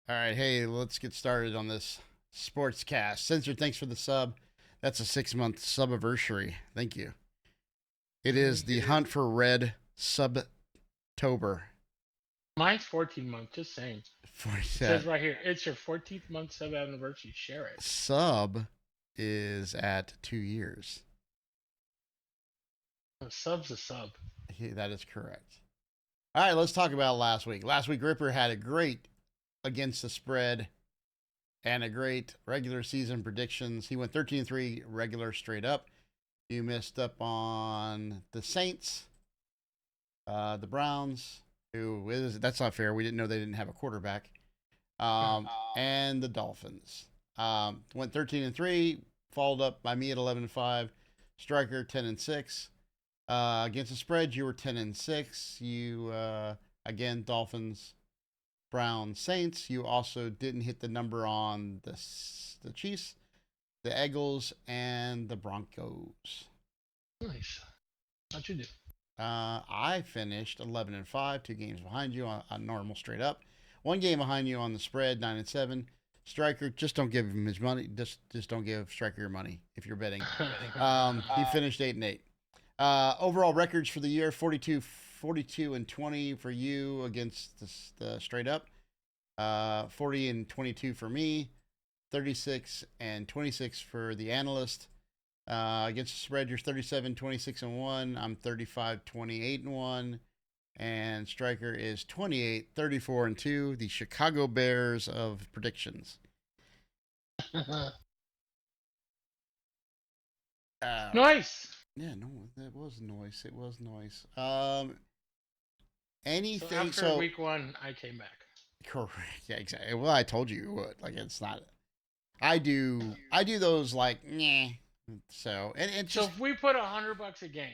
All right, hey, let's get started on this sports cast. Sensor, thanks for the sub. That's a 6 month subiversary. Thank you. It is the Hunt for Red Subtober. Mine's 14 months, just saying. It says 47. right here, it's your 14th month sub anniversary. Share it. Sub is at 2 years. A sub's a sub. That is correct. All right, let's talk about last week. Last week, Ripper had a great against the spread and a great regular season predictions. He went 13-3 regular straight up. You missed up on the Saints, the Browns, that's not fair. We didn't know they didn't have a quarterback, and the Dolphins. Went 13-3, followed up by me at 11-5. Striker 10-6. Against the spread, you were 10-6. You again Dolphins, Browns, Saints. You also didn't hit the number on the Chiefs, the Eagles, and the Broncos. Nice. How'd you do? I finished 11-5, 2 games behind you on normal straight up, 1 game behind you on the spread, 9-7. Striker, just don't give him his money. Just don't give Striker your money if you're betting. He finished 8-8. Overall records for the year: 42-20 for you against the straight up. 40-22 for me. 36-26 for the analyst. Against the spread, you're 37-26-1. I'm 35-28-1. And Striker is 28-34-2. The Chicago Bears of predictions. Nice. Yeah, no, that was noise. It was noise. So Anything. after week one, I came back. Correct. Yeah, exactly. Well, I told you would. Like, it's not. I do those like, nah. So and it's So just if we put $100 a game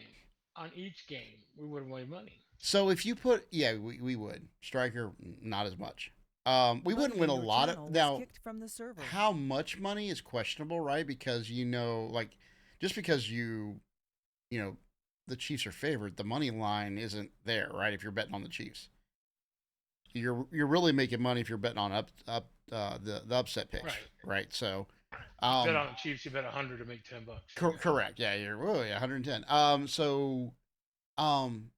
on each game, we would have made money. so if you put, yeah, we would. Striker, not as much. We wouldn't win a Your lot channel of was now. kicked from the server. How much money is questionable, right? Because like, just because you know, the Chiefs are favored, the money line isn't there, right? If you're betting on the Chiefs, you're really making money if you're betting on the upset pitch, right? So, You bet on the Chiefs, you bet 100 to make $10. correct, yeah, you're really 110. So, um,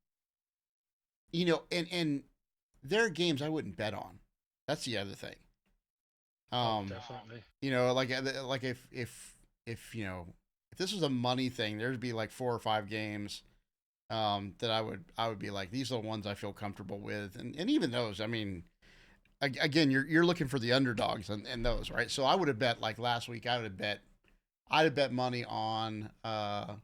and there are games I wouldn't bet on. That's the other thing. Definitely. Like if if this was a money thing, there'd be like 4 or 5 games that I would be like, these are the ones I feel comfortable with, and even those, I mean, again, you're looking for the underdogs and those, right? So I would have bet, like last week, I'd have bet money on the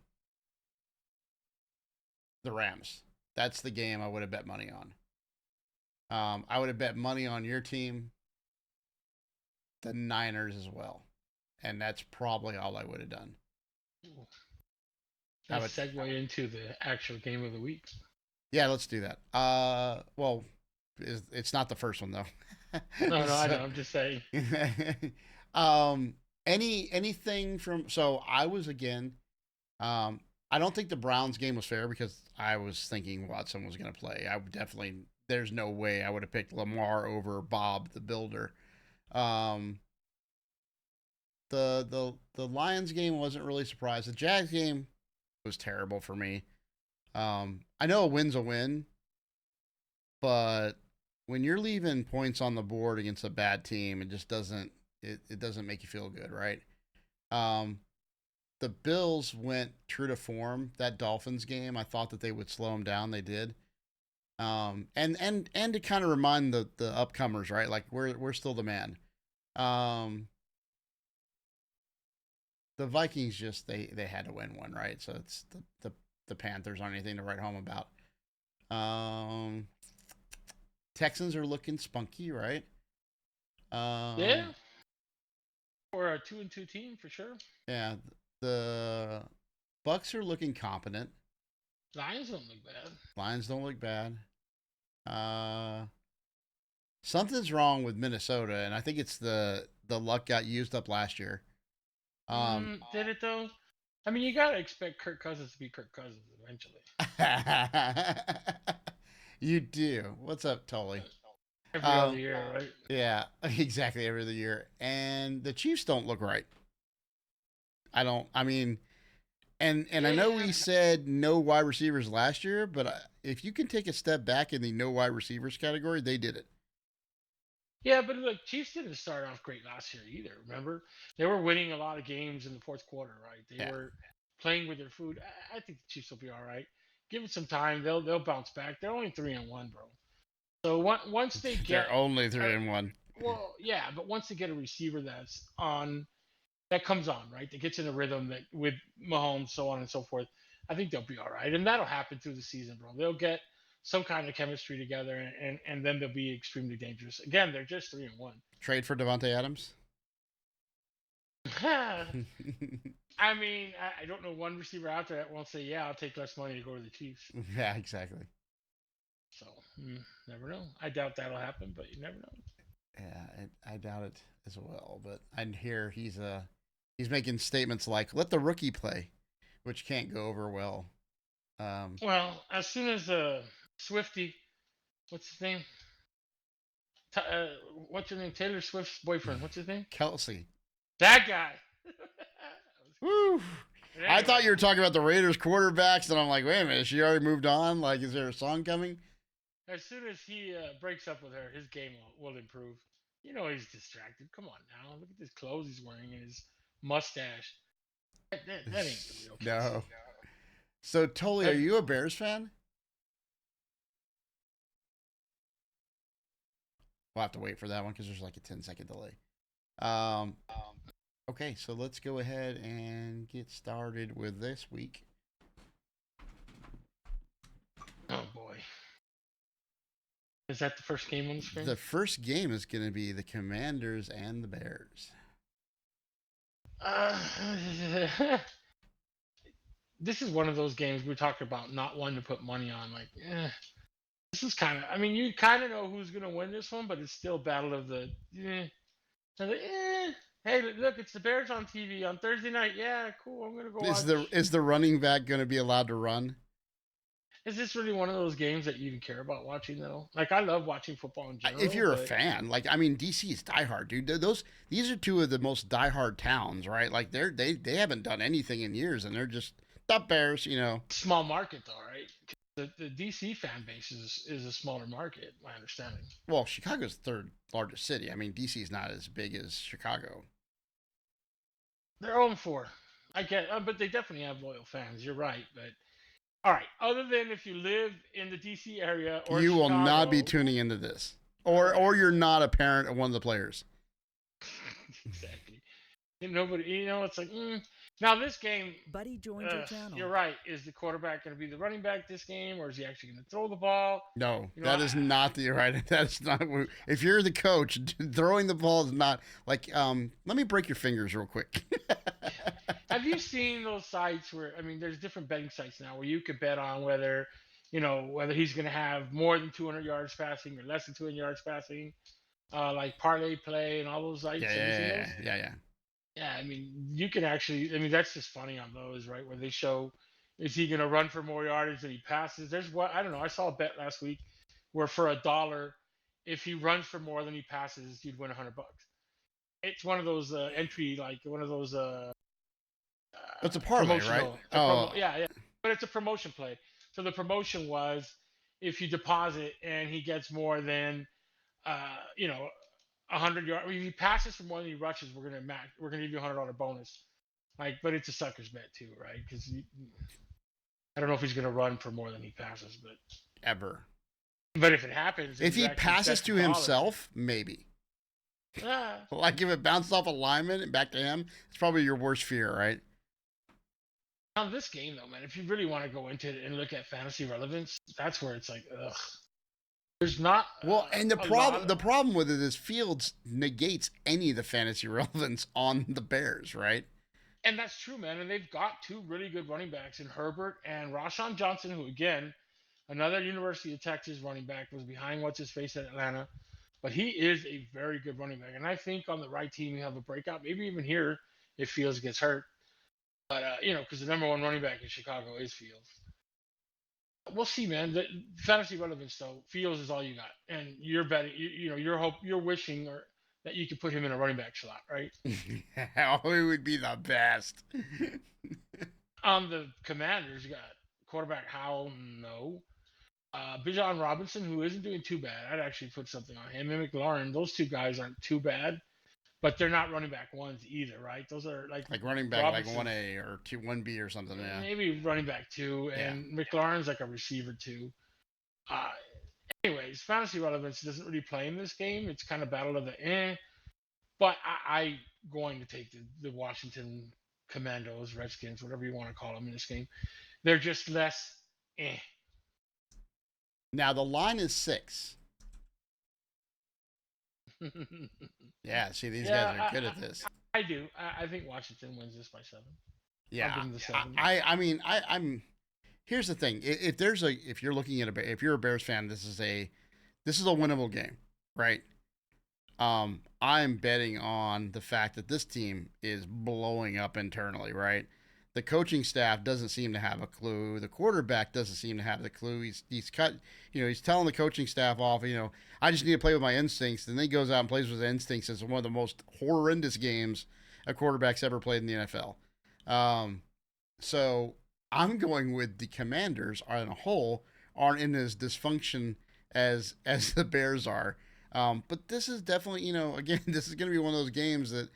Rams. That's the game I would have bet money on. I would have bet money on your team, the Niners as well, and that's probably all I would have done. Let's segue into the actual game of the week. Yeah, let's do that. Well, it's not the first one though. No, I know. I'm just saying. Anything from? So I was again. I don't think the Browns game was fair because I was thinking Watson was going to play. I would definitely. There's no way I would have picked Lamar over Bob the Builder. The Lions game wasn't really surprised. The Jags game was terrible for me. I know a win's a win, but when you're leaving points on the board against a bad team, it just doesn't it doesn't make you feel good, right? The Bills went true to form. That Dolphins game, I thought that they would slow them down. They did. And to kind of remind the upcomers, right? Like we're still the man. The Vikings just they had to win one, right? So it's the Panthers aren't anything to write home about. Texans are looking spunky, right? Yeah. We're a 2-2 team for sure. Yeah, the Bucks are looking competent. Lions don't look bad. Lions don't look bad. Something's wrong with Minnesota, and I think it's the luck got used up last year. Did it though? I mean, you gotta expect Kirk Cousins to be Kirk Cousins eventually. You do. What's up, Tully? Every other year, right? Yeah, exactly, every other year. And the Chiefs don't look right. I mean, and I know Yeah, we said no wide receivers last year, but if you can take a step back in the no wide receivers category, they did it. yeah, but look, Chiefs didn't start off great last year either. Remember, they were winning a lot of games in the fourth quarter, right? They Yeah, were playing with their food. I think the Chiefs will be all right. Give it some time; they'll bounce back. They're only 3-1, bro. So once they they're get, only uh, 3-1. well, yeah, but once they get a receiver that's on, that comes on, right? That gets in a rhythm that with Mahomes, so on and so forth. I think they'll be all right, and that'll happen through the season, bro. They'll get some kind of chemistry together, and then they'll be extremely dangerous. Again, they're just 3-1. Trade for Devontae Adams. I mean, I don't know one receiver out there that won't say, "Yeah, I'll take less money to go to the Chiefs." Yeah, exactly. So, never know. I doubt that'll happen, but you never know. Yeah, I doubt it as well. But I hear he's making statements like "Let the rookie play," which can't go over well. Well, as soon as Swifty, what's his name? What's his name? Taylor Swift's boyfriend. What's his name? Kelsey. That guy. Woo! But I thought anyway, you were talking about the Raiders quarterbacks, and I'm like, wait a minute, she already moved on. Like, is there a song coming? as soon as he breaks up with her, his game will improve. You know he's distracted. Come on now, look at his clothes he's wearing and his mustache. That ain't the real No. Kelsey. So, Tully, are That, you a Bears fan? We'll have to wait for that one because there's like a 10-second delay. Um, okay, so let's go ahead and get started with this week. oh boy, is that the first game on the screen? The first game is going to be the Commanders and the Bears. This is one of those games we talked about not wanting to put money on. Like, this is kind of. I mean, you kind of know who's gonna win this one, but it's still battle of the. So hey, look, it's the Bears on TV on Thursday night. Yeah, cool. I'm gonna go Is watch. the running back going to be allowed to run? Is this really one of those games that you even care about watching though? Like, I love watching football in general. If you're a but fan, like I mean, DC is diehard, dude. These are two of the most diehard towns, right? Like they haven't done anything in years, and they're just the Bears, you know. small market though, right? The DC fan base is a smaller market, my understanding. Well, Chicago's the third largest city. I mean, DC is not as big as Chicago. They're 0-4. I get, but they definitely have loyal fans. You're right, but all right. Other than if you live in the DC area or You will not be Chicago, tuning into this, correct. or you're not a parent of one of the players. Exactly. And nobody, it's like, now this game, Buddy joined your channel. you're right. Is the quarterback going to be the running back this game, or is he actually going to throw the ball? No, You know, that is not the right. That's not. If you're the coach, throwing the ball is not like. Let me break your fingers real quick. Have you seen those sites where, I mean, there's different betting sites now where you could bet on whether, whether he's going to have more than 200 yards passing or less than 200 yards passing, like parlay play and all those sites. Have you seen those? Yeah. Yeah, I mean, you can actually, I mean, that's just funny on those, right? Where they show, is he going to run for more yardage than he passes? There's what, I don't know. I saw a bet last week where for $1, if he runs for more than he passes, you'd win $100. It's one of those entry, like one of those It's a parlay, right? yeah, but it's a promotion play. So the promotion was if you deposit and he gets more than, 100 yards. If he passes for more than he rushes, we're gonna match. We're gonna give you $100 bonus. Like, but it's a sucker's bet too, right? Because I don't know if he's gonna run for more than he passes, Ever. but if it happens, If he passes to himself, maybe. Ah. Like if it bounced off a lineman and back to him, it's probably your worst fear, right? Now this game though, man, if you really want to go into it and look at fantasy relevance, that's where it's like, ugh. There's not Well, and the problem with it is Fields negates any of the fantasy relevance on the Bears, right? And that's true, man. And they've got two really good running backs in Herbert and Rashawn Johnson, who again, another University of Texas running back, was behind what's his face at Atlanta, but he is a very good running back. And I think on the right team, you have a breakout, maybe even here if Fields gets hurt. But because the number one running back in Chicago is Fields. we'll see, man. The fantasy relevance though, Fields is all you got, and you're betting. You're wishing or that you could put him in a running back slot, right? Oh, it would be the best. On the Commanders, you got quarterback Howell, no. Bijan Robinson, who isn't doing too bad. I'd actually put something on him. And McLaurin, those two guys aren't too bad, but they're not running back ones either, right? Those are like Like running back, like Robinson, 1A or 1B or something. Yeah. maybe running back two, Yeah. and McLaurin's like a receiver two. Uh, anyways, fantasy relevance doesn't really play in this game. It's kind of battle of the but I going to take the Washington Commandos, Redskins, whatever you want to call them in this game. They're just less eh. Now the line is 6. Yeah, see, these guys are good at this. I do. I think Washington wins this by 7. Yeah, I'll give them the 7. I mean, I'm. Here's the thing: if you're looking at if you're a Bears fan, this is a winnable game, right? I'm betting on the fact that this team is blowing up internally, right? The coaching staff doesn't seem to have a clue. The quarterback doesn't seem to have the clue. He's cut, he's telling the coaching staff off, I just need to play with my instincts. And then he goes out and plays with his instincts. It's one of the most horrendous games a quarterback's ever played in the NFL. So I'm going with the Commanders on a whole aren't in as dysfunction as the Bears are. But this is definitely, again, this is going to be one of those games that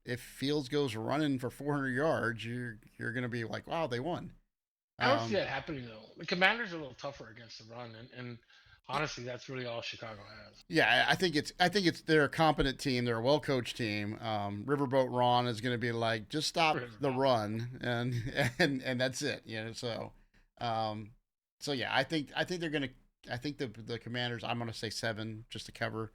if Fields goes running for 400 yards, you're going to be like, wow, they won. I don't see that happening though. The Commanders are a little tougher against the run, and honestly, that's really all Chicago has. Yeah, I think it's they're a competent team. They're a well coached team. Riverboat Ron is going to be like, just stop the run, and that's it. So yeah, I think they're going to. I think the Commanders. I'm going to say 7 just to cover.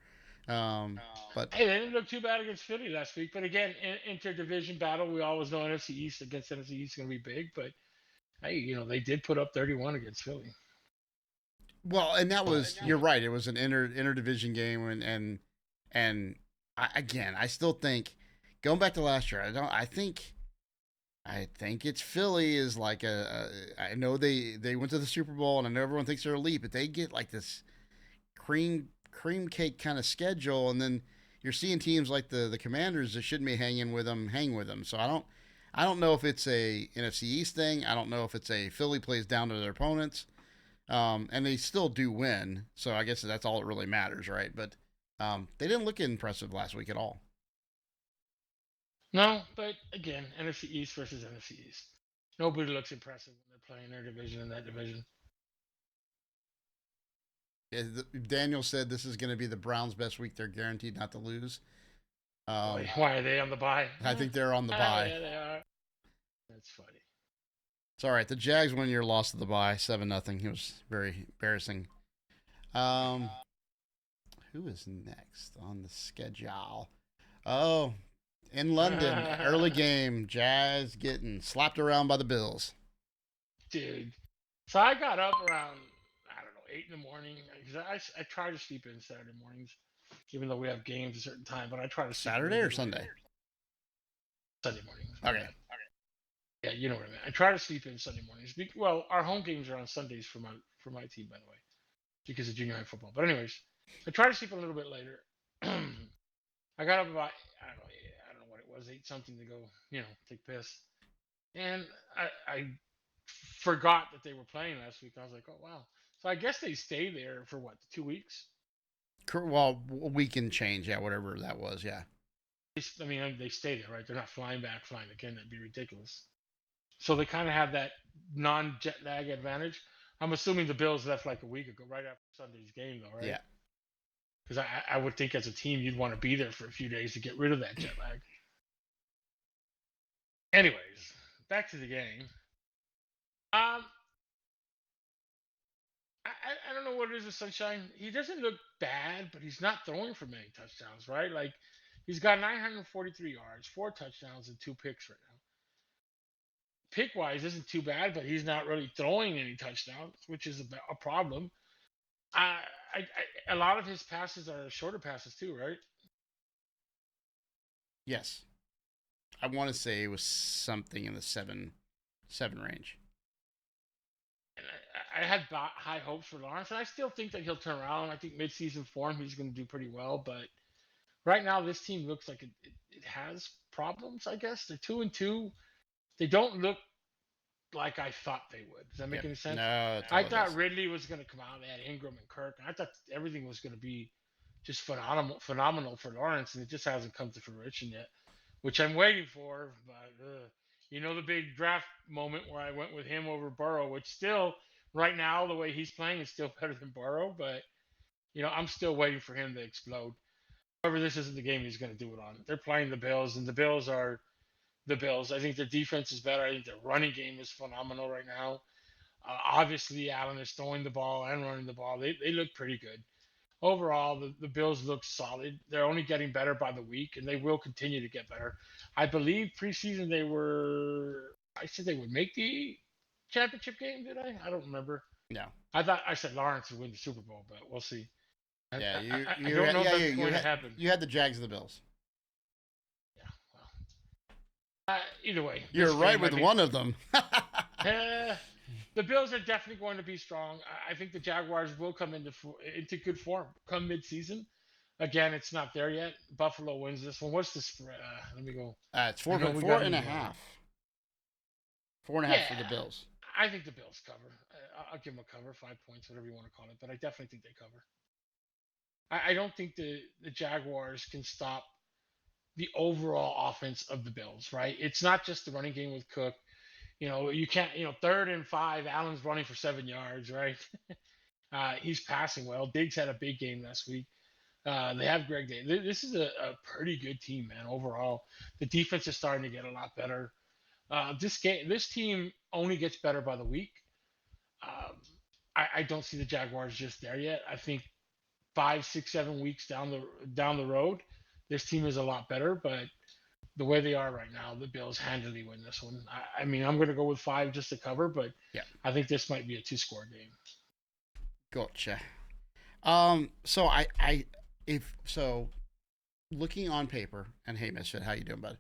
But hey, they didn't look too bad against Philly last week. But again, interdivision battle. We always know NFC East against NFC East is going to be big. But hey, they did put up 31 against Philly. Well, and that was you're right. It was an interdivision game, and I still think going back to last year. I think it's Philly is like I know they went to the Super Bowl, and I know everyone thinks they're elite, but they get like this cream cake kind of schedule, and then you're seeing teams like the Commanders that shouldn't be hang with them. So I don't know if it's a NFC East thing. I don't know if it's a Philly plays down to their opponents, and they still do win. So I guess that's all that really matters, right? But they didn't look impressive last week at all. No, but again, NFC East versus NFC East. Nobody looks impressive when they're playing their division in that division. Daniel said this is going to be the Browns' best week. They're guaranteed not to lose. Why are they on the bye? I think they're on the bye. Yeah, they are. That's funny. It's all right. The Jags 1 year lost to the bye, 7-0. It was very embarrassing. Who is next on the schedule? Oh, in London, early game, Jazz getting slapped around by the Bills. Dude, so I got up around 8 in the morning because I try to sleep in Saturday mornings, even though we have games a certain time. But I try to sleep Saturday or Sunday. Sunday mornings. Okay. Yeah, you know what I mean. I try to sleep in Sunday mornings. Well, our home games are on Sundays for my team, by the way, because of junior high football. But anyways, I try to sleep a little bit later. I got up about I don't know what it was, 8 something to go, take piss, and I forgot that they were playing last week. I was like, oh wow. So I guess they stay there for what, 2 weeks? Well, a week and change, yeah, whatever that was, yeah. I mean, they stay there, right? They're not flying back, flying again. That'd be ridiculous. So they kind of have that non-jet lag advantage. I'm assuming the Bills left like a week ago, right after Sunday's game, though, right? Yeah. Because I would think as a team you'd want to be there for a few days to get rid of that jet lag. Anyways, back to the game. I don't know what it is with Sunshine. He doesn't look bad, but he's not throwing for many touchdowns, right? Like he's got 943 yards, 4 touchdowns, and 2 picks right now. Pick wise isn't too bad, but he's not really throwing any touchdowns, which is a problem. A lot of his passes are shorter passes too, right? Yes. I want to say it was something in the seven range. And I had high hopes for Lawrence, and I still think that he'll turn around. I think midseason form he's going to do pretty well, but right now this team looks like it has problems. I guess they're 2-2. They don't look like I thought they would. Does that make Yep. any sense? No, it I totally thought does. Ridley was going to come out. They had Ingram and Kirk, and I thought everything was going to be just phenomenal for Lawrence, and it just hasn't come to fruition yet, which I'm waiting for. But the big draft moment where I went with him over Burrow, which still right now the way he's playing is still better than Burrow, but I'm still waiting for him to explode. However, this isn't the game he's going to do it on. They're playing the Bills, and the Bills are the Bills. I think their defense is better. I think their running game is phenomenal right now. Obviously, Allen is throwing the ball and running the ball. They look pretty good. Overall, the Bills look solid. They're only getting better by the week, and they will continue to get better. I believe preseason I said they would make the championship game, did I? I don't remember. No. I thought I said Lawrence would win the Super Bowl, but we'll see. Yeah, I don't know if that's you going to happen. you had the Jags and the Bills. Yeah, well. Either way, You're this right game, I with think, one of them. the Bills are definitely going to be strong. I think the Jaguars will come into good form come midseason. Again, it's not there yet. Buffalo wins this one. What's the spread? Let me go. It's I know we four got and a you going. half. 4.5 for the Yeah, Bills. I think the Bills cover. I'll give them a cover, 5 points, whatever you want to call it. But I definitely think they cover. I don't think the Jaguars can stop the overall offense of the Bills. Right? It's not just the running game with Cook. You can't. 3rd and 5. Allen's running for 7 yards. Right? He's passing well. Diggs had a big game last week. They have Greg Day. This is a pretty good team, man. Overall, the defense is starting to get a lot better. This team only gets better by the week. Um, I don't see the Jaguars just there yet. I think 5, 6, 7 weeks down the road, this team is a lot better. But the way they are right now, the Bills handily win this one. I mean, I'm going to go with 5 just to cover, but Yeah. I think this might be a 2-score game. Gotcha. So if so, looking on paper, and hey, Misfit, how you doing, bud?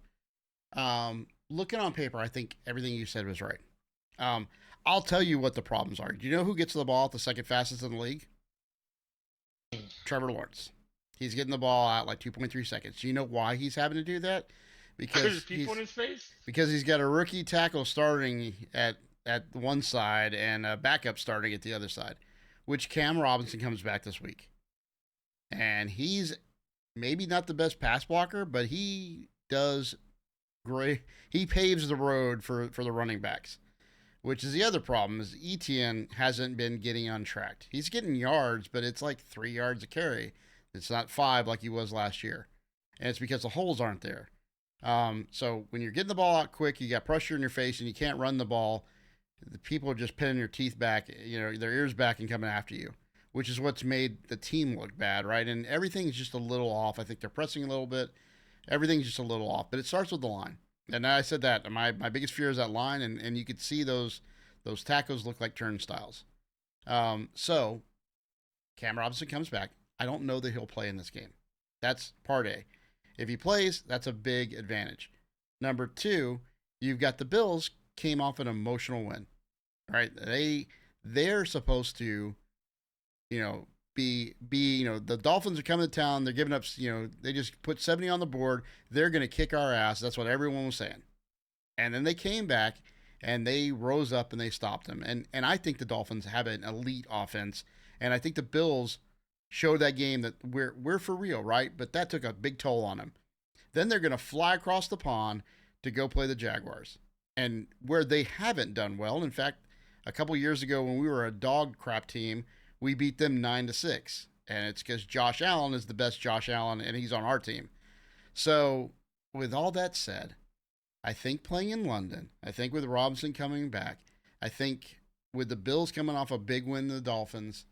Looking on paper, I think everything you said was right. I'll tell you what the problems are. Do you know who gets the ball at the second fastest in the league? Trevor Lawrence. He's getting the ball out like 2.3 seconds. Do you know why he's having to do that? Because people in his face. Because he's got a rookie tackle starting at one side and a backup starting at the other side, which Cam Robinson comes back this week. And he's maybe not the best pass blocker, but he does great. He paves the road for the running backs, which is the other problem is Etienne hasn't been getting untracked. He's getting yards, but it's like 3 yards a carry. It's not 5 like he was last year. And it's because the holes aren't there. So when you're getting the ball out quick, you got pressure in your face and you can't run the ball. The people are just pinning your teeth back, their ears back and coming after you, which is what's made the team look bad, right? And everything's just a little off. I think they're pressing a little bit. Everything's just a little off, but it starts with the line. And I said that my biggest fear is that line, and you could see those tackles look like turnstiles. So Cam Robinson comes back. I don't know that he'll play in this game. That's part A. If he plays, that's a big advantage. Number 2, you've got the Bills came off an emotional win, right? They're supposed to, be the Dolphins are coming to town. They're giving up, they just put 70 on the board. They're going to kick our ass. That's what everyone was saying. And then they came back and they rose up and they stopped them. And I think the Dolphins have an elite offense. And I think the Bills showed that game that we're for real, right? But that took a big toll on them. Then they're going to fly across the pond to go play the Jaguars. And where they haven't done well, in fact, a couple years ago when we were a dog crap team, we beat them 9-6. And it's because Josh Allen is the best Josh Allen, and he's on our team. So with all that said, I think playing in London, I think with Robinson coming back, I think with the Bills coming off a big win to the Dolphins,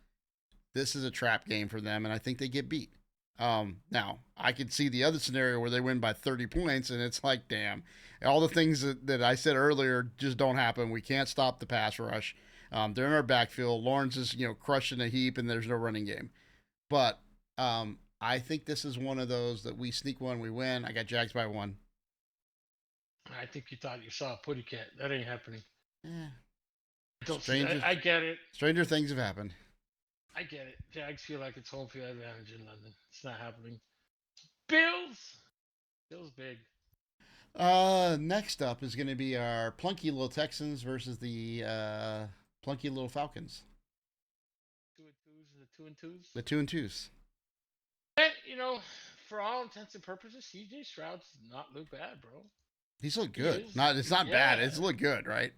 this is a trap game for them, and I think they get beat. Now, I could see the other scenario where they win by 30 points, and it's like, damn, all the things that I said earlier just don't happen. We can't stop the pass rush. They're in our backfield. Lawrence is, crushing a heap, and there's no running game. But I think this is one of those that we sneak one, we win. I got Jags by 1. I think you thought you saw a putty cat. That ain't happening. Eh, I don't see. I get it. Stranger things have happened. I get it. Jags feel like it's home field advantage in London. It's not happening. Bills. Bills big. Next up is going to be our plunky little Texans versus the plunky little Falcons. 2-2s. The 2-2s. The 2-2s. And for all intents and purposes, CJ Stroud does not look bad, bro. He's looked good. It's not bad. It's looked good, right?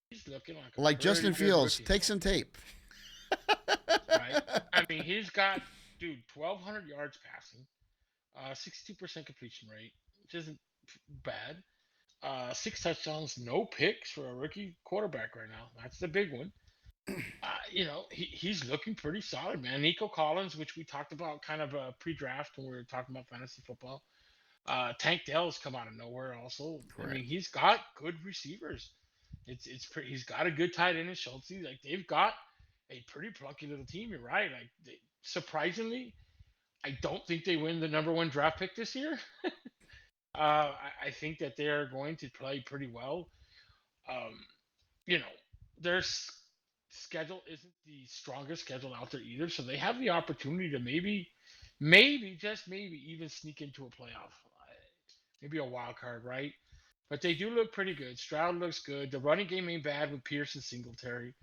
He's looking like Justin Fields. Take some tape. Right. I mean, he's got 1,200 yards passing, 62% completion rate, which isn't bad. 6 touchdowns, no picks for a rookie quarterback right now. That's the big one. He's looking pretty solid, man. Nico Collins, which we talked about kind of pre-draft when we were talking about fantasy football. Tank Dell's come out of nowhere also. Correct. I mean, he's got good receivers. He's got a good tight end in Schultz. Like, they've got a pretty plucky little team. You're right. Like, surprisingly, I don't think they win the number 1 draft pick this year. I think that they are going to play pretty well. Their schedule isn't the strongest schedule out there either, so they have the opportunity to maybe just maybe even sneak into a playoff, maybe a wild card, right? But they do look pretty good. Stroud looks good. The running game ain't bad with Pierce and Singletary.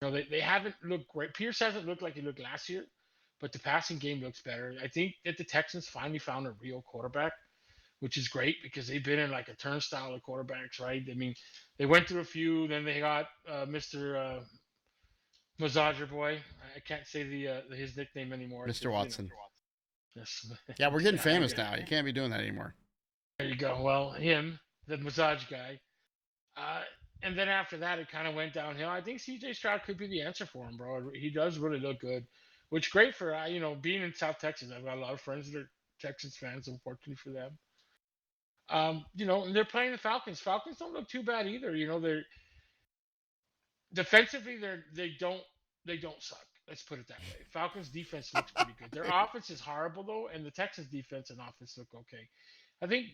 They haven't looked great. Pierce hasn't looked like he looked last year, but the passing game looks better. I think that the Texans finally found a real quarterback, which is great because they've been in like a turnstile of quarterbacks, right? I mean, they went through a few, then they got Mr. Mazager boy. I can't say his nickname anymore. Mr. Watson. Yes. Yeah, we're getting famous now. You can't be doing that anymore. There you go. Well, him, the massage guy. And then after that, it kind of went downhill. I think CJ Stroud could be the answer for him, bro. He does really look good, which great for being in South Texas. I've got a lot of friends that are Texans fans, unfortunately for them. And they're playing the Falcons. Falcons don't look too bad either. They're defensively they don't suck. Let's put it that way. Falcons defense looks pretty good. Their offense is horrible though, and the Texans defense and offense look okay. I think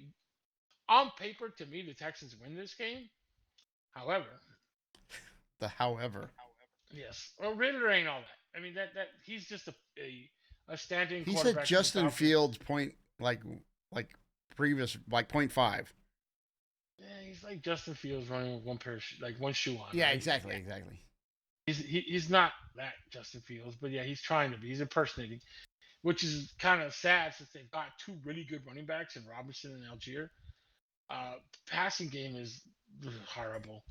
on paper, to me, the Texans win this game. However. Yes. Well, Riddler ain't all that. I mean, that he's just a standing. He said Justin Fields previous 0.5. Yeah, he's like Justin Fields running with one shoe on. Yeah, right? exactly. He's not that Justin Fields, but yeah, he's trying to be. He's impersonating, which is kind of sad since they've got 2 really good running backs in Robinson and Algier. Passing game is horrible.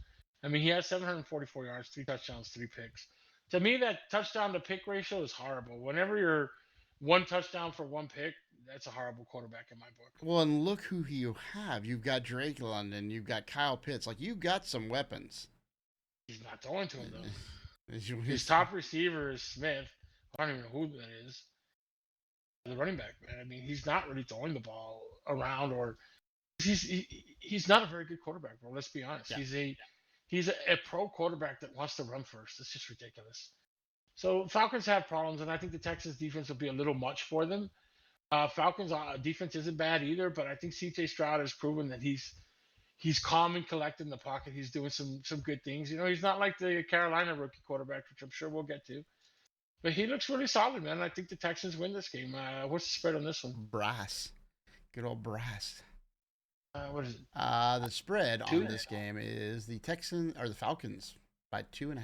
I mean, he has 744 yards, 3 touchdowns, 3 picks. To me, that touchdown to pick ratio is horrible. Whenever you're 1 touchdown for 1 pick, that's a horrible quarterback in my book. Well, and look who you have. You've got Drake London. You've got Kyle Pitts. Like, you've got some weapons. He's not throwing to him, though. His top receiver is Smith. I don't even know who that is. The running back, man. I mean, he's not really throwing the ball around, or he's not a very good quarterback, bro. Let's be honest. Yeah. He's a pro quarterback that wants to run first. It's just ridiculous. So Falcons have problems, and I think the Texans defense will be a little much for them. Falcons defense isn't bad either, but I think CJ Stroud has proven that he's calm and collected in the pocket. He's doing some good things. He's not like the Carolina rookie quarterback, which I'm sure we'll get to. But he looks really solid, man. I think the Texans win this game. What's the spread on this one? Brass. Good old brass. What is it? The spread on this game is the Falcons by 2.5.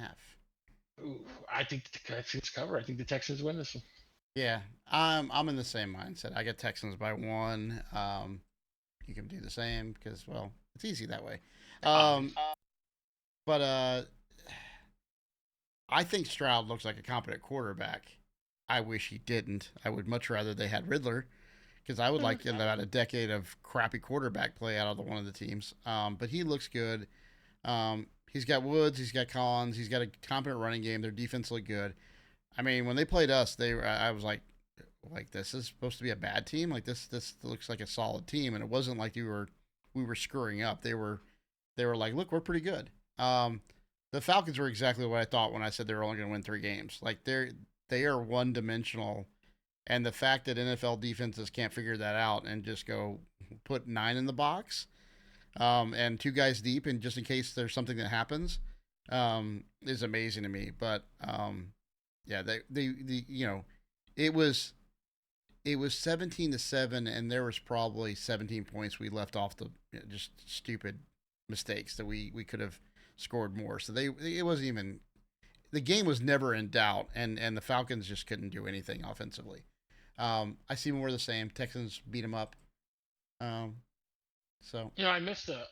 Ooh, I think the Texans cover. I think the Texans win this one. Yeah, I'm in the same mindset. I got Texans by 1. You can do the same because, well, it's easy that way. But I think Stroud looks like a competent quarterback. I wish he didn't. I would much rather they had Riddler, because I would like about a decade of crappy quarterback play out of one of the teams. But he looks good. He's got Woods. He's got Collins. He's got a competent running game. Their defense looked good. I mean, when they played us, I was like, this is supposed to be a bad team. Like, this looks like a solid team, and it wasn't like we were screwing up. They were like, look, we're pretty good. The Falcons were exactly what I thought when I said they were only going to win 3 games. Like, they are one dimensional, and the fact that NFL defenses can't figure that out and just go put 9 in the box, and 2 guys deep, and just in case there's something that happens, is amazing to me. But yeah, it was 17-7, and there was probably 17 points we left off the just stupid mistakes that we could have scored more. So it wasn't even, the game was never in doubt, and the Falcons just couldn't do anything offensively. I see more of the same. Texans beat them up. Um, so I missed a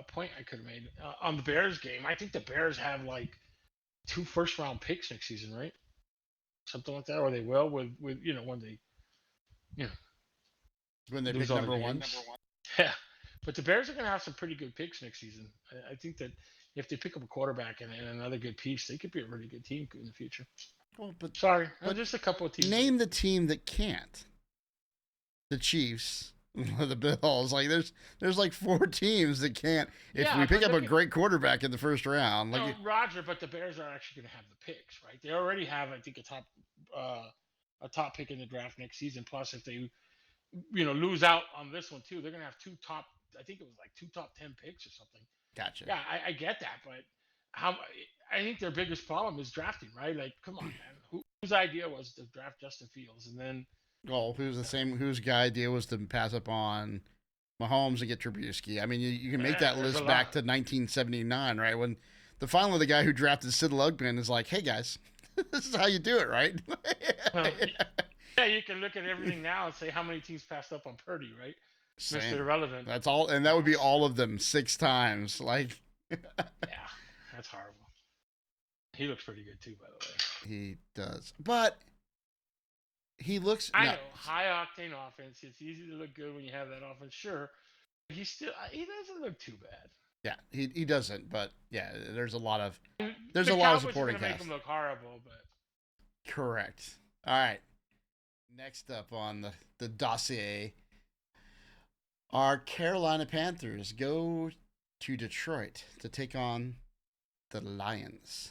point I could have made on the Bears game. I think the Bears have like 2 first-round picks next season, right? Something like that, or they will with when they you know when they lose pick all the number one, games. Yeah, but the Bears are going to have some pretty good picks next season. I think that if they pick up a quarterback and another good piece, they could be a really good team in the future. well, Sorry, but just a couple of teams. name the team that can't. The Chiefs, the Bills. Like there's like 4 teams that can't. If we pick up a great quarterback in the first round, like Roger, but the Bears are actually going to have the picks, right? They already have, I think, a top pick in the draft next season. Plus, if they lose out on this one too, they're going to have 2 top. I think it was like 2 top 10 picks or something. gotcha. Yeah, I get that, but how? I think their biggest problem is drafting, right? Like, come on, man. Whose idea was to draft Justin Fields, and then Well, whose guy idea was to pass up on Mahomes and get Trubisky? I mean, you can make that list back to 1979, right? When finally the guy who drafted Sid Lugman is like, "Hey guys, this is how you do it, right?" Well, yeah, you can look at everything now and say how many teams passed up on Purdy, right? Same. Mr. Irrelevant. That's all, and that would be all of them 6 times. Like, yeah, that's horrible. He looks pretty good too, by the way. He does, but he looks. I know, high octane offense. It's easy to look good when you have that offense. Sure, he doesn't look too bad. Yeah, he doesn't, but yeah, there's a lot of supporting cast. Make him look horrible, but correct. All right, next up on the dossier, our Carolina Panthers go to Detroit to take on the Lions.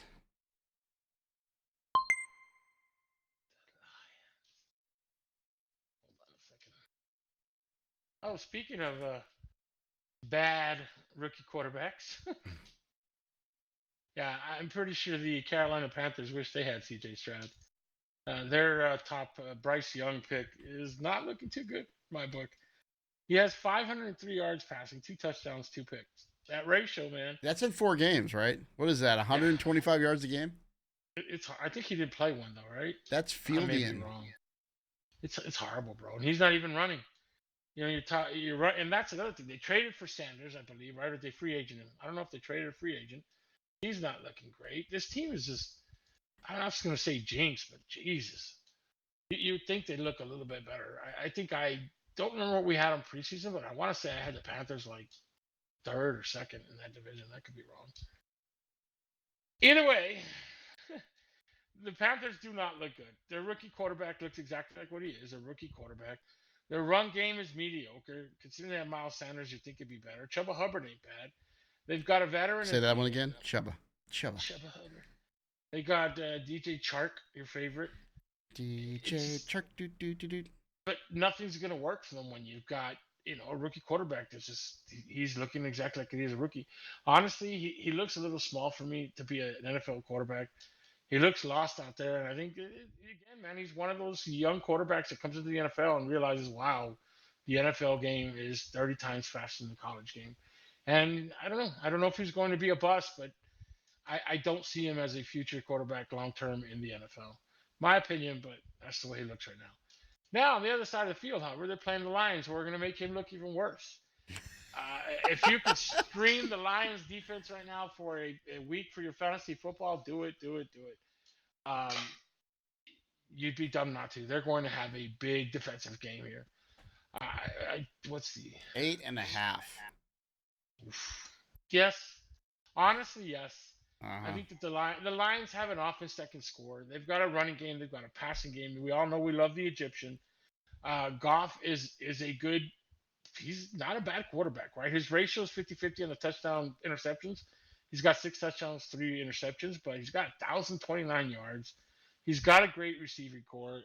Hold on a second. Oh, speaking of bad rookie quarterbacks. Yeah, I'm pretty sure the Carolina Panthers wish they had C.J. Stroud. Their top Bryce Young pick is not looking too good in my book. He has 503 yards passing, 2 touchdowns, 2 picks. That ratio, man. That's in 4 games, right? What is that? 125 yards a game? I think he did play one though, right? That's fielding. I may be wrong. It's horrible, bro. And he's not even running. You're right, and that's another thing. They traded for Sanders, I believe, right? Or they free agent him. I don't know if they traded a free agent. He's not looking great. This team is just, I'm not just going to say jinx, but Jesus. You'd think they'd look a little bit better. I think I don't remember what we had on preseason, but I want to say I had the Panthers like 3rd or 2nd in that division. That could be wrong. Either way, the Panthers do not look good. Their rookie quarterback looks exactly like what he is, a rookie quarterback. Their run game is mediocre. Considering they have Miles Sanders, you'd think it'd be better. Chuba Hubbard ain't bad. They've got a veteran. Say that one again. Chuba Hubbard. They got DJ Chark, your favorite. DJ Chark. But nothing's going to work for them when you've got a rookie quarterback that's he's looking exactly like he is a rookie. Honestly, he looks a little small for me to be an NFL quarterback. He looks lost out there, and I think again, man, he's one of those young quarterbacks that comes into the NFL and realizes, wow, the NFL game is 30 times faster than the college game. And I don't know. I don't know if he's going to be a bust, but I don't see him as a future quarterback long term in the NFL. My opinion, but that's the way he looks right now. Now, on the other side of the field, however, they're playing the Lions, who are going to make him look even worse. If you could stream the Lions defense right now for a week for your fantasy football, do it. You'd be dumb not to. They're going to have a big defensive game here. What's the 8.5? Yes, honestly, yes. Uh-huh. I think that the Lions have an offense that can score. They've got a running game. They've got a passing game. We all know we love the Egyptian. Goff is a good. He's not a bad quarterback, right? His ratio is 50-50 on the touchdown interceptions. He's got 6 touchdowns, 3 interceptions, but he's got 1,029 yards. He's got a great receiving core.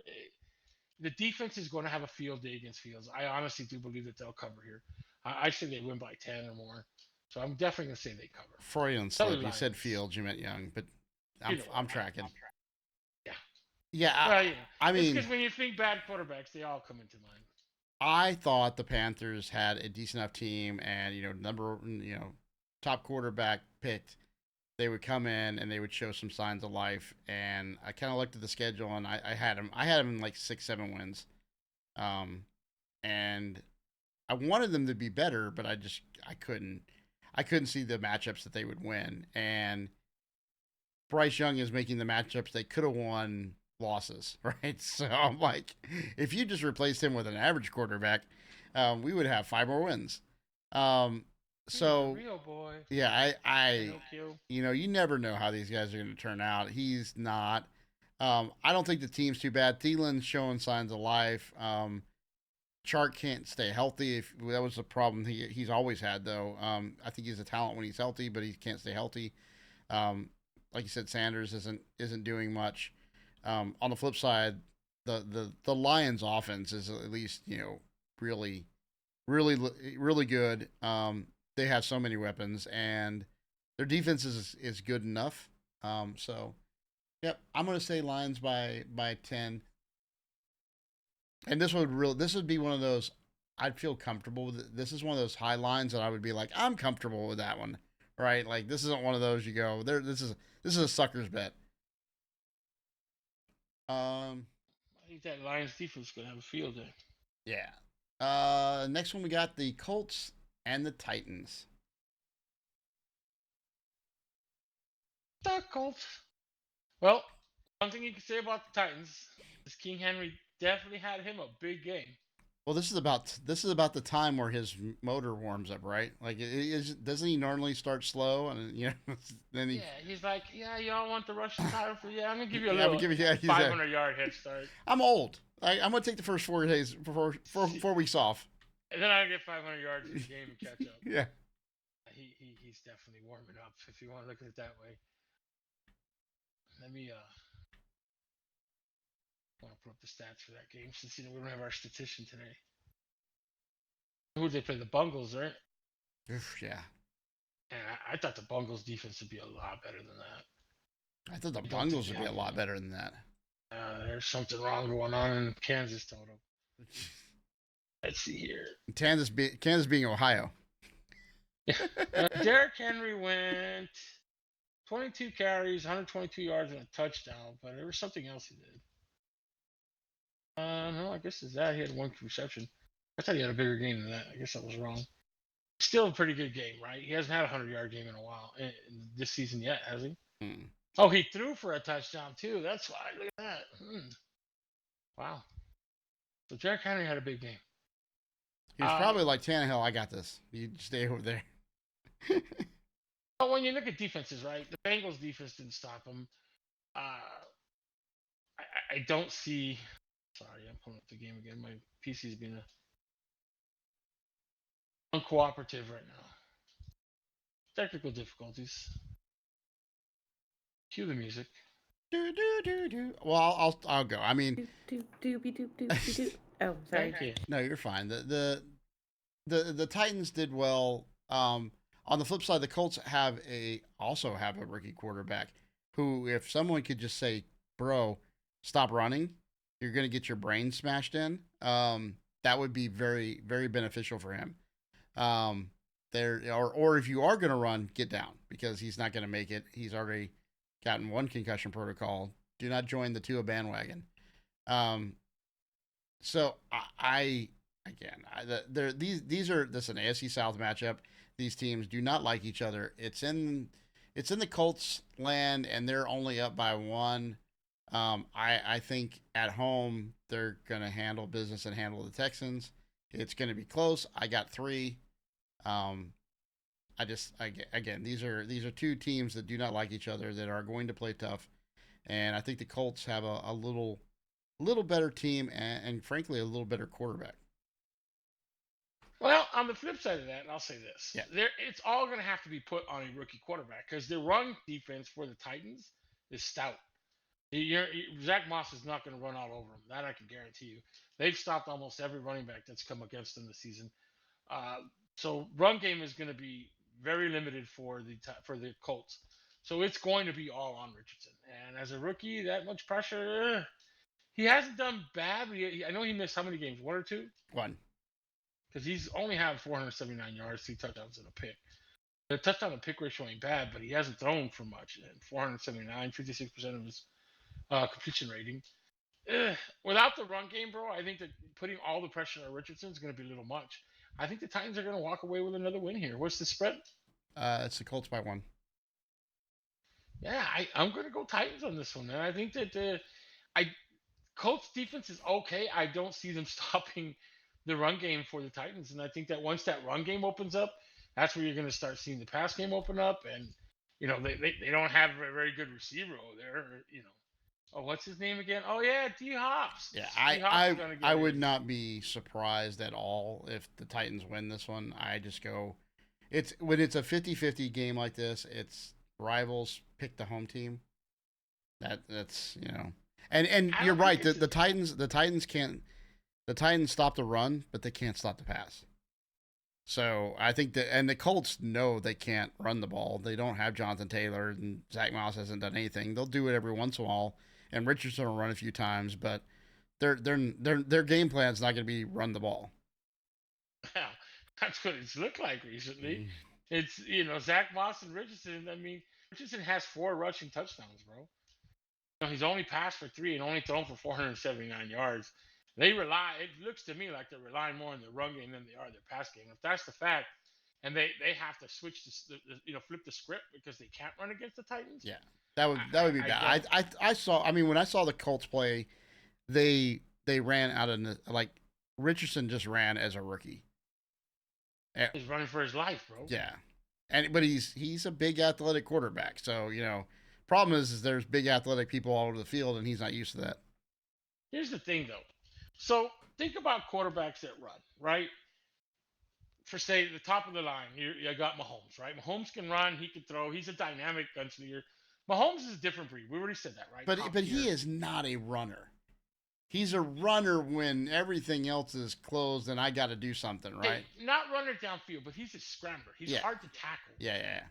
The defense is going to have a field day against Fields. I honestly do believe that they'll cover here. I say they win by 10 or more. So I'm definitely going to say they cover. Freudian slip. You said Fields, you meant Young, but I'm tracking. Yeah. Yeah, Well, I it's mean, because when you think bad quarterbacks, they all come into mind. I thought the Panthers had a decent enough team, and top quarterback picked. They would come in and they would show some signs of life. And I kind of looked at the schedule, and I had them. I had them in like 6-7 wins. And I wanted them to be better, but I couldn't see the matchups that they would win. And Bryce Young is making the matchups they could have won losses, right? So I'm like, if you just replaced him with an average quarterback, we would have 5 more wins. So real boy. yeah, you never know how these guys are going to turn out. He's not. I don't think the team's too bad. Thielen's showing signs of life. Chark can't stay healthy. If that was the problem he's always had, though. I think he's a talent when he's healthy, but he can't stay healthy. Like you said, Sanders isn't doing much. On the flip side, the Lions' offense is at least really really good. They have so many weapons, and their defense is good enough. So, yep, I'm gonna say Lions by 10. And this would be one of those I'd feel comfortable with. This is one of those high lines that I would be like, I'm comfortable with that one, right? Like this isn't one of those you go there. This is a sucker's bet. I think that Lions defense is gonna have a field day. Yeah. Next one we got the Colts and the Titans. The Colts. Well, one thing you can say about the Titans is King Henry definitely had him a big game. Well, this is about the time where his motor warms up, right? Like, doesn't he normally start slow and then he? Yeah, he's like, yeah, y'all want the Russian title for? Yeah, I'm gonna give you a Yeah, I'm little giving you 500-yard head start. I'm old. I'm gonna take the first 4 days, 4 weeks off. And then I get 500 yards in the game and catch up. Yeah. He's definitely warming up if you want to look at it that way. Let me want to put up the stats for that game since we don't have our statistician today. Who did they play? The Bungles, right? Oof, yeah. And I thought the Bungles defense would be a lot better than that. I thought the Bungles would be a lot better than that. There's something wrong going on in Kansas total. Let's see here. Kansas being Ohio. Derrick Henry went 22 carries, 122 yards, and a touchdown, but there was something else he did. No, I guess it's that. He had one reception. I thought he had a bigger game than that. I guess that was wrong. Still a pretty good game, right? He hasn't had a 100-yard game in a while in this season yet, has he? Oh, he threw for a touchdown too. That's why. Look at that. Wow. So Derrick Henry had a big game. He was probably like Tannehill. I got this. You stay over there. But when you look at defenses, right? The Bengals defense didn't stop him. I don't see. Sorry, I'm pulling up the game again. My PC's being uncooperative right now. Technical difficulties. Cue the music. Well, I'll go. I mean, oh, sorry. Thank you. No, you're fine. The Titans did well. On the flip side, the Colts also have a rookie quarterback who, if someone could just say, "Bro, stop running," you're going to get your brain smashed in. That would be very, very beneficial for him. Or if you are going to run, get down because he's not going to make it. He's already gotten one concussion protocol. Do not join the Tua bandwagon. So this is an AFC South matchup. These teams do not like each other. It's in the Colts land, and they're only up by 1. I think at home they're gonna handle business and handle the Texans. It's gonna be close. I got 3. Again, these are two teams that do not like each other that are going to play tough, and I think the Colts have a little better team and frankly a little better quarterback. Well, on the flip side of that, I'll say this: yeah. It's all going to have to be put on a rookie quarterback because the run defense for the Titans is stout. Zach Moss is not going to run all over them. That I can guarantee you. They've stopped almost every running back that's come against them this season. So run game is going to be very limited for the Colts. So it's going to be all on Richardson. And as a rookie, that much pressure. He hasn't done bad. I know he missed how many games? One or two? One. Because he's only had 479 yards, 3 touchdowns, and a pick. The touchdown to pick ratio ain't bad, but he hasn't thrown for much. And 479, 56% of his completion rating. Without the run game, bro, I think that putting all the pressure on Richardson is going to be a little much. I think the Titans are going to walk away with another win here. What's the spread? It's the Colts by 1. Yeah, I'm going to go Titans on this one, man. I think that I Colts defense is okay. I don't see them stopping the run game for the Titans, and I think that once that run game opens up, that's where you're going to start seeing the pass game open up. And they don't have a very good receiver over there. Oh, what's his name again? Oh yeah, D Hops. Yeah, D Hops is gonna get I would his. not be surprised at all if the Titans win this one. I just go, it's when it's a 50-50 game like this, it's rivals pick the home team. That's and I you're don't right. think The Titans can't the Titans stop the run, but they can't stop the pass. So I think and the Colts know they can't run the ball. They don't have Jonathan Taylor, and Zach Moss hasn't done anything. They'll do it every once in a while, and Richardson will run a few times, but their game plan is not going to be run the ball. Yeah, that's what it's looked like recently. Mm. It's Zach Moss and Richardson. I mean, Richardson has 4 rushing touchdowns, bro. He's only passed for 3 and only thrown for 479 yards. They rely. It looks to me like they're relying more on the run game than they are their pass game. If that's the fact, and they have to switch flip the script because they can't run against the Titans. Yeah, that would be bad. I saw. I mean, when I saw the Colts play, they ran out of like Richardson just ran as a rookie. He's running for his life, bro. Yeah, but he's a big athletic quarterback. So problem is there's big athletic people all over the field, and he's not used to that. Here's the thing, though. So think about quarterbacks that run, right? For say the top of the line, you got Mahomes, right? Mahomes can run, he can throw, he's a dynamic gunslinger. Mahomes is a different breed. We already said that, right? But he is not a runner. He's a runner when everything else is closed and I got to do something, right? Hey, not runner downfield, but he's a scrambler. He's hard to tackle. Yeah.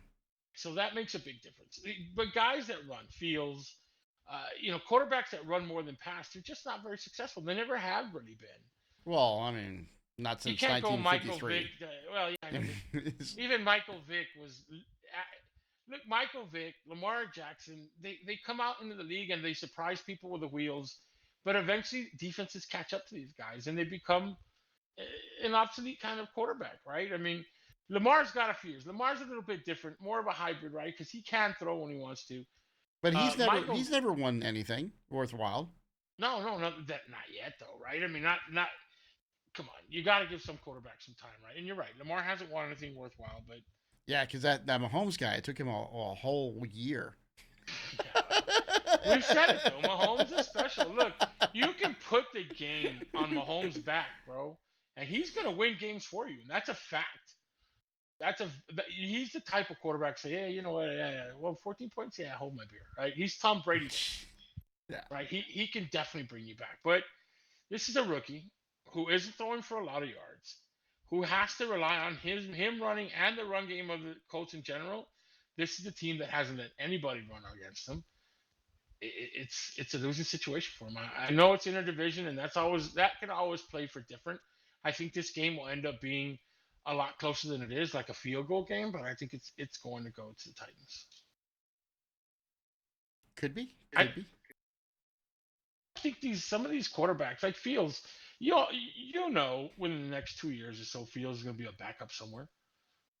So that makes a big difference. But guys that run, Fields, quarterbacks that run more than pass, they're just not very successful. They never have really been. Well, I mean, not since you can't 1953. Go Michael Vick. Well, yeah, I know. Even Michael Vick was. Look, Michael Vick, Lamar Jackson, they come out into the league and they surprise people with the wheels, but eventually defenses catch up to these guys and they become an obsolete kind of quarterback, right? I mean, Lamar's got a few years. Lamar's a little bit different, more of a hybrid, right? Because he can throw when he wants to. But he's never won anything worthwhile. No, not yet though, right? I mean, not. Come on, you got to give some quarterbacks some time, right? And you're right, Lamar hasn't won anything worthwhile, but yeah, because that Mahomes guy, it took him a whole year. Yeah. We've said it though. Mahomes is special. Look, you can put the game on Mahomes' back, bro, and he's gonna win games for you, and that's a fact. He's the type of quarterback say, yeah, you know what, yeah. Well, 14 points, yeah, hold my beer, right? He's Tom Brady, yeah, right? He can definitely bring you back, but this is a rookie who isn't throwing for a lot of yards, who has to rely on him running and the run game of the Colts in general. This is the team that hasn't let anybody run against them. It's a losing situation for him. I know it's interdivision, and that can always play for different. I think this game will end up being a lot closer than it is, like a field goal game. But I think it's going to go to the Titans. Could be. I think some of these quarterbacks, like Fields, you know, within the next 2 years or so, Fields is going to be a backup somewhere.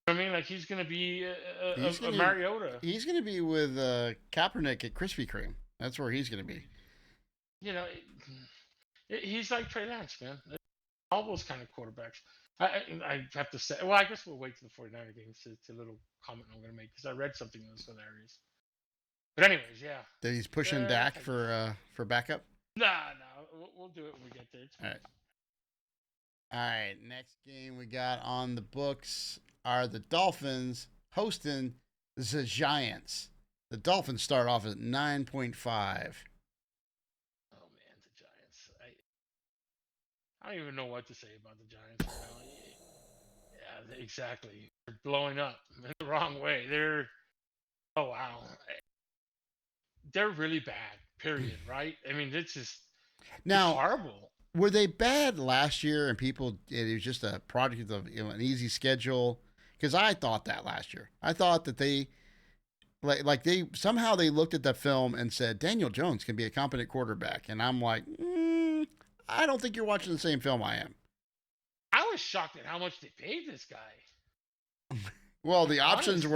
I mean, like he's going to be a Mariota. He's going to be with Kaepernick at Krispy Kreme. That's where he's going to be. He's like Trey Lance, man. All those kind of quarterbacks. I have to say, well, I guess we'll wait to the 49er games to little comment I'm going to make because I read something that was hilarious. But anyways, yeah. That he's pushing Dak for backup? Nah, we'll do it when we get there. All right. Next game we got on the books are the Dolphins hosting the Giants. The Dolphins start off at 9.5. Oh man, the Giants. I don't even know what to say about the Giants right now. Yeah, exactly. They're blowing up. the wrong way. Oh wow, they're really bad. Period. Right? I mean, it's Now, horrible. were they bad last year and people, it was just a product of an easy schedule? Because I thought that last year. I thought that they, like they, somehow they looked at the film and said, Daniel Jones can be a competent quarterback. And I'm like, I don't think you're watching the same film I am. I was shocked at how much they paid this guy. Well, I mean, the options honestly.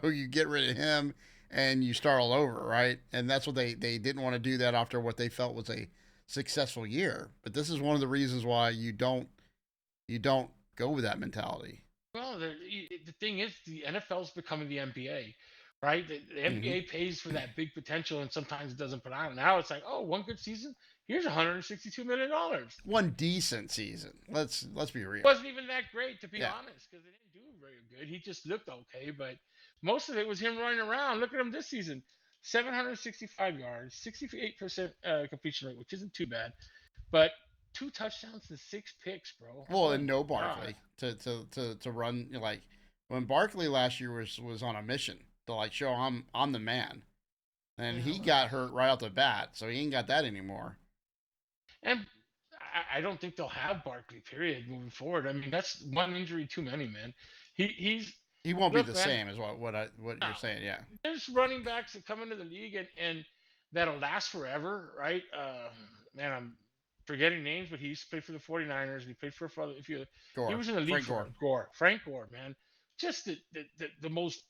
were, you get rid of him and you start all over, right? And that's what they didn't want to do that after what they felt was a successful year. But this is one of the reasons why you don't go with that mentality. Well, the thing is, the NFL's becoming the NBA, right? The Hmm. NBA pays for that big potential, and sometimes it doesn't put out. Now it's like, oh, one good season, here's $162 million. One decent season. Let's be real. Wasn't even that great, to be Yeah. honest, because they didn't do very good. He just looked okay, but most of it was him running around. Look at him this season: 765 yards, 68% completion rate, which isn't too bad, but 2 touchdowns and 6 picks, bro. Well, My and no God. Barkley to run, like when Barkley last year was on a mission to like show I'm the man, and he Yeah. got hurt right off the bat, so he ain't got that anymore. And I don't think they'll have Barkley, period, moving forward. I mean, that's one injury too many, man. He's He won't be look, the man. same as what you're No, saying. Yeah. there's running backs that come into the league and that'll last forever, right? Man, I'm forgetting names, but he used to play for the 49ers and he played for if you he Gore, was in the league Frank Gore. for Frank Gore, man. Just the most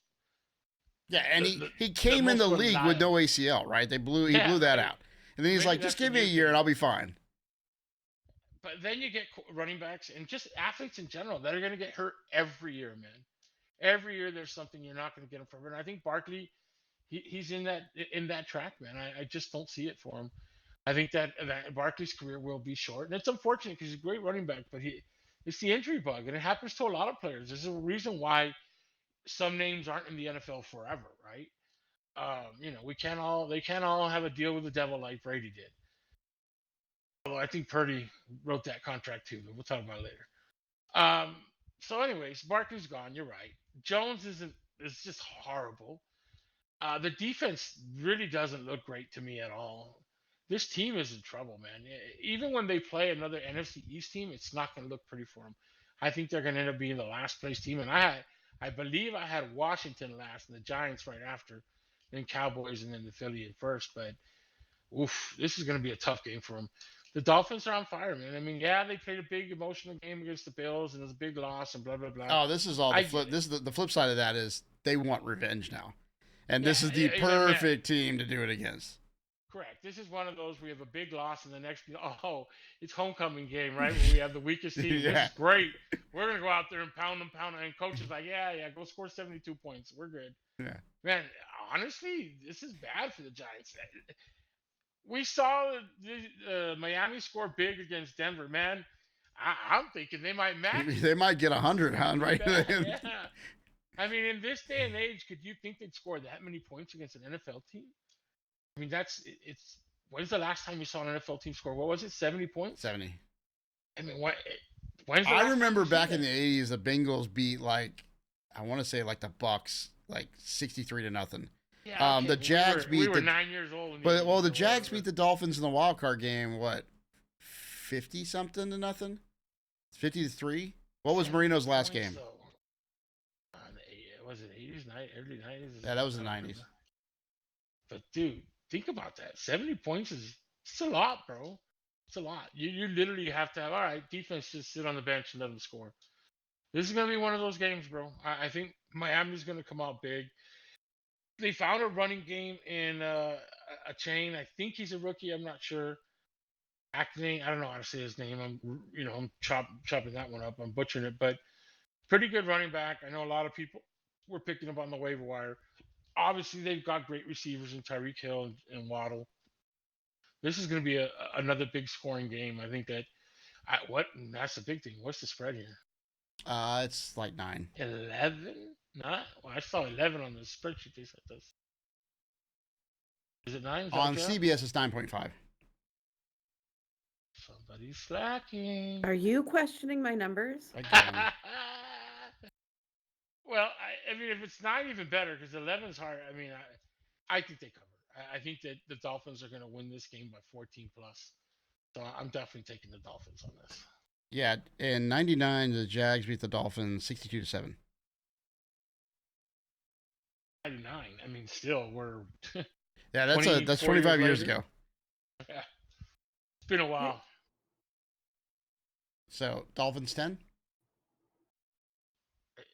Yeah, and he the, he the came in most the league with no reliable. ACL, right? He blew Yeah, that right. out, and then he's Maybe like, just that's the give me a new year and thing. I'll be fine. But then you get running backs and just athletes in general that are going to get hurt every year, man. Every year there's something you're not going to get him from. And I think Barkley, he's in that track, man. I just don't see it for him. I think that Barkley's career will be short, and it's unfortunate because he's a great running back, but it's the injury bug, and it happens to a lot of players. There's a reason why some names aren't in the NFL forever, right? We can't all they can't all have a deal with the devil like Brady did. Although I think Purdy wrote that contract too, but we'll talk about it later. Um, so, anyways, Barkley's gone. You're right. Jones is just horrible. The defense really doesn't look great to me at all. This team is in trouble, man. Even when they play another NFC East team, it's not going to look pretty for them. I think they're going to end up being the last place team, and I believe I had Washington last and the Giants right after, then Cowboys and then the Philly at first. But oof, this is going to be a tough game for them. The Dolphins are on fire, man. I mean, yeah, they played a big emotional game against the Bills, and it was a big loss, and blah blah blah. Oh, this is all the I get flip. it. This is the flip side of that is they want revenge now, and Yeah, this is the yeah, perfect team to do it against. correct. This is one of those we have a big loss, and the next, oh, it's homecoming game, right? Where we have the weakest team. This Yeah, is great. We're gonna go out there and pound them, and coach is like, yeah, go score 72 points. We're good, yeah. man. Honestly, this is bad for the Giants. We saw Miami score big against Denver, man. I'm thinking they might match it. They might get 100, This huh? is Right? bad, yeah. I mean, in this day and age, could you think they'd score that many points against an NFL team? I mean, it's. When's the last time you saw an NFL team score? What was it, 70 points? 70. I mean, when's the I last time remember you've seen back in that? the 80s, the Bengals beat I want to say like the Bucks, like 63-0. Yeah, okay, The but we Jags were we beat were the, 9 years old in the but well, 80s, the so Jags whatever. beat the Dolphins in the wild card game. What, 50 something to nothing? 50-3. What was 70 Marino's last points game? though. Was it 80s, early 90s? Yeah, that was the I don't 90s. remember. But dude, think about that. 70 points is it's a lot, bro. It's a lot. You literally have to have all right, defense just sit on the bench and let them score. This is gonna be one of those games, bro. I think Miami's gonna come out big. They found a running game in a chain. I think he's a rookie. I'm not sure. Acting. I don't know how to say his name. I'm chopping that one up. I'm butchering it, but pretty good running back. I know a lot of people were picking up on the waiver wire. Obviously, they've got great receivers in Tyreek Hill and Waddle. This is going to be another big scoring game. I think that that's the big thing. What's the spread here? It's like 9. 11? Not. Well, I saw 11 on the spreadsheet. They said this. Is it 9? Is that On what you have? CBS, it's 9.5. Somebody's slacking. Are you questioning my numbers? Again. Well, I mean, if it's 9, even better because 11 is hard. I mean, I think they cover. I think that the Dolphins are going to win this game by 14 plus. So I'm definitely taking the Dolphins on this. Yeah, in '99, the Jags beat the Dolphins 62-7. 99. I mean, still we're Yeah, that's 24 years 25 years later. ago. Yeah, it's been a while. So Dolphins 10.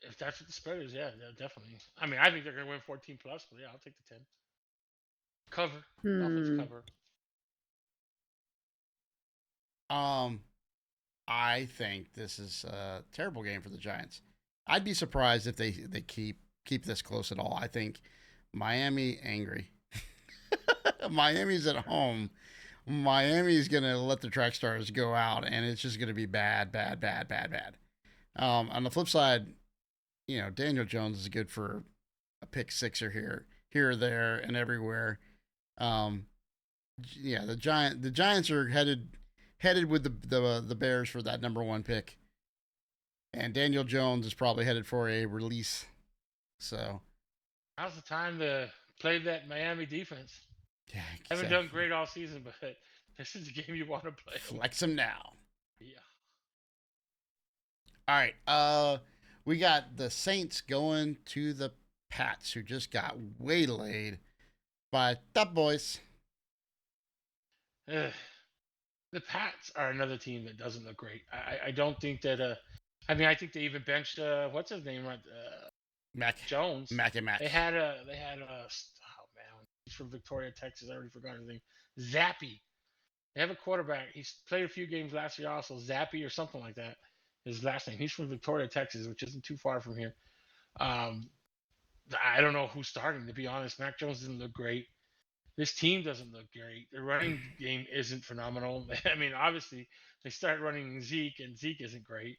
If that's what the spread is, yeah, definitely. I mean, I think they're going to win 14 plus, but yeah, I'll take the 10. Cover. Dolphins Hmm. cover. I think this is a terrible game for the Giants. I'd be surprised if they keep this close at all. I think Miami angry. Miami's at home. Miami's gonna let the track stars go out, and it's just gonna be bad, bad, bad, bad, bad. On the flip side, Daniel Jones is good for a pick sixer here or there, and everywhere. Um, yeah, the Giants are headed with the Bears for that number one pick, and Daniel Jones is probably headed for a release. So Now's the time to play that Miami defense. yeah, Haven't done great all season, but this is a game you want to play. Flex them now. Yeah. All right. We got the Saints going to the Pats, who just got waylaid by Top Boys. Ugh. The Pats are another team that doesn't look great. I don't think that. I mean, I think they even benched what's his name, Mac Jones. Mac and Mac. They had a oh man, he's from Victoria, Texas. I already forgot his name. Zappy. They have a quarterback. He's played a few games last year also. Zappy or something like that. His last name. He's from Victoria, Texas, which isn't too far from here. I don't know who's starting, to be honest. Mac Jones didn't look great. This team doesn't look great. The running game isn't phenomenal. I mean, obviously, they start running Zeke, and Zeke isn't great.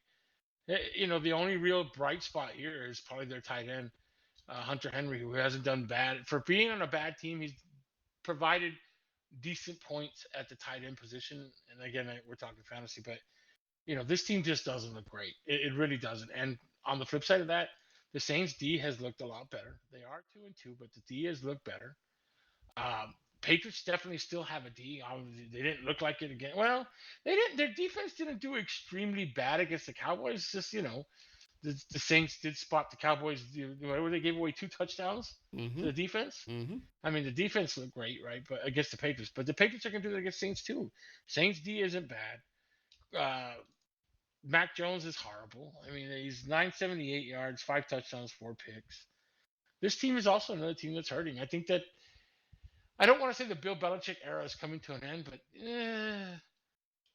The only real bright spot here is probably their tight end, Hunter Henry, who hasn't done bad. For being on a bad team, he's provided decent points at the tight end position. And again, we're talking fantasy, but this team just doesn't look great. It really doesn't. And on the flip side of that, the Saints D has looked a lot better. They are 2-2, but the D has looked better. Patriots definitely still have a D. Obviously, they didn't look like it again. Well, they didn't. Their defense didn't do extremely bad against the Cowboys. Just the Saints did spot the Cowboys. Whatever, they gave away 2 touchdowns to the defense. Mm-hmm. I mean, the defense looked great, right? But against the Patriots, but the Patriots are going to do that against Saints too. Saints D isn't bad. Mac Jones is horrible. I mean, he's 978 yards, 5 touchdowns, 4 picks. This team is also another team that's hurting. I think that I don't want to say the Bill Belichick era is coming to an end, but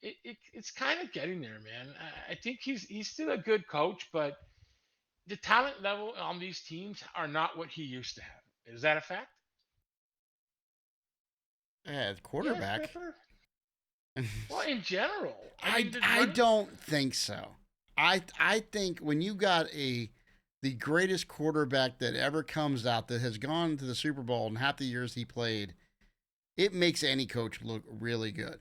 it's kind of getting there, man. I think he's still a good coach, but the talent level on these teams are not what he used to have. Is that a fact? Yeah, the quarterback. Well, in general, I don't think so. I think when you got the greatest quarterback that ever comes out that has gone to the Super Bowl in half the years he played, it makes any coach look really good.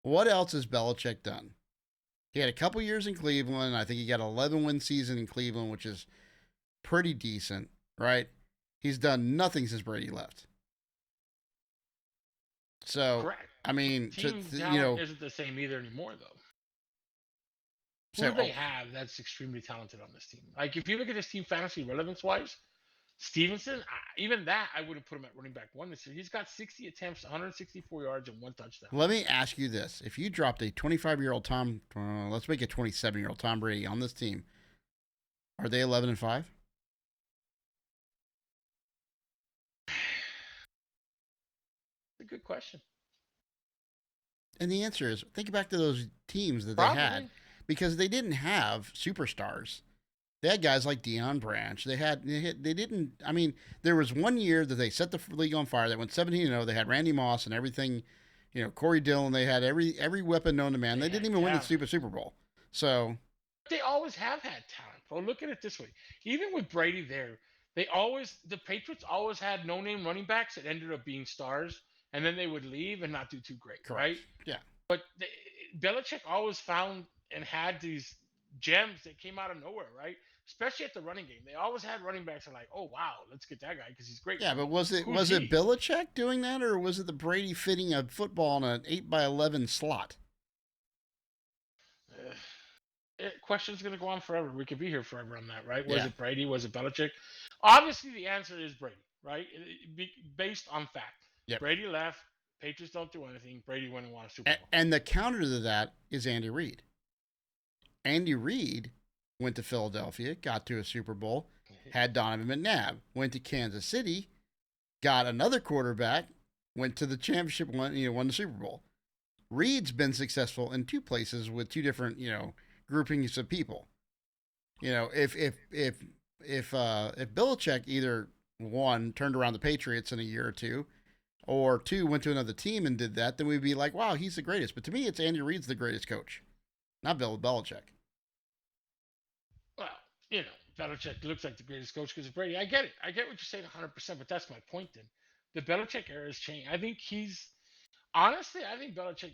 What else has Belichick done? He had a couple years in Cleveland. I think he got an 11-win season in Cleveland, which is pretty decent, right? He's done nothing since Brady left. So, correct. I mean, Team talent isn't the same either anymore, though. Who do they have that's extremely talented on this team? Like, if you look at this team fantasy relevance-wise, Stevenson, even that, I would have put him at running back 1 this year. He's got 60 attempts, 164 yards, and 1 touchdown. Let me ask you this. If you dropped a 25-year-old let's make it 27-year-old Tom Brady on this team, are they 11-5? A good question. And the answer is, think back to those teams that Probably. they had, because they didn't have superstars. They had guys like Deion Branch. They didn't. I mean, there was one year that they set the league on fire. They went 17-0. They had Randy Moss and everything. Corey Dillon. They had every weapon known to man. They didn't even win the stupid Super Bowl. So they always have had talent. Well, look at it this way. Even with Brady there, the Patriots always had no-name running backs that ended up being stars, and then they would leave and not do too great, correct. right? Yeah. But Belichick always found and had these gems that came out of nowhere, right? Especially at the running game. They always had running backs that are like, oh wow, let's get that guy because he's great. Yeah, but was Who's it he? Belichick doing that, or was it the Brady fitting a football in an 8x11 slot? Question's going to go on forever. We could be here forever on that, right? Was Yeah. it Brady? Was it Belichick? Obviously, the answer is Brady, right? Based on fact. Yep. Brady left. Patriots don't do anything. Brady went and won a Super Bowl. And the counter to that is Andy Reid. Andy Reid went to Philadelphia, got to a Super Bowl, had Donovan McNabb, went to Kansas City, got another quarterback, went to the championship, won the Super Bowl. Reid's been successful in two places with two different, groupings of people. If Belichick either one turned around the Patriots in a year or two, or two went to another team and did that, then we'd be like, wow, he's the greatest. But to me, it's Andy Reid's the greatest coach, not Bill Belichick. Well, Belichick looks like the greatest coach because of Brady. I get it. I get what you're saying 100%, but that's my point then. The Belichick era has changed. I think Belichick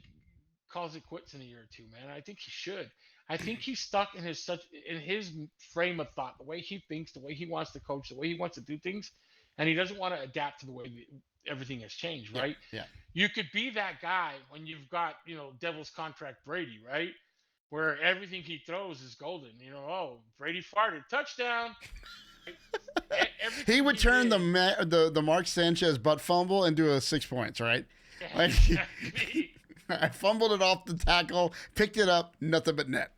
calls it quits in a year or two, man. I think he should. I think he's stuck in his frame of thought, the way he thinks, the way he wants to coach, the way he wants to do things, and he doesn't want to adapt to the way everything has changed, Yeah, right? yeah. You could be that guy when you've got, Devil's contract Brady, right? Where everything he throws is golden. Oh, Brady farted, touchdown. He Everything would he turn did. the Mark Sanchez butt fumble into a 6 points, right? Like Exactly. I fumbled it off the tackle, picked it up, nothing but net.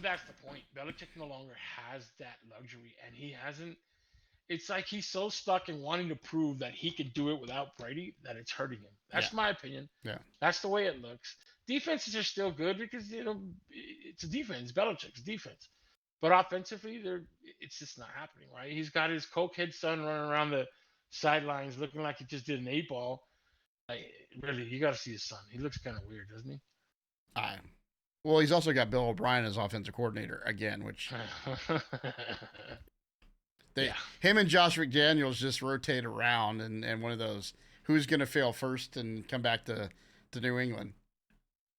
That's the point. Belichick no longer has that luxury, and he hasn't. It's like he's so stuck in wanting to prove that he can do it without Brady that it's hurting him. Yeah, That's my opinion. yeah. That's the way it looks. Defenses are still good because it's a defense. Belichick's defense, but offensively, it's just not happening. Right? He's got his cokehead son running around the sidelines looking like he just did an 8 ball. Like, really, you got to see his son. He looks kind of weird, doesn't he? Well, he's also got Bill O'Brien as offensive coordinator again, which Yeah. him and Josh McDaniels just rotate around, and one of those who's going to fail first and come back to New England.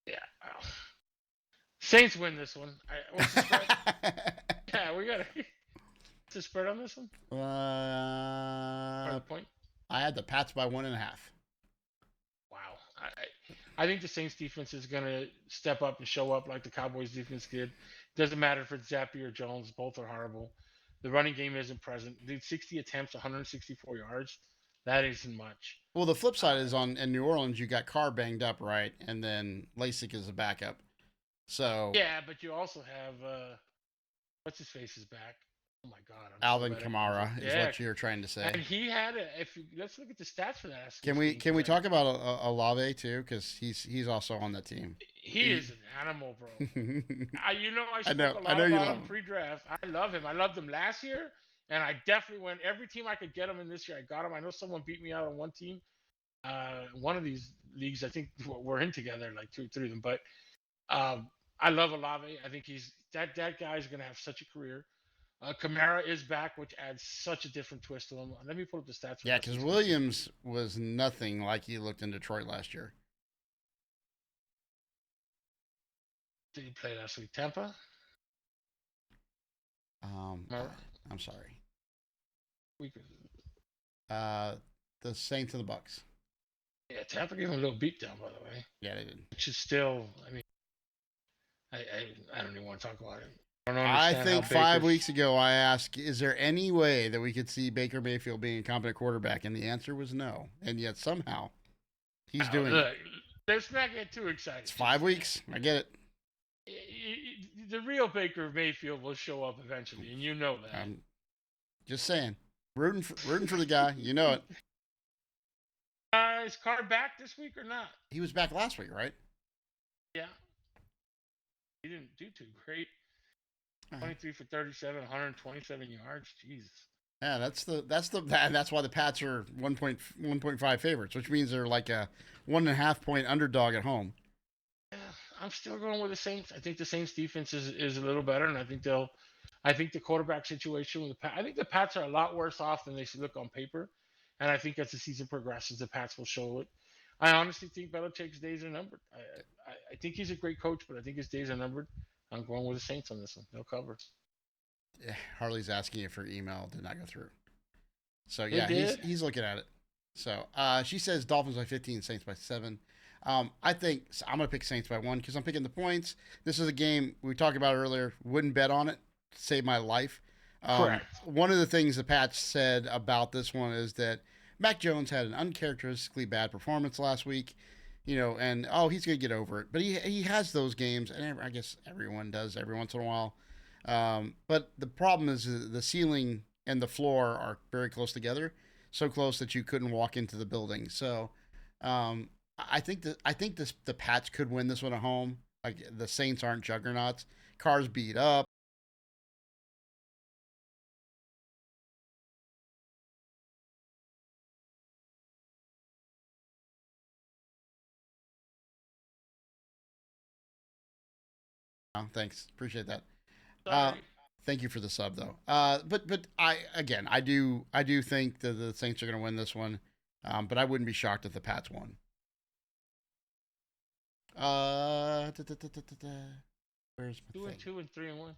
Yeah. Well, Saints win this one. What's the spread? Yeah, we got to. What's the spread on this one? Or the point? I had the Pats by 1.5. Wow. I think the Saints defense is going to step up and show up like the Cowboys defense did. Doesn't matter if it's Zappy or Jones. Both are horrible. The running game isn't present. Dude, 60 attempts, 164 yards. That isn't much. Well, the flip side is in New Orleans, you got Carr banged up, right? And then LASIK is a backup. So yeah, but you also have what's his face is back. Oh my God, Alvin Kamara is what you're trying to say. And he had let's look at the stats for that. Can we talk about Olave too? Because he's also on that team. He is an animal, bro. I spoke know, a lot I know you about love him him. pre-draft. I love him. I loved him last year, and I definitely went every team I could get him in this year. I got him. I know someone beat me out on one team. One of these leagues, I think we're in together, like 2 or 3 of them. But I love Olave. I think he's that guy's gonna have such a career. Kamara is back, which adds such a different twist to him. Let me pull up the stats. Yeah, because Williams was nothing like he looked in Detroit last year. Did he play last week? Tampa? I'm sorry. Week. The Saints and the Bucks. Yeah, Tampa gave him a little beatdown, by the way. Yeah, they did. Which is still, I mean, I don't even want to talk about it. I think 5 weeks ago I asked, is there any way that we could see Baker Mayfield being a competent quarterback? And the answer was no. And yet somehow he's doing it. Let's not get too excited. It's 5 weeks. I get it. The real Baker Mayfield will show up eventually, and you know that. I'm just saying. Rooting for the guy. You know it. Is Carr back this week or not? He was back last week, right? Yeah. He didn't do too great. 23 for 37, 127 yards. Jesus. Yeah, that's why the Pats are 1.5 favorites, which means they're like a 1.5 point underdog at home. Yeah, I'm still going with the Saints. I think the Saints defense is a little better, and I think the quarterback situation with the Pats. I think the Pats are a lot worse off than they look on paper, and I think as the season progresses, the Pats will show it. I honestly think Belichick's days are numbered. I think he's a great coach, but I think his days are numbered. I'm going with the Saints on this one. They'll cover. Harley's asking if her email did not go through. So It yeah, did. he's looking at it. So she says Dolphins by 15, Saints by 7. I think I'm gonna pick Saints by 1 because I'm picking the points. This is a game we talked about earlier. Wouldn't bet on it. Saved my life. Correct. One of the things the Pats said about this one is that Mac Jones had an uncharacteristically bad performance last week. And he's gonna get over it. But he has those games, and I guess everyone does every once in a while. But the problem is the ceiling and the floor are very close together, so close that you couldn't walk into the building. So I think the Pats could win this one at home. Like the Saints aren't juggernauts. Cars beat up. Oh, thanks, appreciate that. Uh, Sorry. Thank you for the sub though. But I do think that the Saints are going to win this one. But I wouldn't be shocked if the Pats won. Da, da, da, da, da, da. Where's my Two and thing? two and 3-1. All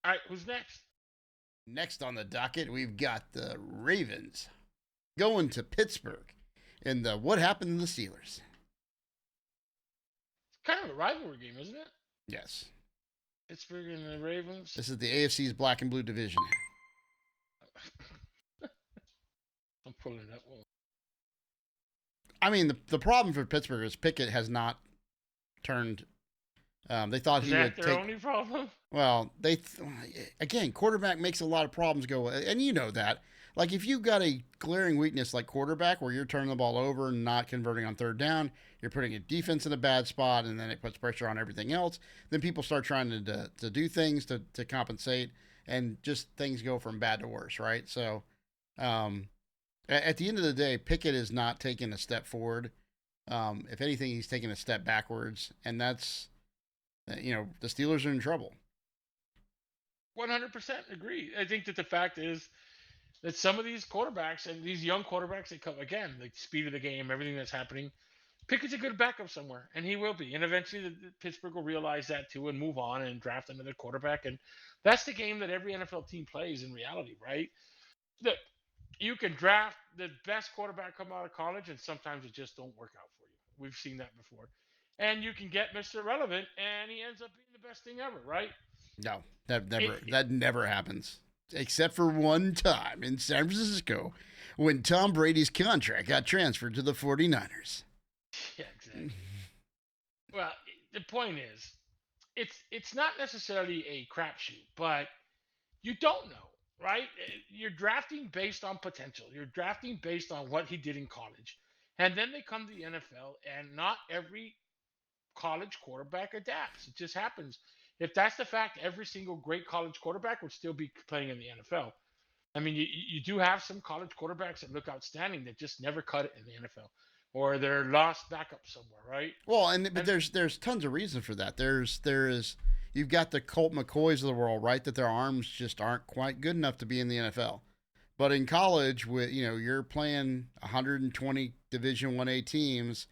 right, who's next? Next on the docket, we've got the Ravens going to Pittsburgh in the what happened to the Steelers. It's kind of a rivalry game, isn't it? Yes, Pittsburgh and the Ravens. this is the AFC's black and blue division. I'm pulling it up. Well, I mean, the problem for Pittsburgh is Pickett has not turned. They thought is he that would their take. only problem? Well, again, quarterback makes a lot of problems go, and you know that. Like if you've got a glaring weakness like quarterback, where you're turning the ball over and not converting on third down, you're putting a defense in a bad spot, and then it puts pressure on everything else. Then people start trying to do things to compensate, and just things go from bad to worse, right? So, at the end of the day, Pickett is not taking a step forward. If anything, he's taking a step backwards, and that's the Steelers are in trouble. 100% agree. I think that the fact is that some of these quarterbacks and these young quarterbacks, they come again, the speed of the game, everything that's happening. Pickett's a good backup somewhere, and he will be. And eventually, the Pittsburgh will realize that too and move on and draft another quarterback. And that's the game that every NFL team plays in reality, right? That you can draft the best quarterback come out of college, and sometimes it just don't work out for you. We've seen that before. And you can get Mr. Relevant, and he ends up being the best thing ever, right? No, that never It, that never happens. Except for one time in San Francisco when Tom Brady's contract got transferred to the 49ers. yeah, exactly. Well, the point is, it's not necessarily a crapshoot, but you don't know, right? You're drafting based on potential. You're drafting based on what he did in college, and then they come to the NFL, and not every college quarterback adapts. It just happens. If that's the fact, every single great college quarterback would still be playing in the NFL. I mean, you do have some college quarterbacks that look outstanding that just never cut it in the NFL, or they're lost backup somewhere, right? Well, but And there's tons of reason for that. There is you've got the Colt McCoys of the world, right? That their arms just aren't quite good enough to be in the NFL. But in college, with you're playing 120 Division 1A teams,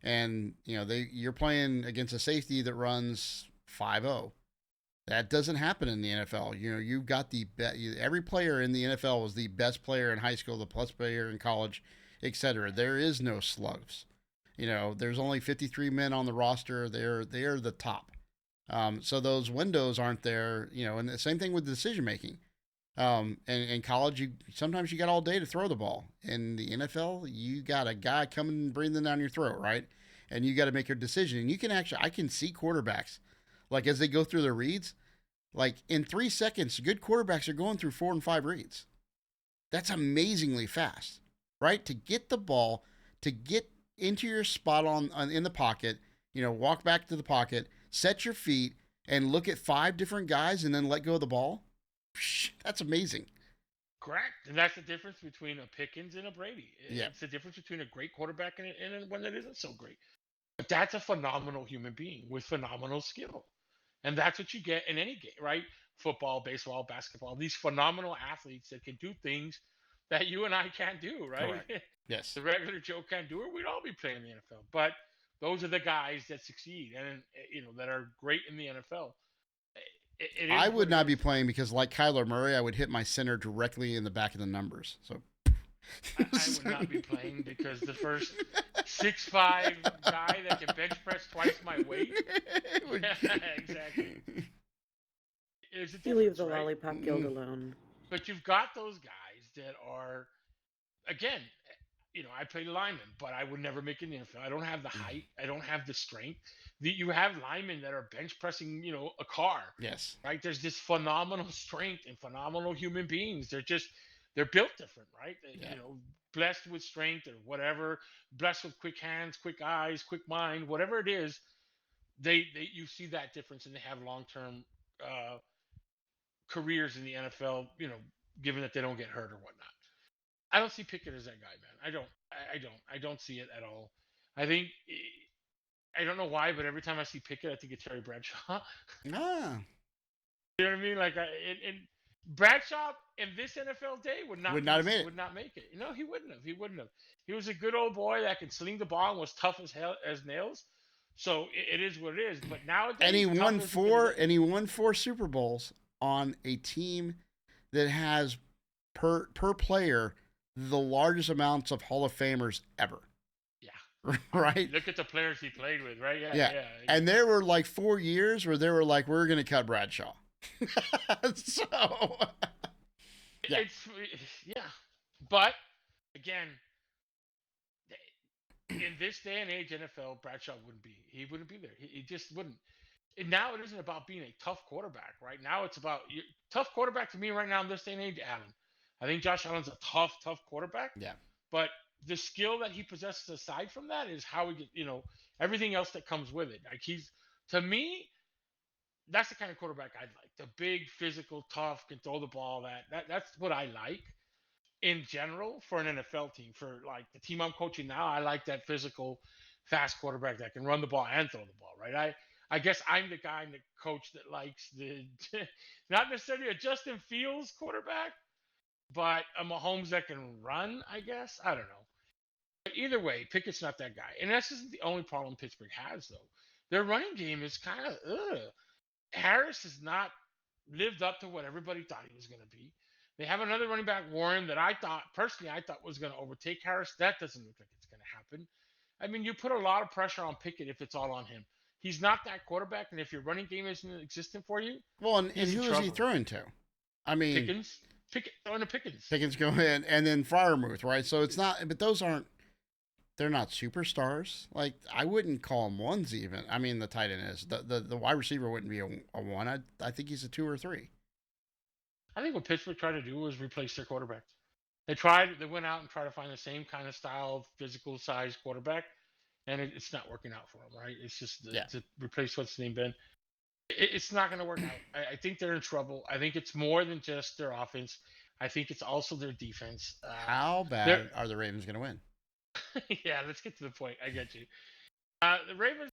and you're playing against a safety that runs 5-0. That doesn't happen in the NFL. You've got every player in the NFL was the best player in high school, the plus player in college, etc. There is no slugs. There's only 53 men on the roster. They're the top. So those windows aren't there. And the same thing with decision making. And in college, sometimes you got all day to throw the ball. In the NFL, you got a guy coming and breathing down your throat, right? And you got to make your decision. And I can see quarterbacks, like as they go through their reads, like in 3 seconds, good quarterbacks are going through 4 and 5 reads. That's amazingly fast, right? To get the ball, to get into your spot in the pocket, walk back to the pocket, set your feet, and look at 5 different guys, and then let go of the ball. That's amazing. correct, and that's the difference between a Pickens and a Brady. Yeah, It's the difference between a great quarterback and one that isn't so great. But that's a phenomenal human being with phenomenal skill. And that's what you get in any game, right? Football, baseball, basketball, these phenomenal athletes that can do things that you and I can't do, right? correct. Yes. The regular Joe can't do it. We'd all be playing in the NFL. But those are the guys that succeed and that are great in the NFL. it I is what would it not be is. playing because, like Kyler Murray, I would hit my center directly in the back of the numbers. So I would not be playing because the first 6'5" guy that can bench press twice my weight. Yeah, exactly. There's a You leave difference, the right? lollipop guild alone. But you've got those guys that are, again, I played lineman, but I would never make it in the NFL. I don't have the height. I don't have the strength. You have linemen that are bench pressing, a car, Yes. right? There's this phenomenal strength and phenomenal human beings. They're built different, right? Yeah. Blessed with strength or whatever, blessed with quick hands, quick eyes, quick mind, whatever it is. You see that difference, and they have long term uh, careers in the NFL. Given that they don't get hurt or whatnot. I don't see Pickett as that guy, man. I don't. I don't see it at all. I think I don't know why, but every time I see Pickett, I think it's Terry Bradshaw. Ah, You know what I mean? Like, and Bradshaw in this NFL day would would not not be have made it. would not make it. He wouldn't have. He wouldn't have. He was a good old boy that could sling the ball and was tough as hell as nails. So it is what it is. But And he nowadays, tough won isn't gonna four. get you. And he won 4 Super Bowls on a team that has per player the largest amounts of Hall of Famers ever. Yeah. Right? Look at the players he played with, right? Yeah, Yeah. yeah. And there were like 4 years where they were like, we're going to cut Bradshaw. So, yeah. It's yeah. But again, in this day and age, NFL Bradshaw wouldn't be. He wouldn't be there. He just wouldn't. And now it isn't about being a tough quarterback, right? Now it's about tough quarterback to me right now in this day and age. Allen, I think Josh Allen's a tough quarterback. Yeah. But the skill that he possesses aside from that is how he get, everything else that comes with it. Like to me, that's the kind of quarterback I'd like. The big, physical, tough, can throw the ball. That's what I like in general for an NFL team. For like the team I'm coaching now, I like that physical, fast quarterback that can run the ball and throw the ball. Right? I guess I'm the guy in the coach that likes the not necessarily a Justin Fields quarterback, but a Mahomes that can run. I guess I don't know. But either way, Pickett's not that guy, and this isn't the only problem Pittsburgh has though. Their running game is kind of ugh. Harris has not lived up to what everybody thought he was going to be. They have another running back, Warren, that I thought was going to overtake Harris. That doesn't look like it's going to happen. I mean, you put a lot of pressure on Pickett if it's all on him. He's not that quarterback, and if your running game isn't existent for you, Well, and he's in who is he trouble. throwing to? I mean, Pickett throwing to Pickens. Pickens go in, and then Fryermuth, right? So it's not, but they're not superstars. Like, I wouldn't call him ones even. I mean, the tight end is. The wide receiver wouldn't be a one. I think he's a 2 or 3. I think what Pittsburgh tried to do was replace their quarterback. They went out and tried to find the same kind of style, physical size quarterback, and it's not working out for them, right? It's just to replace what's the name been. It's not going to work out. I think they're in trouble. I think it's more than just their offense. I think it's also their defense. How bad are the Ravens going to win? Yeah, let's get to the point. I get you. The Ravens,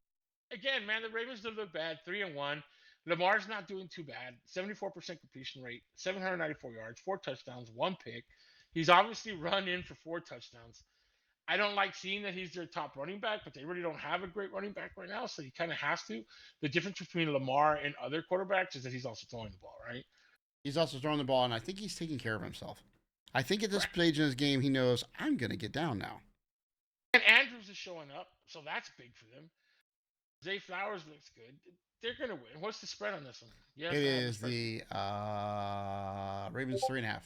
again, man, the Ravens don't look bad. 3-1. Lamar's not doing too bad. 74% completion rate, 794 yards, 4 touchdowns, 1 pick. He's obviously run in for 4 touchdowns. I don't like seeing that he's their top running back, but they really don't have a great running back right now, so he kind of has to. The difference between Lamar and other quarterbacks is that he's also throwing the ball, right? He's also throwing the ball, and I think he's taking care of himself. I think at this stage in his game, he knows, I'm going to get down now. And Andrews is showing up, so that's big for them. Zay Flowers looks good. They're going to win. What's the spread on this one? It is the Ravens 3.5.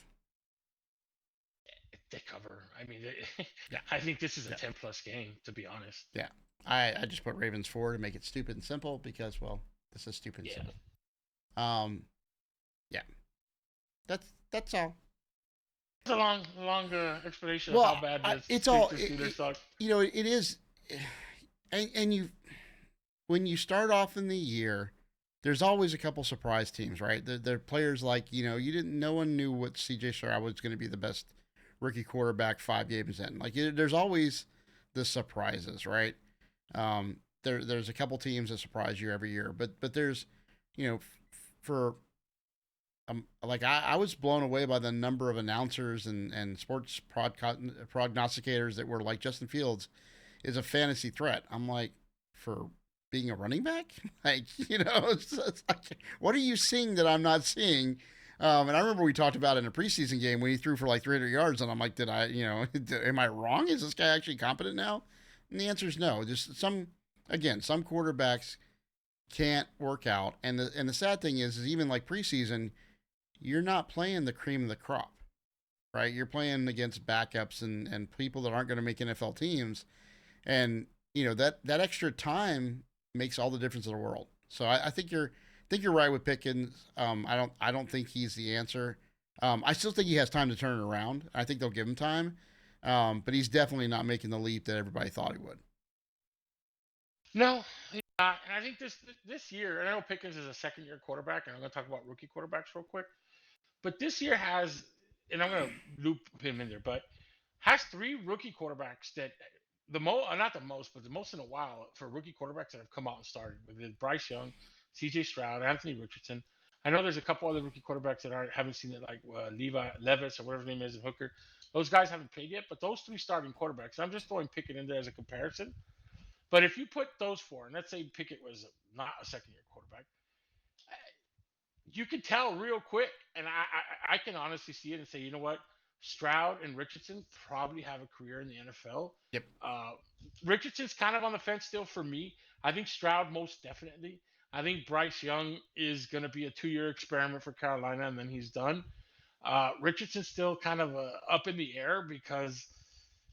They cover. I mean, I think this is a 10-plus game, to be honest. Yeah. I just put Ravens 4 to make it stupid and simple because, well, this is stupid and simple. Yeah. That's all. It's a long explanation Well, of how bad this it's all. Steelers suck. It is, and when you start off in the year, there's always a couple surprise teams, right? They're players like no one knew what C.J. Stroud was going to be the best rookie quarterback 5 games in. Like there's always the surprises, right? There's a couple teams that surprise you every year, but there's, for. Like I was blown away by the number of announcers and sports prognosticators that were like Justin Fields is a fantasy threat. I'm like, for being a running back? Like, it's like, what are you seeing that I'm not seeing? And I remember we talked about it in a preseason game when he threw for like 300 yards, and I'm like, am I wrong? Is this guy actually competent now? And the answer is no. Just some quarterbacks can't work out, and the sad thing is even like preseason, you're not playing the cream of the crop, right? You're playing against backups and people that aren't going to make NFL teams, and that extra time makes all the difference in the world. So I think you're right with Pickens. I don't think he's the answer. I still think he has time to turn it around. I think they'll give him time, but he's definitely not making the leap that everybody thought he would. No, and I think this year, and I know Pickens is a second year quarterback, and I'm going to talk about rookie quarterbacks real quick. But this year has, and I'm going to loop him in there, but has three rookie quarterbacks that not the most, but the most in a while for rookie quarterbacks that have come out and started with Bryce Young, C.J. Stroud, Anthony Richardson. I know there's a couple other rookie quarterbacks that haven't seen it, like Levis or whatever his name is, and Hooker. Those guys haven't played yet, but those three starting quarterbacks, I'm just throwing Pickett in there as a comparison. But if you put those four, and let's say Pickett was not a second year quarterback, you can tell real quick, and I can honestly see it and say, you know what, Stroud and Richardson probably have a career in the NFL. Yep. Richardson's kind of on the fence still for me. I think Stroud most definitely. I think Bryce Young is going to be a 2-year experiment for Carolina, and then he's done. Richardson's still kind of up in the air because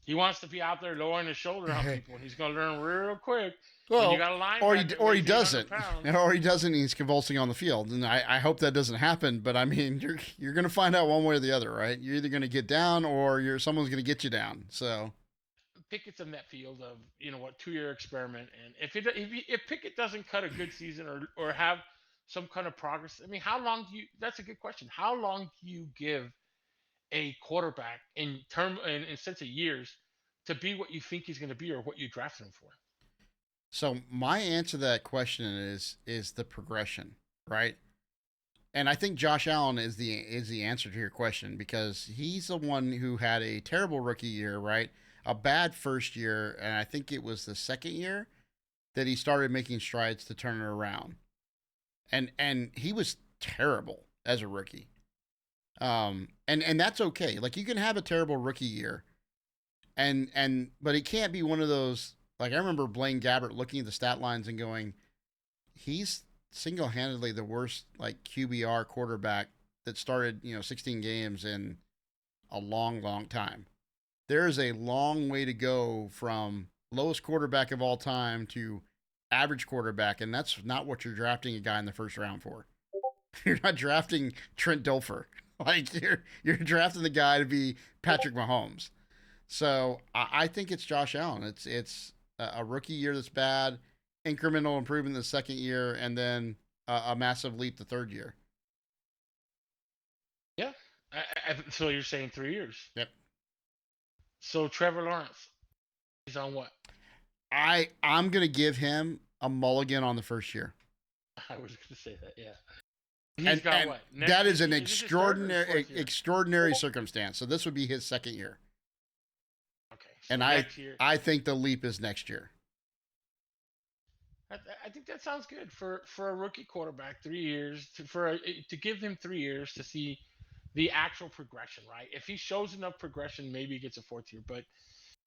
he wants to be out there lowering his shoulder on people, and he's going to learn real quick. When you Well, got a linebacker or he weighs 800 doesn't, pounds, or he doesn't. And he's convulsing on the field, and I hope that doesn't happen. But I mean, you're going to find out one way or the other, right? You're either going to get down, or someone's going to get you down. So Pickett's in that field of 2-year experiment, and if Pickett doesn't cut a good season or have some kind of progress, I mean, how long do you? That's a good question. How long do you give a quarterback in sense of years to be what you think he's going to be or what you drafted him for? So my answer to that question is the progression, right? And I think Josh Allen is the answer to your question because he's the one who had a terrible rookie year, right? A bad first year, and I think it was the second year that he started making strides to turn it around. And he was terrible as a rookie. And that's okay. Like you can have a terrible rookie year, but it can't be one of those. Like I remember Blaine Gabbert looking at the stat lines and going, he's single-handedly the worst like QBR quarterback that started 16 games in a long, long time. There is a long way to go from lowest quarterback of all time to average quarterback, and that's not what you're drafting a guy in the first round for. You're not drafting Trent Dilfer. Like you're drafting the guy to be Patrick Mahomes. So I think it's Josh Allen. It's a rookie year that's bad, incremental improvement the second year, and then a massive leap the third year. Yeah. So you're saying 3 years? Yep. So Trevor Lawrence, he's on what? I'm gonna give him a mulligan on the first year. I was going to say that. Yeah. He's got what? That is an extraordinary circumstance. So this would be his second year. Okay. So and I think the leap is next year. I think that sounds good for a rookie quarterback. 3 years to give him 3 years to see the actual progression, right? If he shows enough progression, maybe he gets a fourth year. But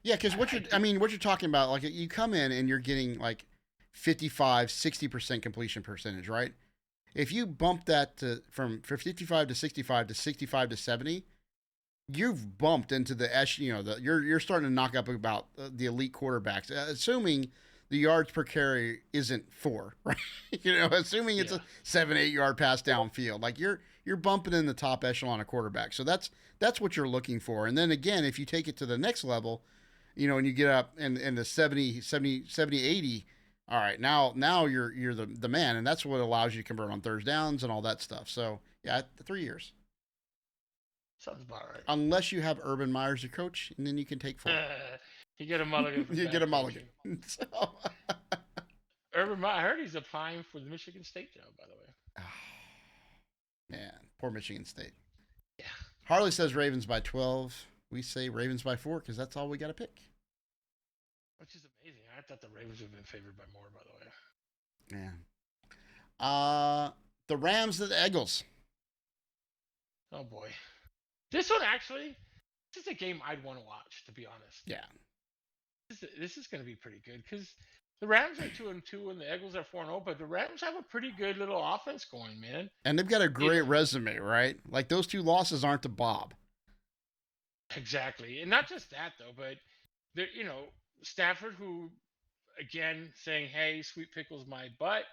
yeah, because what you're talking about, like you come in and you're getting like 55-60% completion percentage, right? If you bump that from 55 to 65 to 65 to 70, you've bumped into the you're starting to knock up about the elite quarterbacks, assuming the yards per carry isn't 4, right? Assuming it's a 7-8 yard pass downfield, like you're bumping in the top echelon of quarterback. So that's what you're looking for. And then again, if you take it to the next level, and you get up in the 70, 80. All right, now you're the man, and that's what allows you to convert on third downs and all that stuff. So yeah, 3 years. Sounds about right. Unless you have Urban Meyer as your coach, and then you can take 4. You get a mulligan. You get a mulligan. So. Urban Meyer, I heard he's applying for the Michigan State job, by the way. Man, poor Michigan State. Yeah. Harley says Ravens by 12. We say Ravens by 4 because that's all we got to pick. Which is amazing. I thought the Ravens would have been favored by more, by the way. Yeah. The Rams and the Eagles. Oh boy, this one actually, this is a game I'd want to watch. To be honest, Yeah. this is going to be pretty good because the Rams are 2-2 and the Eagles are 4-0, but the Rams have a pretty good little offense going, man. And they've got a You great know, resume, right? Like those two losses aren't to Bob. exactly, and not just that though, but Stafford, who again saying, "Hey, sweet pickles my butt."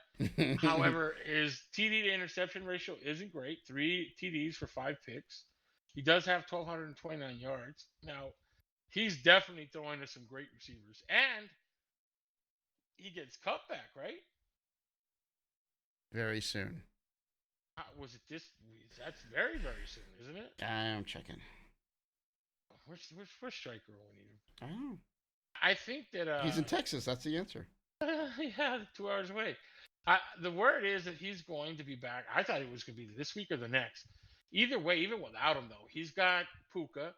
However, his TD to interception ratio isn't great. 3 TDs for 5 picks. He does have 1,229 yards. Now, he's definitely throwing to some great receivers, and he gets cut back, right? Very soon. Was it this? That's very, very soon, isn't it? I'm checking. Where's Striker when we need him? Oh. I think that He's in Texas. That's the answer. yeah, 2 hours away. The word is that he's going to be back. I thought it was going to be this week or the next. Either way, even without him though, he's got Puka,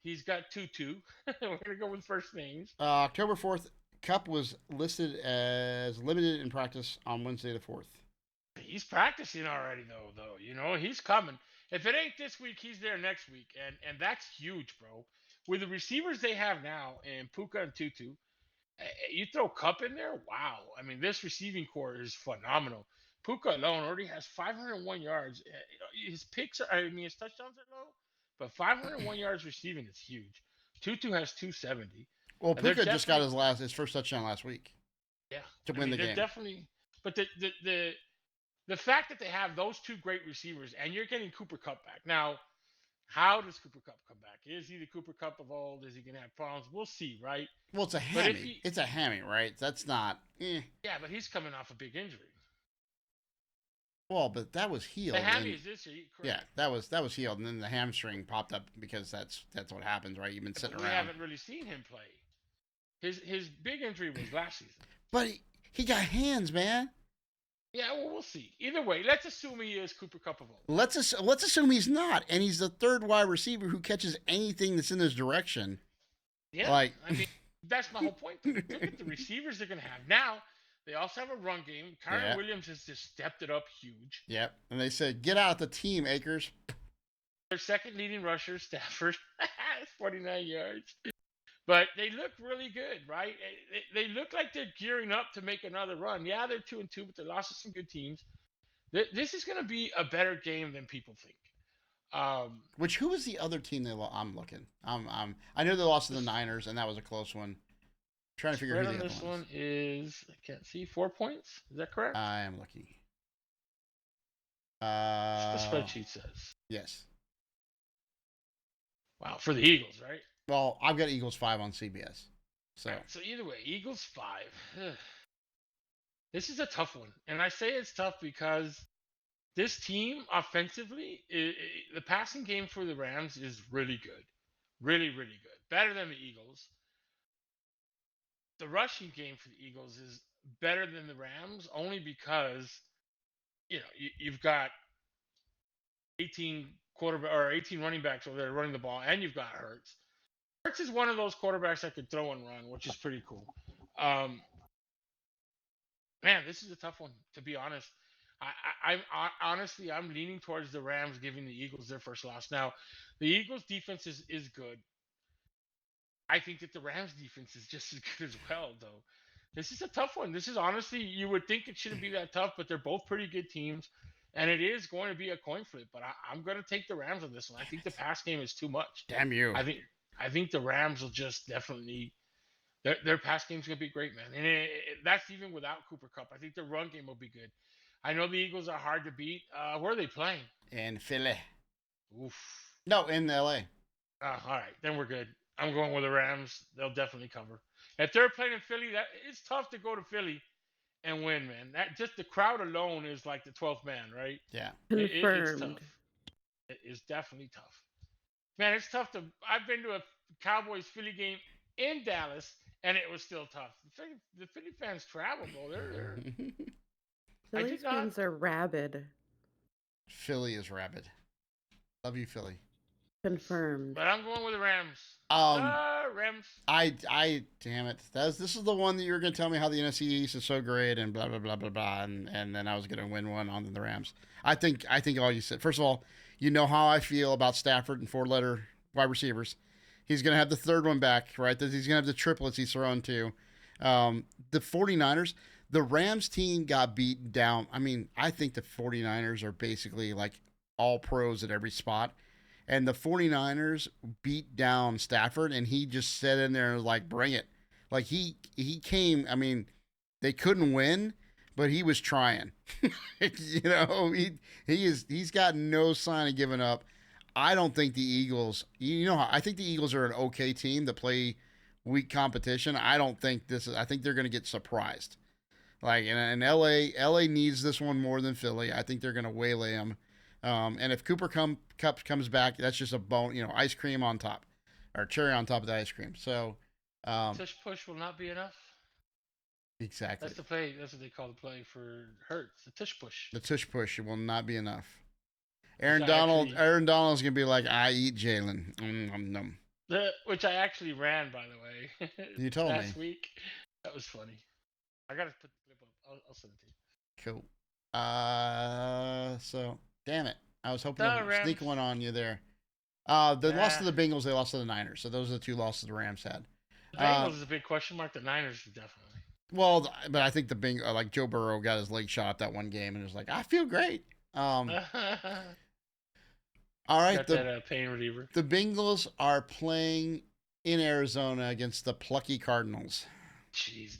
he's got Tutu. We're gonna go with first names. October 4th, Cup was listed as limited in practice on Wednesday the 4th. He's practicing already though. He's coming. If it ain't this week, he's there next week, and that's huge, bro. With the receivers they have now and Puka and Tutu, you throw Cup in there, wow. I mean, this receiving core is phenomenal. Puka alone already has 501 yards. His his touchdowns are low, but 501 yards receiving is huge. Tutu has 270. Well, They're Puka just got definitely, his first touchdown last week yeah. to I win mean, the they're game. definitely, but the fact that they have those two great receivers and you're getting Cooper Cup back now. How does Cooper Cup come back? Is he the Cooper Cup of old? Is he gonna have problems? We'll see, right? Well, it's a But if hammy. he, It's a hammy, right? That's not. yeah, but he's coming off a big injury. Well, but that was The healed, hammy and is this year, yeah, correct? that was healed, and then the hamstring popped up because that's what happens, right? You've been Yeah, sitting but we around. haven't really seen him play. His big injury was last season. But he got hands, man. Yeah, well, we'll see. Either way, let's assume he is Cooper Cup of old. Let's assume he's not, and he's the third wide receiver who catches anything that's in his direction. Yeah, Like, I mean, that's my whole point. Though. Look at the receivers they're going to have now. They also have a run game. Kyron yeah, Williams has just stepped it up huge. yep. And they said, "Get out the team, Akers." Their second leading rusher, Stafford, 49 yards. But they look really good, right? They look like they're gearing up to make another run. Yeah, they're 2-2, but they lost to some good teams. This is going to be a better game than people think. Which who was the other team they lost? I'm looking. I know they lost to the This Niners, and that was a close one. Trying to figure spread who on the other this one is. one is, I can't see, 4 points. Is that correct? I am looking. That's what the spreadsheet says. Yes. Wow, for the Eagles, right? Well, I've got Eagles 5 on CBS. So Right, so either way, Eagles 5. This is a tough one. And I say it's tough because this team offensively, the passing game for the Rams is really good. Really, really good. Better than the Eagles. The rushing game for the Eagles is better than the Rams only because, you've got 18 quarterback or 18 running backs over there running the ball, and you've got Hurts. Hurts is one of those quarterbacks that could throw and run, which is pretty cool. Um, Man, this is a tough one to be honest. Honestly, I'm leaning towards the Rams giving the Eagles their first loss. Now, the Eagles defense is good. I think that the Rams defense is just as good as well, though. This is a tough one. This is honestly, you would think it shouldn't be that tough, but they're both pretty good teams, and it is going to be a coin flip. But I'm going to take the Rams on this one. I think the pass game is too much. damn you. I think the Rams will just definitely their pass game's gonna be great, man, and that's even without Cooper Cup. I think the run game will be good. I know the Eagles are hard to beat. Where are they playing? In Philly. Oof. No, in LA. All right, then we're good. I'm going with the Rams. They'll definitely cover. If they're playing in Philly, that it's tough to go to Philly and win, man. That just the crowd alone is like the 12th man, right? Yeah. It's Confirmed. tough. It is definitely tough. Man, it's tough to. I've been to a Cowboys Philly game in Dallas, and it was still tough. The Philly fans travel, bro. They're I did Phillies not. fans are rabid. Philly is rabid. Love you, Philly. Confirmed. But I'm going with the Rams. Um, Rams. damn it. This is the one that you were going to tell me how the NFC East is so great and blah blah blah blah blah, and then I was going to win one on the Rams. I think all you said. First of all, you know how I feel about Stafford and 4-letter wide receivers. He's going to have the third one back, right? He's going to have the triplets he's thrown to. The 49ers, the Rams team got beaten down. I mean, I think the 49ers are basically like all pros at every spot. And the 49ers beat down Stafford, and he just sat in there like, bring it. Like, he came, I mean, they couldn't win, but he was trying. You know, he's got no sign of giving up. I don't think the Eagles, I think the Eagles are an okay team that play weak competition. I don't think I think they're going to get surprised. Like, and LA needs this one more than Philly. I think they're going to waylay them. And if Cooper Kupp comes back, that's just a bone, ice cream on top, or cherry on top of the ice cream. So, Tush push will not be enough. exactly. That's the play. That's what they call the play for Hurts. The tush push. The tush push will not be enough. Aaron Donald's gonna be like, I eat Jalen. Which I actually ran, by the way. You told me last week. That was funny. I gotta put the clip up. I'll send it to you. Cool. So damn it, I was hoping to sneak one on you there. They lost to the Bengals. They lost to the Niners. So those are the two losses the Rams had. The Bengals is a big question mark. The Niners definitely. Well, but I think like Joe Burrow got his leg shot that one game and was like, I feel great. All right, got that pain reliever. The Bengals are playing in Arizona against the plucky Cardinals. Jeez,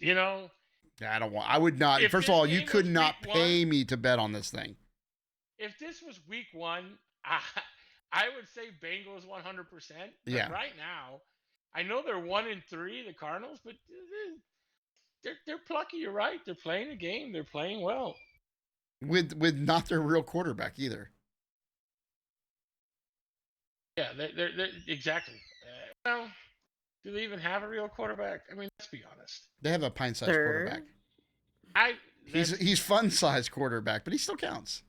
I would not. First of all, you could not pay me to bet on this thing. If this was week 1, I would say Bengals 100%. Yeah. Right now, I know they're 1-3, the Cardinals, but they're plucky. You're right. They're playing a game. They're playing well. With not their real quarterback either. Yeah, they're exactly. Do they even have a real quarterback? I mean, let's be honest. They have a pint-sized quarterback. He's fun-sized quarterback, but he still counts.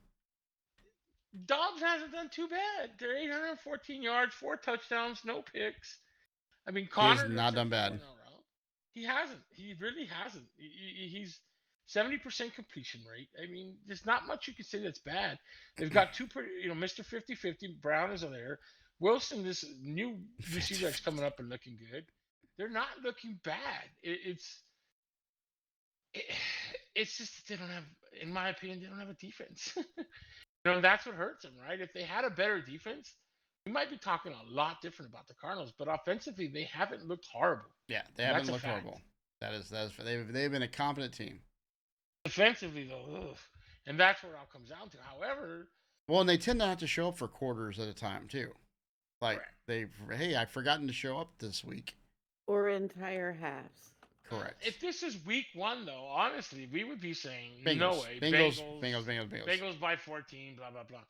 Dobbs hasn't done too bad. They're 814 yards, 4 touchdowns, no picks. I mean, Connor has not done bad. He hasn't. He really hasn't. He's 70% completion rate. I mean, there's not much you can say that's bad. They've got two pretty, Mr. 50-50. Brown is there. Wilson, this new receiver that's coming up and looking good. They're not looking bad. It's just that they don't have, in my opinion, they don't have a defense. That's what hurts them, right? If they had a better defense, we might be talking a lot different about the Cardinals. But offensively, they haven't looked horrible. Yeah, they haven't looked horrible. That is they've been a competent team. Defensively, though, and that's where it all comes down to. However, well, and they tend not to show up for quarters at a time too. Like I've forgotten to show up this week. Or entire halves. Correct. If this is week 1, though, honestly, we would be saying Bengals. No way. Bengals. Bengals by 14. Blah blah blah.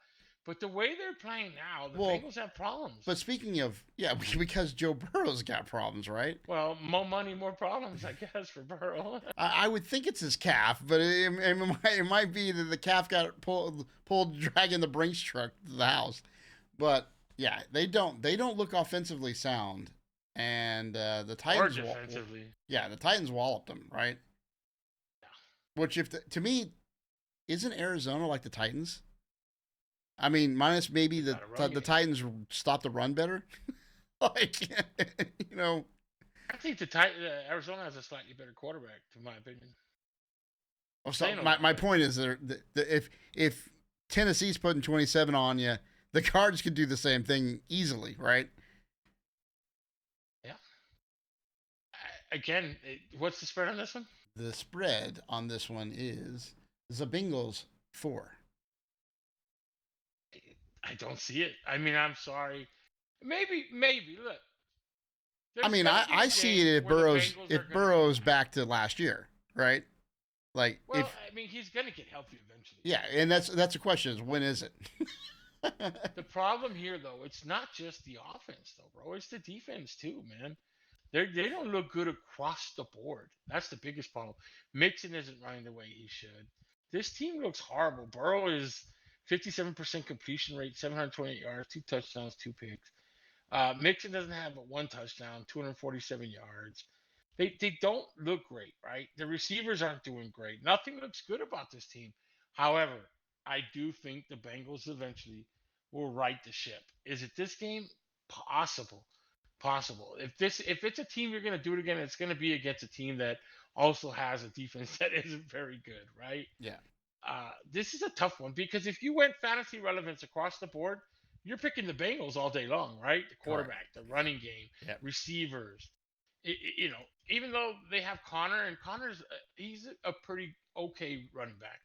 But the way they're playing now, the Bengals have problems. But speaking of, because Joe Burrow's got problems, right? Well, more money, more problems, I guess, for Burrow. I would think it's his calf, but it might be that the calf got pulled dragging the Brinks truck to the house. But yeah, they don't look offensively sound, and the Titans. Or defensively. The Titans walloped them, right? Yeah. Which, to me, isn't Arizona like the Titans? I mean, minus maybe the Titans stop the run better. I think Arizona has a slightly better quarterback, in my opinion. Oh, so my point is that if Tennessee's putting 27 on you, the Cards could do the same thing easily, right? Yeah. Again, what's the spread on this one? The spread on this one is the Bengals 4. I don't see it. I mean, I'm sorry. Maybe. Look. I mean, I see it if Burrow's back to last year, right? Like, I mean, he's gonna get healthy eventually. Yeah, and that's the question: is when is it? The problem here, though, it's not just the offense, though, bro. It's the defense too, man. They don't look good across the board. That's the biggest problem. Mixon isn't running the way he should. This team looks horrible. Burrow is 57% completion rate, 728 yards, 2 touchdowns, 2 picks. Mixon doesn't have but one touchdown, 247 yards. They don't look great, right? The receivers aren't doing great. Nothing looks good about this team. However, I do think the Bengals eventually will right the ship. Is it this game? Possible. Possible. If it's a team you're gonna do it again, it's gonna be against a team that also has a defense that isn't very good, right? Yeah. This is a tough one because if you went fantasy relevance across the board, you're picking the Bengals all day long, right? The quarterback, the running game, Yep. receivers. Even though they have Connor, and Connor's he's a pretty okay running back.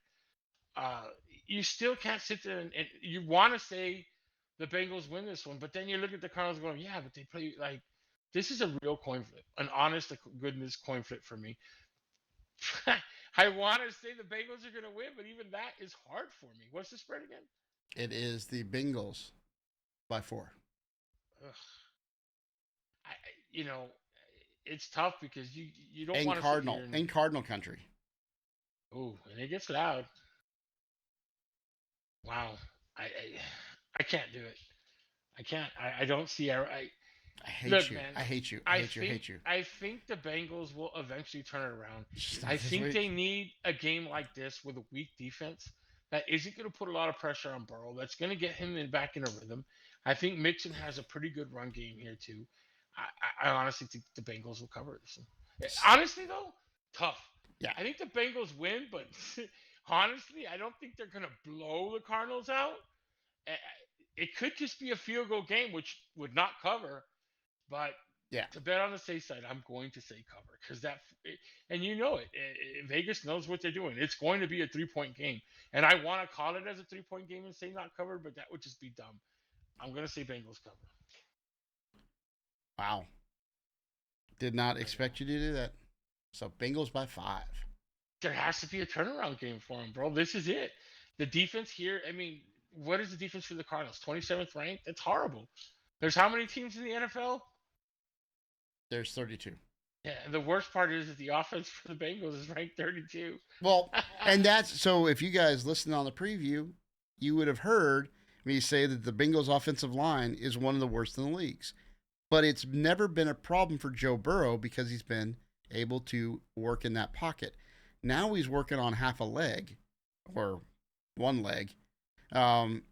You still can't sit there and you want to say the Bengals win this one, but then you look at the Cardinals going, yeah, but they play like this is a real coin flip, an honest to goodness coin flip for me. I want to say the Bengals are going to win, but even that is hard for me. What's the spread again? It is the Bengals by 4. Ugh. You know, it's tough because you don't In want to sit here in Cardinal country. Oh, and it gets loud. Wow, I I can't do it. I can't. I don't see. I hate Look, you. man. I hate you. I hate you. I hate you. I think the Bengals will eventually turn it around. Just not I this think week. they need a game like this with a weak defense that isn't going to put a lot of pressure on Burrow. That's going to get him back in a rhythm. I think Mixon has a pretty good run game here too. I honestly think the Bengals will cover this. Honestly, though, tough. Yeah. I think the Bengals win, but honestly, I don't think they're going to blow the Cardinals out. It could just be a field goal game, which would not cover. But Yeah. to bet on the safe side, I'm going to say cover because and you know it. Vegas knows what they're doing. It's going to be a 3-point game, and I want to call it as a 3-point game and say not covered, but that would just be dumb. I'm going to say Bengals cover. Wow. Did not expect you to do that. So Bengals by 5. There has to be a turnaround game for them, bro. This is it. The defense here. I mean, what is the defense for the Cardinals? 27th ranked. That's horrible. There's how many teams in the NFL? There's 32. Yeah, and the worst part is that the offense for the Bengals is ranked 32. Well, and that's so if you guys listen on the preview, you would have heard me say that the Bengals offensive line is one of the worst in the leagues. But it's never been a problem for Joe Burrow because he's been able to work in that pocket. Now he's working on half a leg or one leg. And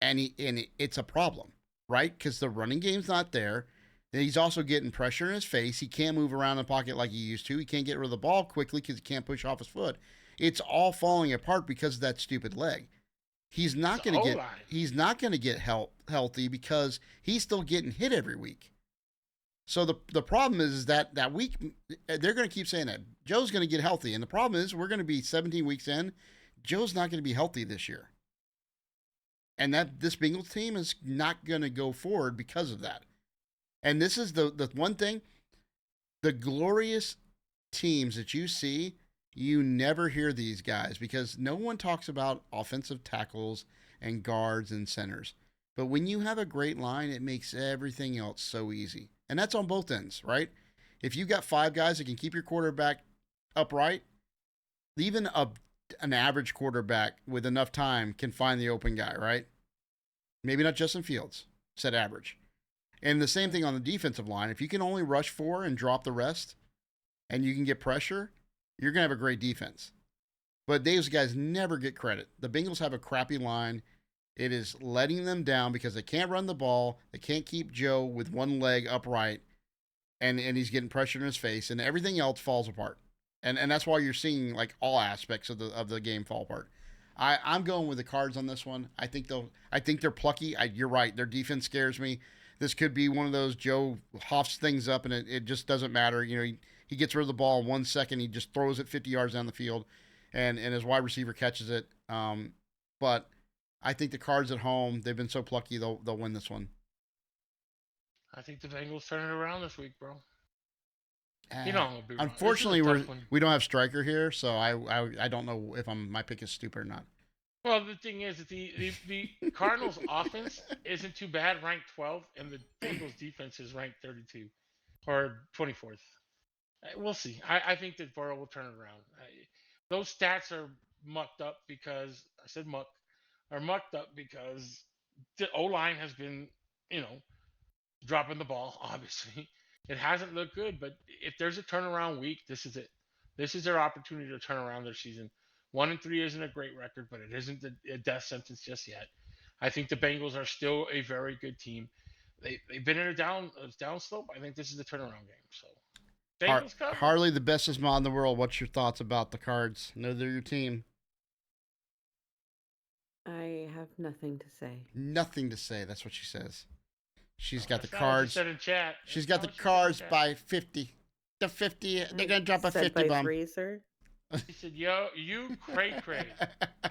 it's a problem, right? Because the running game's not there. He's also getting pressure in his face. He can't move around the pocket like he used to. He can't get rid of the ball quickly because he can't push off his foot. It's all falling apart because of that stupid leg. He's not going to get healthy because he's still getting hit every week. So the problem is that week they're going to keep saying that Joe's going to get healthy, and the problem is we're going to be 17 weeks in. Joe's not going to be healthy this year, and that this Bengals team is not going to go forward because of that. And this is the one thing, the glorious teams that you see, you never hear these guys because no one talks about offensive tackles and guards and centers. But when you have a great line, it makes everything else so easy. And that's on both ends, right? If you got 5 guys that can keep your quarterback upright, even an average quarterback with enough time can find the open guy, right? Maybe not Justin Fields, said average. And the same thing on the defensive line. If you can only rush 4 and drop the rest, and you can get pressure, you're going to have a great defense. But those guys never get credit. The Bengals have a crappy line. It is letting them down because they can't run the ball. They can't keep Joe with one leg upright, and he's getting pressure in his face, and everything else falls apart. And that's why you're seeing like all aspects of the game fall apart. I'm going with the Cards on this one. I think they're plucky. You're right. Their defense scares me. This could be one of those Joe huffs things up, and it just doesn't matter. You know, he gets rid of the ball in 1 second. He just throws it 50 yards down the field, and his wide receiver catches it. But I think the Cards at home, they've been so plucky, they'll win this one. I think the Bengals turn it around this week, bro. Unfortunately, we don't have Striker here, so I don't know if my pick is stupid or not. Well, the thing is that the Cardinals' offense isn't too bad, ranked 12th, and the Bengals' defense is ranked 32 or 24th. We'll see. I think that Burrow will turn it around. Those stats are mucked up because are mucked up because the O-line has been, dropping the ball, obviously. It hasn't looked good, but if there's a turnaround week, this is it. This is their opportunity to turn around their season. 1-3 isn't a great record, but it isn't a death sentence just yet. I think the Bengals are still a very good team. They've been in a down slope. I think this is the turnaround game. So Bengals cover. Harley, the bestest mod in the world. What's your thoughts about the Cards? Know they're your team. I have nothing to say. Nothing to say. That's what she says. She's got the That's not what she Cards. said in chat. She's That's got the not what she said in Cards chat. by 50. The 50. They're I gonna drop a said 50 by bomb. 3, sir. She said, "Yo, you cray cray." I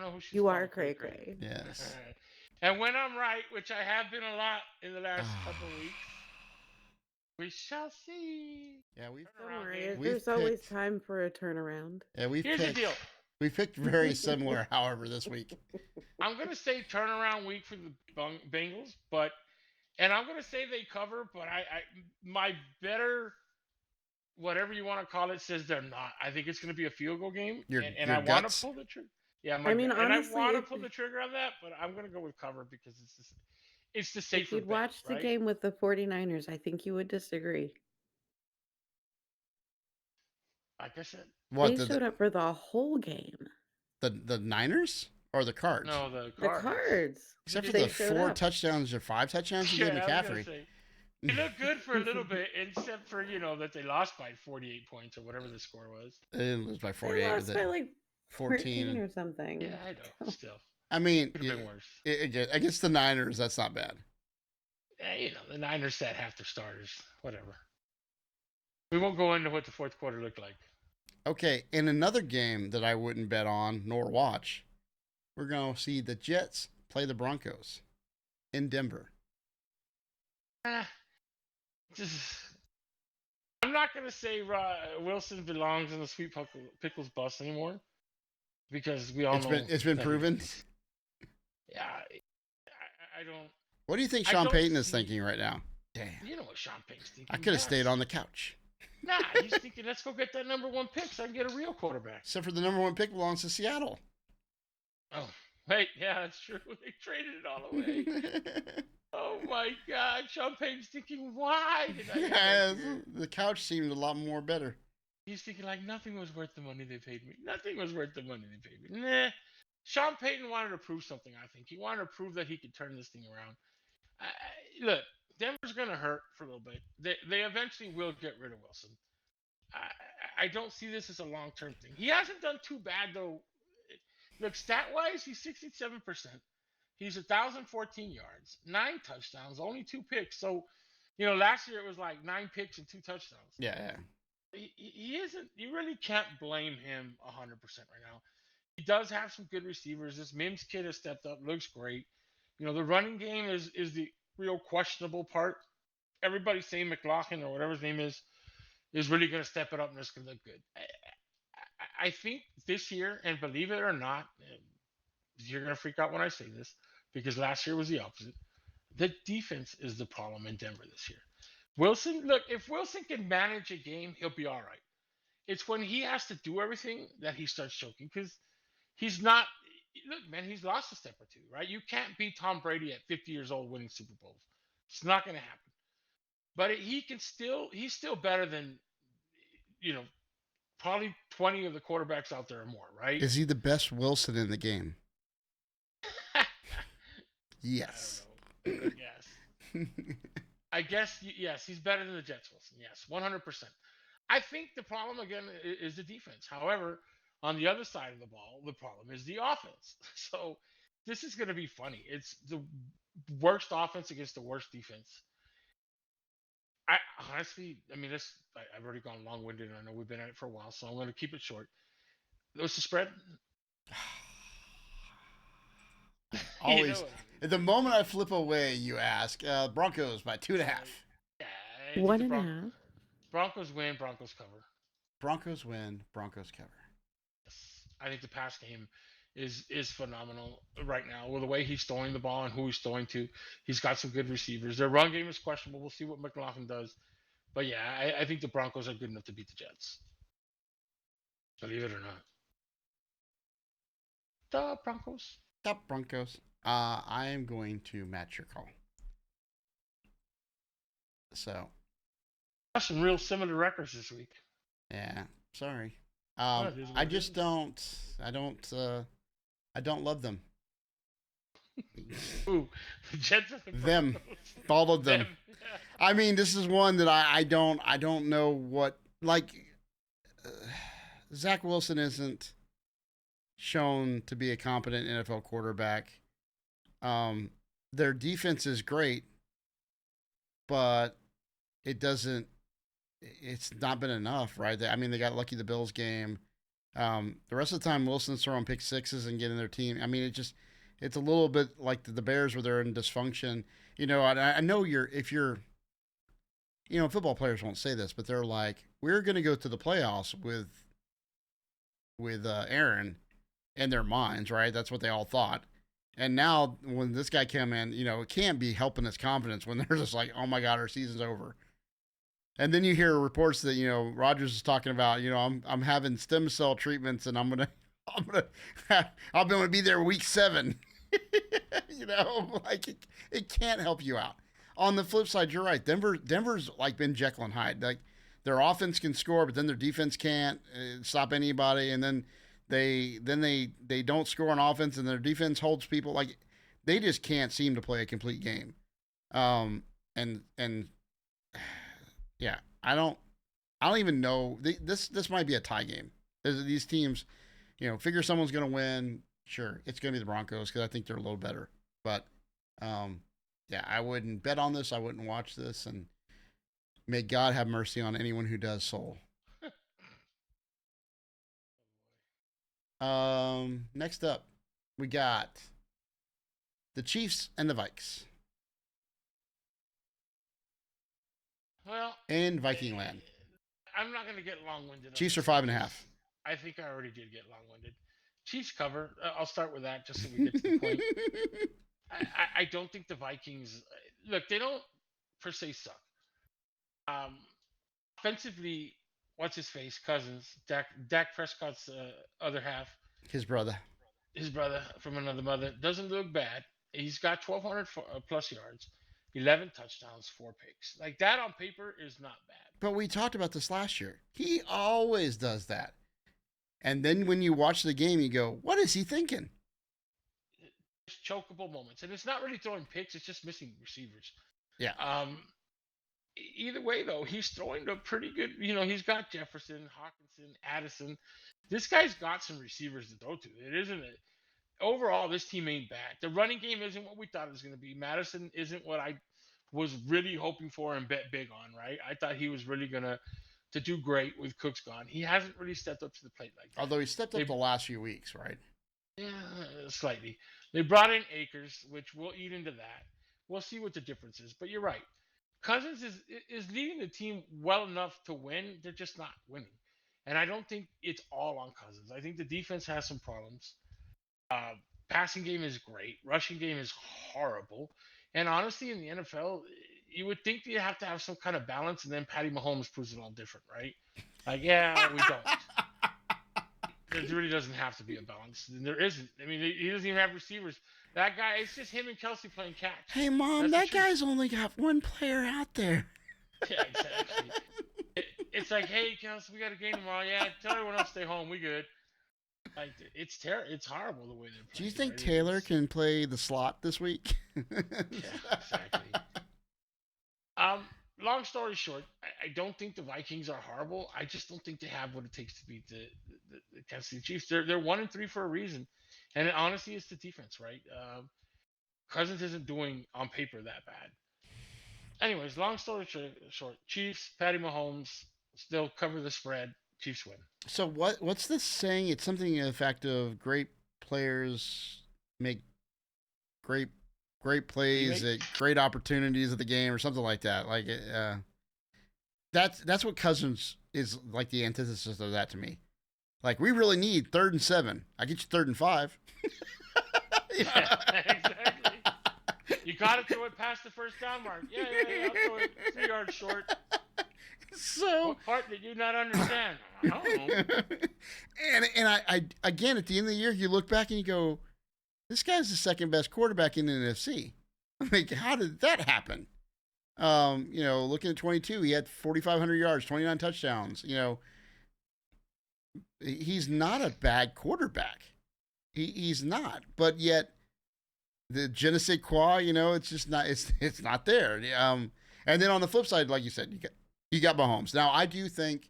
don't know who she's You are calling cray cray. Yes. Alright. And when I'm right, which I have been a lot in the last couple weeks, we shall see. Yeah, we've Don't Turnaround worry, game. there's always time for a turnaround. Yeah, Here's the deal. We picked very similar, however, this week. I'm gonna say turnaround week for the Bengals, and I'm gonna say they cover, but my better whatever you want to call it says they're not. I think it's gonna be a field goal game, and I want to pull the trigger. Yeah, I mean, and honestly, I want to pull the trigger on that, but I'm gonna go with cover because it's the safer if you'd bet, watched the right? game with the 49ers, I think you would disagree. Like I said, What They showed up for the whole game. the Niners or the Cards? no, the The Cards. Cards. Except for They the showed 4 up. touchdowns or 5 touchdowns he Yeah, gave I was gonna McCaffrey. say they looked good for a little bit, except for that they lost by 48 points or whatever the score was. It was by They 48. lost by like 14 14. or something. Yeah, I know. Still, I mean, could have been worse. against the Niners, that's not bad. Yeah, the Niners sat half their starters. Whatever. We won't go into what the fourth quarter looked like. Okay, in another game that I wouldn't bet on nor watch, we're going to see the Jets play the Broncos in Denver. I'm not going to say Wilson belongs in the Sweet Pickles bus anymore because we all know It's been proven. Yeah, I don't. What do you think I Sean don't Payton is see- thinking right now? Damn, You know what Sean Payton's thinking. I could have Yes. stayed on the couch. Nah, he's thinking, let's go get that number 1 pick so I can get a real quarterback. Except for the number 1 pick belongs to Seattle. Oh, wait, yeah, that's true. They traded it all away. Oh my God, Sean Payton's thinking, why did I? Yes, the couch seemed a lot more better. He's thinking like nothing was worth the money they paid me. Nothing was worth the money they paid me. Nah. Sean Payton wanted to prove something. I think he wanted to prove that he could turn this thing around. Look, Denver's going to hurt for a little bit. They eventually will get rid of Wilson. I don't see this as a long-term thing. He hasn't done too bad though. Look, stat-wise, he's 67%. He's 1,014 yards, 9 touchdowns, only 2 picks. So, last year it was like 9 picks and 2 touchdowns. Yeah. He isn't. You really can't blame him 100% right now. He does have some good receivers. This Mims kid has stepped up, looks great. The running game is the real questionable part. Everybody's saying McLaughlin or whatever his name is really going to step it up and it's going to look good. I think this year, and believe it or not, you're going to freak out when I say this because last year was the opposite. The defense is the problem in Denver this year. Wilson, look, if Wilson can manage a game, he'll be all right. It's when he has to do everything that he starts choking because he's not. Look, man, he's lost a step or two, right? You can't beat Tom Brady at 50 years old winning Super Bowls. It's not going to happen. But he's still better than, probably 20 of the quarterbacks out there or more, right? Is he the best Wilson in the game? Yes. I guess, yes, he's better than the Jets, Wilson. Yes, 100%. I think the problem, again, is the defense. However, on the other side of the ball, the problem is the offense. So this is going to be funny. It's the worst offense against the worst defense. I honestly, I've already gone long-winded. I know we've been at it for a while, so I'm going to keep it short. What's the spread? Always. The moment I flip away, you ask. Broncos by 2.5. Yeah, 1.5. Broncos win, Broncos cover. Broncos win, Broncos cover. Yes. I think the pass game is phenomenal right now with the way he's throwing the ball and who he's throwing to. He's got some good receivers. Their run game is questionable. We'll see what McLaughlin does. But yeah, I think the Broncos are good enough to beat the Jets. Believe it or not. The Broncos. The Broncos. I am going to match your call. So, Got some real similar records this week. yeah, sorry. Well, it is what I it just is. I don't love them. Ooh, the Jets and the Them. Broncos. Followed them. Them. Yeah. I mean, this is one that I don't know what, like, Zach Wilson isn't shown to be a competent NFL quarterback. Their defense is great, but it's not been enough, right? I mean, they got lucky the Bills game. The rest of the time, Wilson's throwing pick sixes and getting their team. I mean, it's a little bit like the Bears where they're in dysfunction. You know, I know football players won't say this, but they're like, we're going to go to the playoffs with Aaron in their minds, right? That's what they all thought. And now when this guy came in, it can't be helping his confidence when they're just like, oh my God, our season's over. And then you hear reports that, Rodgers is talking about, I'm having stem cell treatments and I'll be able to be there week 7. Like it can't help you out. On the flip side, you're right. Denver's like been Jekyll and Hyde. Like their offense can score, but then their defense can't stop anybody. And then they don't score on offense, and their defense holds people. Like they just can't seem to play a complete game. And yeah, I don't even know. This might be a tie game. These teams, figure someone's going to win. Sure, it's going to be the Broncos because I think they're a little better. But yeah, I wouldn't bet on this. I wouldn't watch this, and may God have mercy on anyone who does soul. Next up, we got the Chiefs and the Vikes. Well, in Viking land. I'm not going to get long-winded. Chiefs are 5.5. I think I already did get long-winded. Chiefs cover. I'll start with that just so we get to the point. I don't think the Vikings look. They don't per se suck. Offensively, what's his face? Cousins, Dak Prescott's other half. His brother from another mother doesn't look bad. He's got 1,200 plus yards, 11 touchdowns, 4 picks. Like that on paper is not bad. But we talked about this last year. He always does that. And then when you watch the game, you go, what is he thinking? It's chokeable moments. And it's not really throwing picks. It's just missing receivers. Yeah. Either way, though, he's throwing a pretty good, he's got Jefferson, Hawkinson, Addison. This guy's got some receivers to throw to. It isn't it. Overall, this team ain't bad. The running game isn't what we thought it was going to be. Madison isn't what I was really hoping for and bet big on, right? I thought he was really going to do great with Cooks gone. He hasn't really stepped up to the plate like that. Although he stepped up the last few weeks, right? Yeah, slightly. They brought in Akers, which we'll eat into that. We'll see what the difference is. But you're right. Cousins is leading the team well enough to win. They're just not winning. And I don't think it's all on Cousins. I think the defense has some problems. Passing game is great. Rushing game is horrible. And honestly, in the NFL, you would think you have to have some kind of balance, and then Patty Mahomes proves it all different, right? Like, yeah, we don't. There really doesn't have to be a balance. And there isn't. I mean, he doesn't even have receivers. That guy, it's just him and Kelsey playing catch. Hey, Mom, that guy's only got one player out there. Yeah, exactly. It's like, hey, Kelsey, we got a game tomorrow. Yeah, tell everyone else to stay home. We good. Like, it's terrible. It's horrible the way they're playing. Do you think Taylor can play the slot this week? Yeah, exactly. Long story short, I don't think the Vikings are horrible. I just don't think they have what it takes to beat the Kansas City Chiefs. They're 1-3 for a reason, and honestly, it's the defense, right? Cousins isn't doing on paper that bad. Anyways, long story short, Chiefs, Patty Mahomes still cover the spread. Chiefs win. So what's this saying? It's something in the fact of great players make great plays at great opportunities of the game or something like that. Like that's what Cousins is like, the antithesis of that to me. Like, we really need 3rd and 7. I get you 3rd and 5. Yeah, exactly. You got to throw it past the first down mark. Yeah. I'll throw it 3 yards short. So what part did you not understand? I don't know. And I again, at the end of the year, you look back and you go, this guy's the second best quarterback in the NFC. Like, how did that happen? Looking at 22, he had 4,500 yards, 29 touchdowns. He's not a bad quarterback. He's not, but yet the je ne sais quoi, it's just not. It's not there. And then on the flip side, like you said, you got Mahomes. Now I do think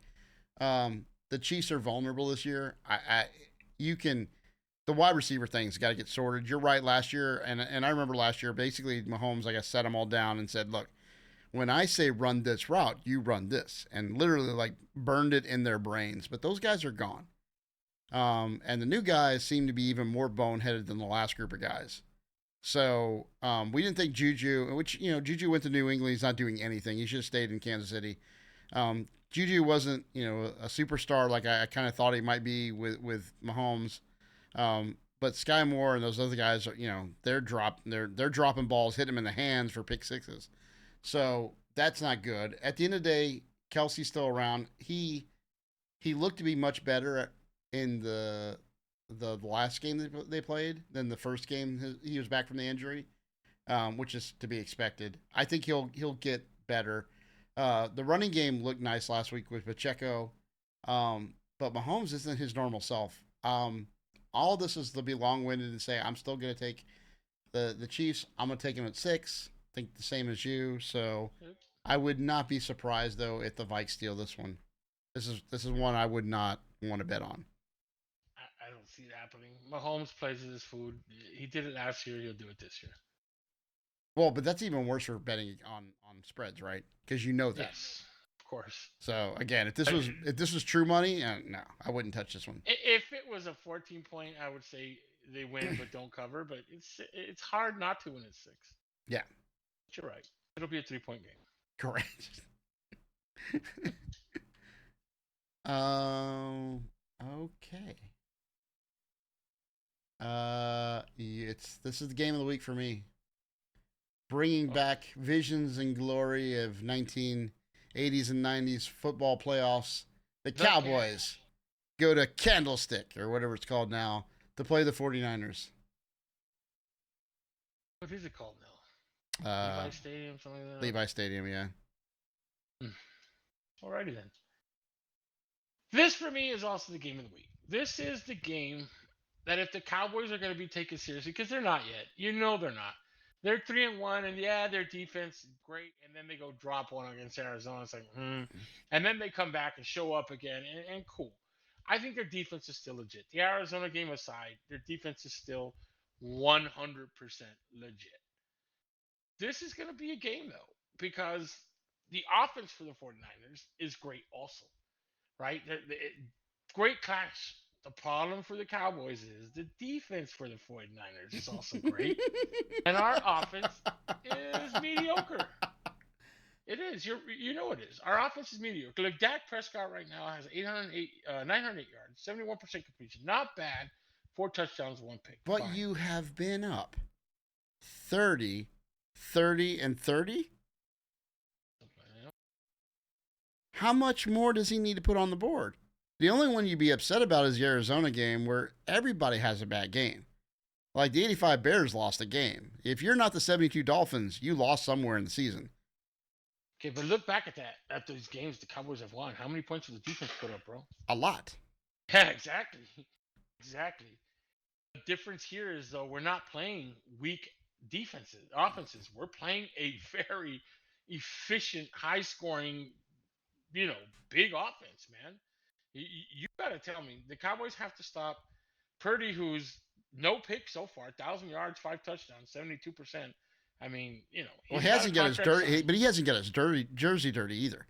the Chiefs are vulnerable this year. The wide receiver thing's got to get sorted. You're right. Last year, and I remember last year, basically Mahomes, like I set them all down and said, look, when I say run this route, you run this, and literally like burned it in their brains. But those guys are gone. And the new guys seem to be even more boneheaded than the last group of guys. So we didn't think Juju, which, Juju went to New England. He's not doing anything. He should have stayed in Kansas City. Juju wasn't, a superstar like I kind of thought he might be with Mahomes. But Sky Moore and those other guys, they're dropping balls, hitting them in the hands for pick sixes. So that's not good. At the end of the day, Kelsey's still around. He looked to be much better in the last game that they played than the first game. He was back from the injury, which is to be expected. I think he'll get better. The running game looked nice last week with Pacheco, but Mahomes isn't his normal self. All of this is to be long-winded and say I'm still going to take the Chiefs. I'm going to take them at 6. I think the same as you. So I would not be surprised though if the Vikes steal this one. This is one I would not want to bet on. I don't see it happening. Mahomes plays with his food. He did it last year. He'll do it this year. Well, but that's even worse for betting on spreads, right? Because you know that. Yes, of course. So again, if this was true money, no, I wouldn't touch this one. If it was a 14-point, I would say they win but don't cover. But it's hard not to win at 6. Yeah, but you're right. It'll be a 3-point game. Correct. Okay. This is the game of the week for me. Bringing back visions and glory of 1980s and 90s football playoffs. The Cowboys go to Candlestick, or whatever it's called now, to play the 49ers. What is it called now? Levi Stadium, something like that? Levi Stadium, yeah. Alrighty then. This, for me, is also the game of the week. This is the game that if the Cowboys are going to be taken seriously, because they're not yet. They're not. They're 3-1, and yeah, their defense is great, and then they go drop one against Arizona. It's like, And then they come back and show up again, and cool. I think their defense is still legit. The Arizona game aside, their defense is still 100% legit. This is going to be a game, though, because the offense for the 49ers is great also, right? Great clash. The problem for the Cowboys is the defense for the 49ers is also great. And our offense is mediocre. It is. You know it is. Our offense is mediocre. Like Dak Prescott right now has 908 yards, 71% completion. Not bad. 4 touchdowns, 1 pick. But Fine. You have been up 30, 30, and 30? How much more does he need to put on the board? The only one you'd be upset about is the Arizona game where everybody has a bad game. Like the 85 Bears lost a game. If you're not the 72 Dolphins, you lost somewhere in the season. Okay, but look back at those games the Cowboys have won. How many points did the defense put up, bro? A lot. Yeah, exactly. Exactly. The difference here is, though, we're not playing weak offenses. We're playing a very efficient, high-scoring, big offense, man. You got to tell me the Cowboys have to stop Purdy, who's no pick so far, 1,000 yards, 5 touchdowns, 72%. I mean, well, he hasn't got his dirty, but he hasn't got his jersey dirty either.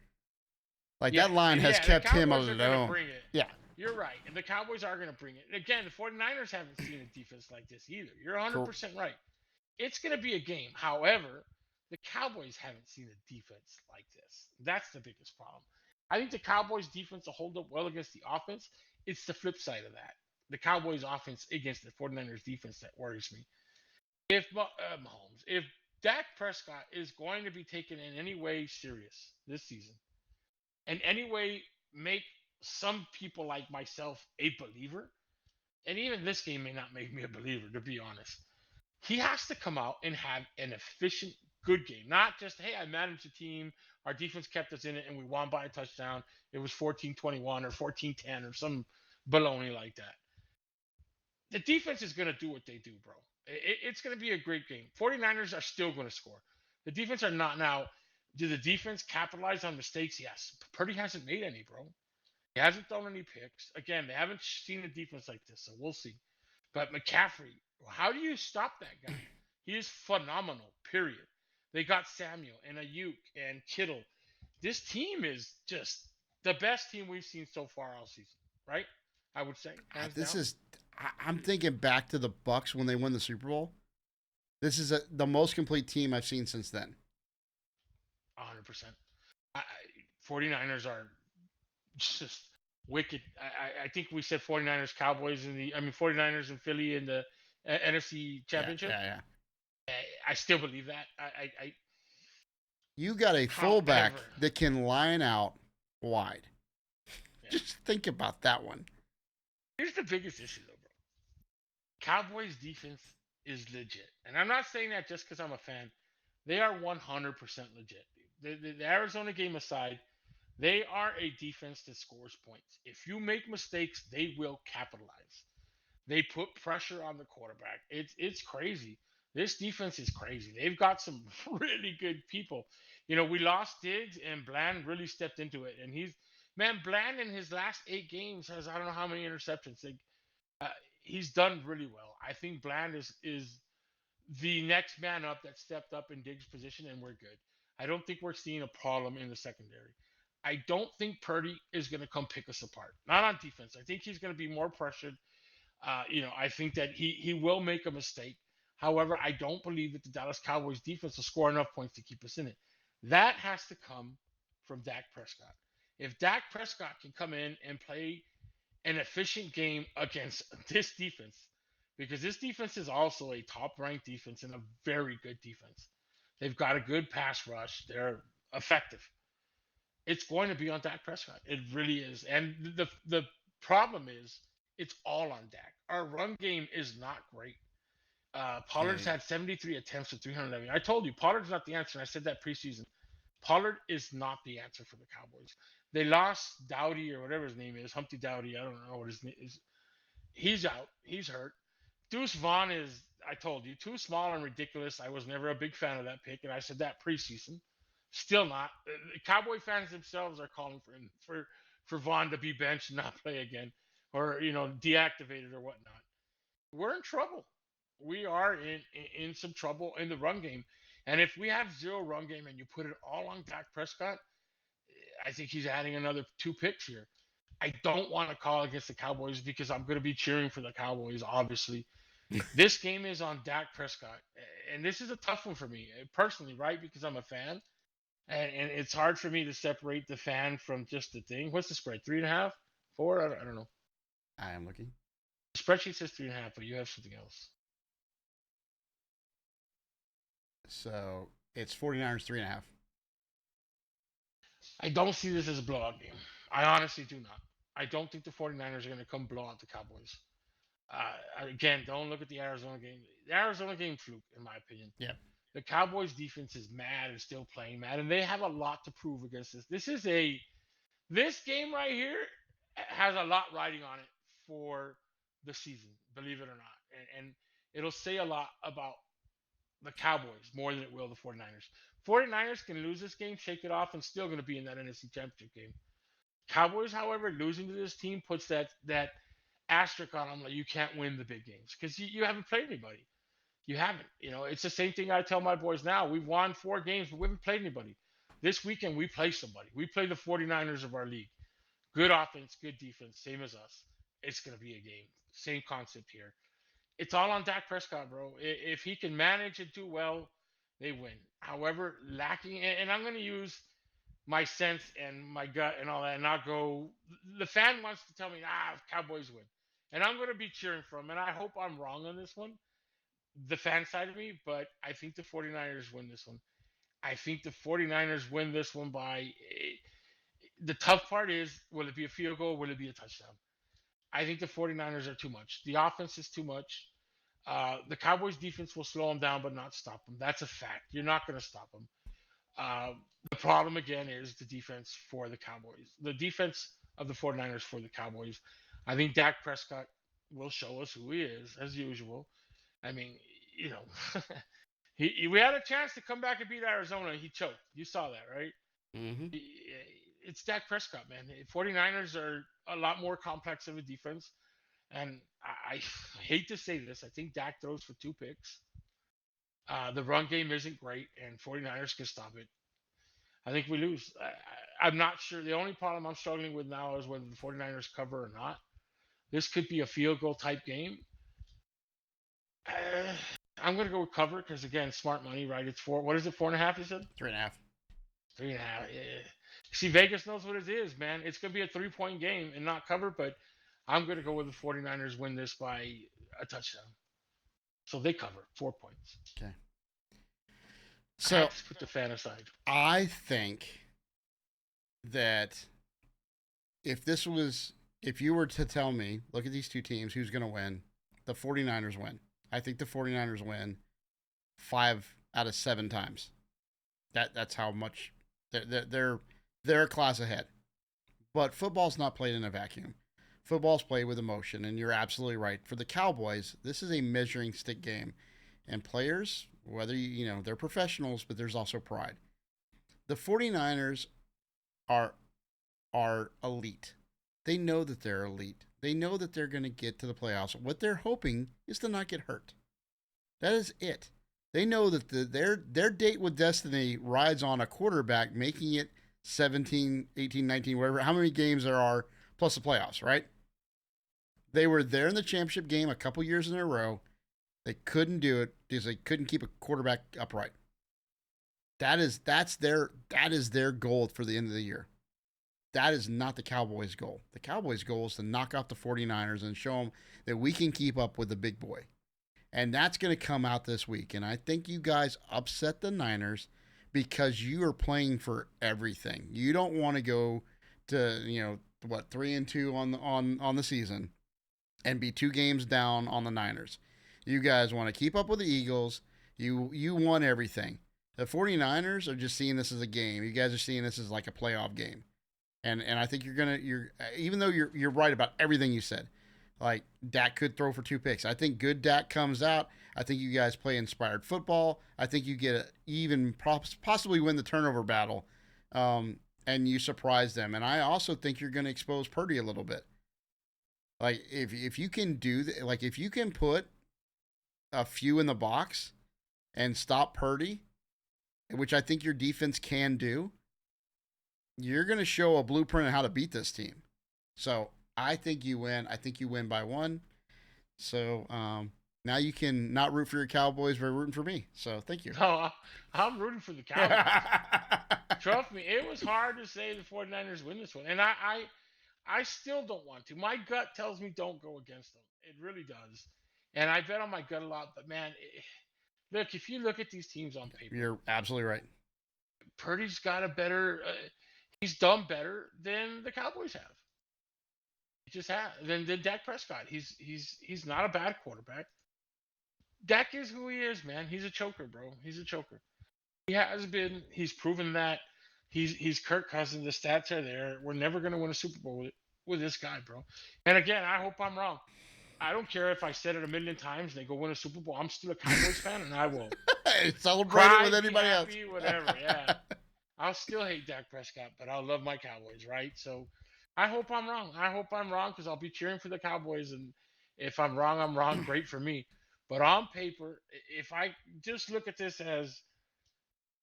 Like that line has kept him alone. Yeah, you're right, and the Cowboys are going to bring it. And again, the 49ers haven't seen a defense like this either. You're 100% right. It's going to be a game. However, the Cowboys haven't seen a defense like this. That's the biggest problem. I think the Cowboys' defense will hold up well against the offense. It's the flip side of that. The Cowboys' offense against the 49ers' defense that worries me. If Mahomes, if Dak Prescott is going to be taken in any way serious this season, in any way make some people like myself a believer, and even this game may not make me a believer, to be honest, he has to come out and have an efficient, good game. Not just, hey, I managed the team, our defense kept us in it, and we won by a touchdown. It was 14-21 or 14-10 or some baloney like that. The defense is going to do what they do, bro. It's going to be a great game. 49ers are still going to score. The defense are not. Now, do the defense capitalize on mistakes? Yes. Purdy hasn't made any, bro. He hasn't thrown any picks. Again, they haven't seen a defense like this, so we'll see. But McCaffrey, how do you stop that guy? He is phenomenal, period. They got Samuel and Ayuk and Kittle. This team is just the best team we've seen so far all season, right? I would say, hands down. I'm thinking back to the Bucks when they won the Super Bowl. This is the most complete team I've seen since then. 100%. 49ers are just wicked. I think we said 49ers, Cowboys 49ers and Philly in the NFC Championship. Yeah. I still believe that. You got a fullback However, that can line out wide. Yeah. Just think about that one. Here's the biggest issue, though, bro. Cowboys defense is legit, and I'm not saying that just because I'm a fan. They are 100% legit. The Arizona game aside, they are a defense that scores points. If you make mistakes, they will capitalize. They put pressure on the quarterback. It's crazy. This defense is crazy. They've got some really good people. We lost Diggs, and Bland really stepped into it. And Bland in his last 8 games has I don't know how many interceptions. He's done really well. I think Bland is the next man up that stepped up in Diggs' position, and we're good. I don't think we're seeing a problem in the secondary. I don't think Purdy is going to come pick us apart. Not on defense. I think he's going to be more pressured. I think that he will make a mistake. However, I don't believe that the Dallas Cowboys defense will score enough points to keep us in it. That has to come from Dak Prescott. If Dak Prescott can come in and play an efficient game against this defense, because this defense is also a top-ranked defense and a very good defense. They've got a good pass rush. They're effective. It's going to be on Dak Prescott. It really is. And the problem is it's all on Dak. Our run game is not great. Pollard's had 73 attempts for 311. I told you, Pollard's not the answer. And I said that preseason. Pollard is not the answer for the Cowboys. They lost Dowdy or whatever his name is, Humpty Dowdy. I don't know what his name is. He's out. He's hurt. Deuce Vaughn is, I told you, too small and ridiculous. I was never a big fan of that pick, and I said that preseason. Still not. The Cowboy fans themselves are calling for Vaughn to be benched and not play again, or deactivated or whatnot. We're in trouble. We are in some trouble in the run game, and if we have zero run game and you put it all on Dak Prescott, I think he's adding another 2 picks here. I don't want to call against the Cowboys because I'm going to be cheering for the Cowboys, obviously. This game is on Dak Prescott, and this is a tough one for me personally, right? Because I'm a fan, and it's hard for me to separate the fan from just the thing. What's the spread? 3.5, 4? I don't know. I am looking. The spreadsheet says 3.5, but you have something else. So it's 49ers 3.5. I don't see this as a blowout game. I honestly do not. I don't think the 49ers are going to come blow out the Cowboys. Again, don't look at the Arizona game. The Arizona game fluke, in my opinion. Yeah. The Cowboys defense is mad and still playing mad, and they have a lot to prove against this. This game right here has a lot riding on it for the season, believe it or not. And it'll say a lot about the Cowboys more than it will the 49ers. 49ers can lose this game, shake it off, and still going to be in that NFC Championship game. Cowboys, however, losing to this team puts that asterisk on them, like you can't win the big games because you haven't played anybody. You haven't. It's the same thing I tell my boys now. We've won 4 games, but we haven't played anybody. This weekend, we play somebody. We play the 49ers of our league. Good offense, good defense, same as us. It's going to be a game. Same concept here. It's all on Dak Prescott, bro. If he can manage and do well, they win. However, lacking, and I'm going to use my sense and my gut and all that, and not go. The fan wants to tell me, Cowboys win. And I'm going to be cheering for him, and I hope I'm wrong on this one, the fan side of me, but I think the 49ers win this one. I think the 49ers win this one by. The tough part is, will it be a field goal? Will it be a touchdown? I think the 49ers are too much. The offense is too much. The Cowboys defense will slow them down, but not stop them. That's a fact. You're not going to stop them. The problem again is the defense for the Cowboys. The defense of the 49ers for the Cowboys. I think Dak Prescott will show us who he is as usual. I mean, you know, we had a chance to come back and beat Arizona. He choked. You saw that, right? Mm-hmm. It's Dak Prescott, man. 49ers are a lot more complex of a defense. And I hate to say this. I think Dak throws for 2 picks. The run game isn't great, and 49ers can stop it. I think we lose. I'm not sure. The only problem I'm struggling with now is whether the 49ers cover or not. This could be a field goal type game. I'm going to go with cover because, again, smart money, right? It's 4. What is it, 4.5, you said? 3.5. 3.5. Yeah. See, Vegas knows what it is, man. It's going to be a 3-point game and not cover, but I'm going to go with the 49ers win this by a touchdown. So they cover 4 points. Okay. So So put the fan aside. I think that if you were to tell me, look at these two teams, who's going to win, the 49ers win. I think the 49ers win 5 out of 7 times. That's how much they're a class ahead. But football's not played in a vacuum. Football's played with emotion, and you're absolutely right. For the Cowboys, this is a measuring stick game. And players, whether they're professionals, but there's also pride. The 49ers are elite. They know that they're elite. They know that they're going to get to the playoffs. What they're hoping is to not get hurt. That is it. They know that their date with destiny rides on a quarterback making it 17, 18, 19, whatever, how many games there are, plus the playoffs, right? They were there in the championship game a couple years in a row. They couldn't do it because they couldn't keep a quarterback upright. That is their goal for the end of the year. That is not the Cowboys' goal. The Cowboys' goal is to knock out the 49ers and show them that we can keep up with the big boy. And that's going to come out this week. And I think you guys upset the Niners because you are playing for everything. You don't want to go to, 3-2 on the season and be 2 games down on the Niners. You guys want to keep up with the Eagles. You want everything. The 49ers are just seeing this as a game. You guys are seeing this as like a playoff game. And I think you're even though you're right about everything you said, like Dak could throw for 2 picks. I think good Dak comes out. I think you guys play inspired football. I think you get even possibly win the turnover battle, and you surprise them. And I also think you're going to expose Purdy a little bit. Like if you can do like if you can put a few in the box and stop Purdy, which I think your defense can do, you're going to show a blueprint on how to beat this team. So I think you win. I think you win by 1. So now you can not root for your Cowboys, but rooting for me. So thank you. No, I'm rooting for the Cowboys. Trust me, it was hard to say the 49ers win this one. And I still don't want to. My gut tells me don't go against them. It really does. And I bet on my gut a lot. But, man, look, if you look at these teams on paper. You're absolutely right. Purdy's got a better he's done better than the Cowboys have. He just has. Than Dak Prescott. He's not a bad quarterback. Dak is who he is, man. He's a choker, bro. He's a choker. He has been. He's proven that. He's Kirk Cousins. The stats are there. We're never going to win a Super Bowl with this guy, bro. And again, I hope I'm wrong. I don't care if I said it a million times and they go win a Super Bowl. I'm still a Cowboys fan, and I will celebrate it with anybody happy, else. Whatever, yeah. I'll still hate Dak Prescott, but I'll love my Cowboys, right? So I hope I'm wrong. I hope I'm wrong because I'll be cheering for the Cowboys. And if I'm wrong, I'm wrong. Great for me. But on paper, if I just look at this as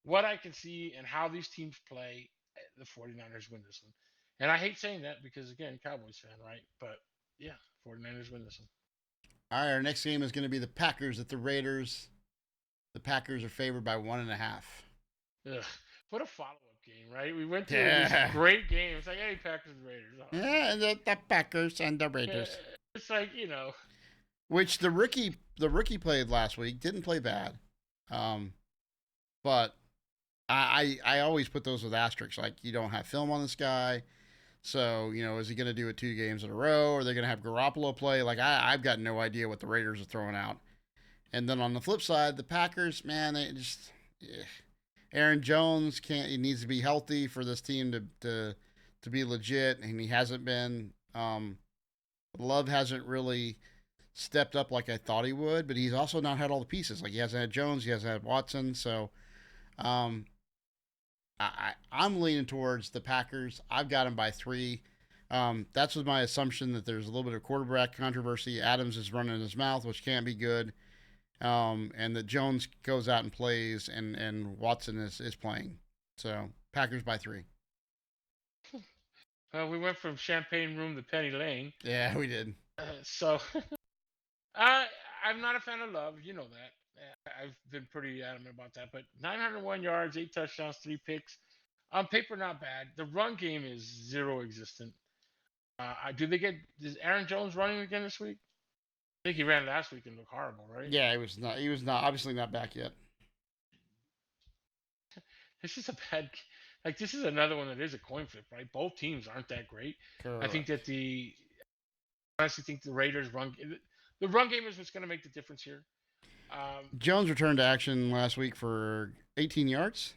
what I can see and how these teams play, the 49ers win this one. And I hate saying that because, again, Cowboys fan, right? But, yeah, 49ers win this one. All right, our next game is going to be the Packers at the Raiders. The Packers are favored by 1.5. Ugh. What a follow-up game, right? We went to this great game. It's like, hey, Packers and Raiders. Oh. Yeah, the Packers and the Raiders. It's like, Which the rookie played last week. Didn't play bad. But I always put those with asterisks. Like, you don't have film on this guy. So, is he going to do it 2 games in a row? Or are they going to have Garoppolo play? Like, I've got no idea what the Raiders are throwing out. And then on the flip side, the Packers, man, they just Aaron Jones can't. He needs to be healthy for this team to be legit, and he hasn't been. Love hasn't really stepped up like I thought he would, but he's also not had all the pieces. Like he hasn't had Jones, he hasn't had Watson, so um, I'm leaning towards the Packers. I've got them by 3. That's with my assumption that there's a little bit of quarterback controversy. Adams is running his mouth, which can't be good. And that Jones goes out and plays, and Watson is playing. So Packers by 3. Well, we went from Champagne Room to Penny Lane. Yeah, we did. So I'm not a fan of Love. You know that. I've been pretty adamant about that. But 901 yards, 8 touchdowns, 3 picks. On paper, not bad. The run game is zero existent. Is Aaron Jones running again this week? I think he ran last week and looked horrible, right? Yeah, he was not. He was not obviously not back yet. This is a bad. Like this is another one that is a coin flip, right? Both teams aren't that great. Correct. I think that honestly think the Raiders the run game is what's going to make the difference here. Jones returned to action last week for 18 yards,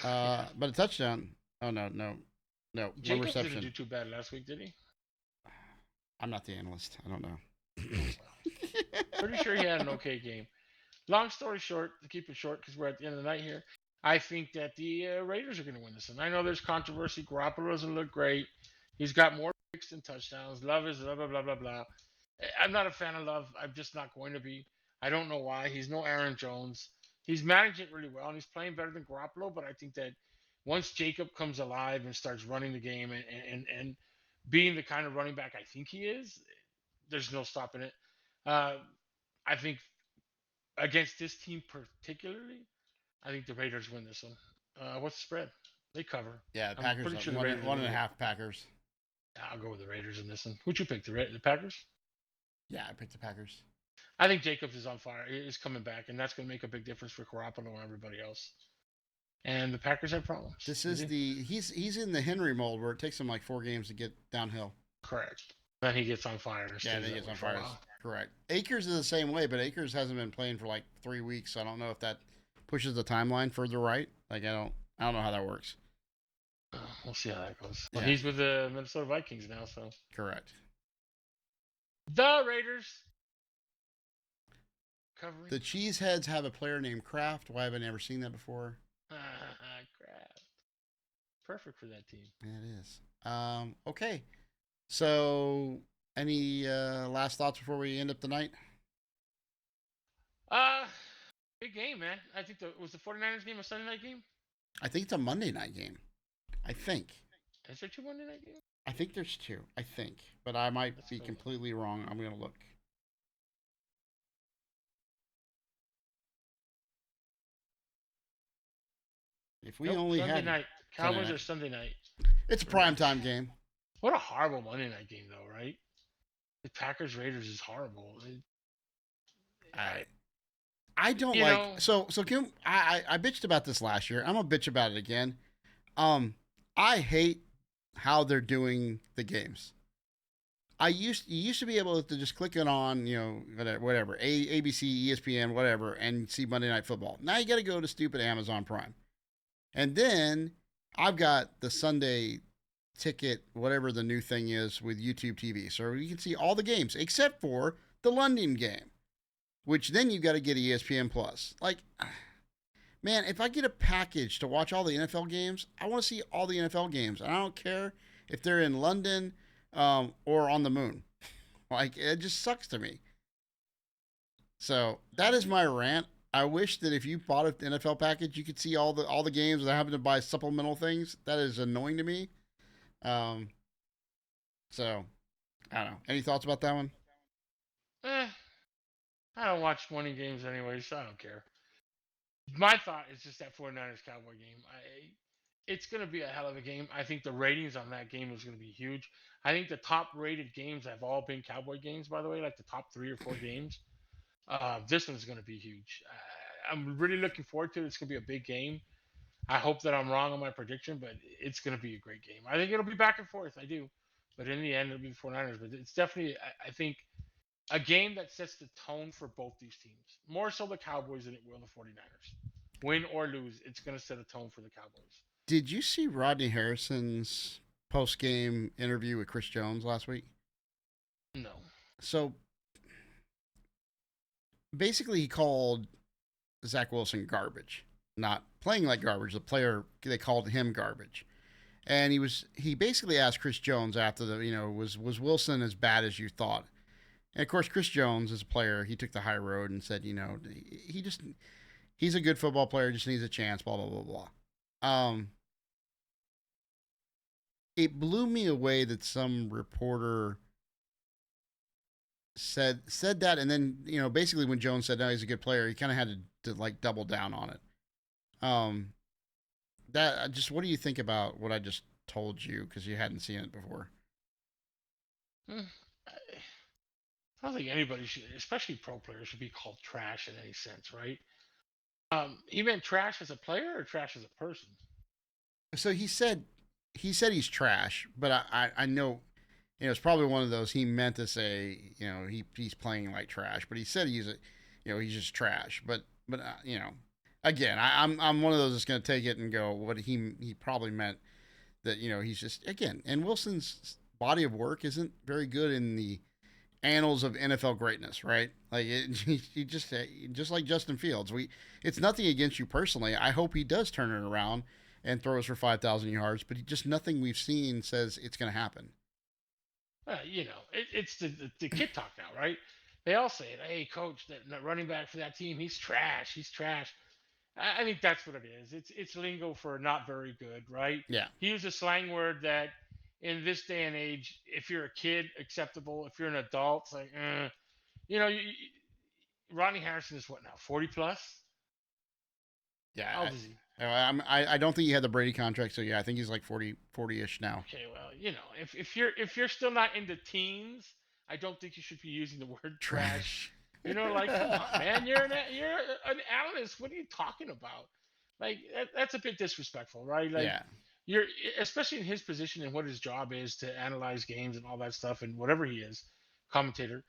but a touchdown. Oh no. Jacob one reception. didn't do too bad last week, did he? I'm not the analyst. I don't know. Pretty sure he had an okay game. Long story short, to keep it short, because we're at the end of the night here, I think that the Raiders are going to win this. And I know there's controversy. Garoppolo doesn't look great. He's got more picks than touchdowns. Love is blah, blah, blah, blah, blah. I'm not a fan of Love. I'm just not going to be. I don't know why. He's no Aaron Jones. He's managing it really well, and he's playing better than Garoppolo. But I think that once Jacob comes alive and starts running the game and being the kind of running back I think he is, there's no stopping it. I think against this team particularly, I think the Raiders win this one. What's the spread? They cover. Yeah, the Packers. pretty sure the one, Raiders one and a win. half Packers. I'll go with the Raiders in this one. Who'd you pick? The Packers? Yeah, I picked the Packers. I think Jacobs is on fire. He's coming back, and that's going to make a big difference for Garoppolo and everybody else. And the Packers have problems. This is he's in the Henry mold where it takes him like 4 games to get downhill. Correct. Then he gets on fire. Yeah, then he gets on fire. Correct. Akers is the same way, but Akers hasn't been playing for like 3 weeks. So I don't know if that pushes the timeline further right. Like I don't know how that works. We'll see how that goes. Yeah. Well, he's with the Minnesota Vikings now, so Correct. the Raiders covering. The Cheeseheads have a player named Kraft. Why have I never seen that before? Crap. Perfect for that team. Yeah, it is. Okay. So, any last thoughts before we end up the night? Big game, man. I think was the 49ers game a Sunday night game? I think it's a Monday night game. I think. Is there 2 Monday night games? I think there's 2. I think, but I might That's be cool. completely wrong. I'm gonna look. If we only Sunday had night. Cowboys night. are Sunday night. It's a primetime game. What a horrible Monday night game, though, right? The Packers Raiders is horrible. I don't You like know- so Kim, I bitched about this last year. I'm gonna bitch about it again. I hate how they're doing the games. You used to be able to just click it on, whatever, ABC, ESPN, whatever, and see Monday Night Football. Now you got to go to stupid Amazon Prime. And then I've got the Sunday ticket, whatever the new thing is with YouTube TV. So you can see all the games except for the London game, which then you got to get ESPN Plus. Like, man, if I get a package to watch all the NFL games, I want to see all the NFL games. And I don't care if they're in London or on the moon. Like, it just sucks to me. So that is my rant. I wish that if you bought an NFL package, you could see all the games without having to buy supplemental things. That is annoying to me. So I don't know. Any thoughts about that one? I don't watch morning games anyway, so I don't care. My thought is just that 49ers Cowboy game. It's going to be a hell of a game. I think the ratings on that game is going to be huge. I think the top rated games have all been Cowboy games, by the way, like the top 3 or 4 games. This one's going to be huge. I'm really looking forward to it. It's going to be a big game. I hope that I'm wrong on my prediction, but it's going to be a great game. I think it'll be back and forth. I do. But in the end, it'll be the 49ers. But it's definitely, I think a game that sets the tone for both these teams. More so the Cowboys than it will the 49ers. Win or lose, it's going to set a tone for the Cowboys. Did you see Rodney Harrison's post game interview with Chris Jones last week? No. So basically, he called Zach Wilson garbage, not playing like garbage. The player, they called him garbage. And he basically asked Chris Jones after was Wilson as bad as you thought? And of course, Chris Jones as a player, he took the high road and said, he's a good football player, just needs a chance, blah blah blah blah. It blew me away that some reporter said that, and then basically when Jones said no, he's a good player, he kind of had to like double down on it. That just, what do you think about what I just told you, because you hadn't seen it before? I don't think anybody should, especially pro players, should be called trash in any sense, right? He meant trash as a player or trash as a person? So he said he's trash, but I know, it's probably one of those he meant to say, he's playing like trash, but he said he's just trash. But again, I'm one of those that's going to take it and go, what he probably meant that, he's just, again, and Wilson's body of work isn't very good in the annals of NFL greatness, right? Like he just like Justin Fields. It's nothing against you personally. I hope he does turn it around and throws for 5,000 yards, but just nothing we've seen says it's going to happen. It's the kid talk now, right? They all say it. Hey, coach, that running back for that team, he's trash. He's trash. I think that's what it is. It's lingo for not very good, right? Yeah. He used a slang word that in this day and age, if you're a kid, acceptable. If you're an adult, it's like, Rodney Harrison is what now? 40 plus? Yeah. How old is he? I don't think he had the Brady contract, so yeah, I think he's like 40-ish now. Okay, well, if you're still not in the teens, I don't think you should be using the word trash. Come on, man, you're an analyst. What are you talking about? Like that's a bit disrespectful, right? Like, yeah. You're especially in his position and what his job is to analyze games and all that stuff and whatever he is, commentator.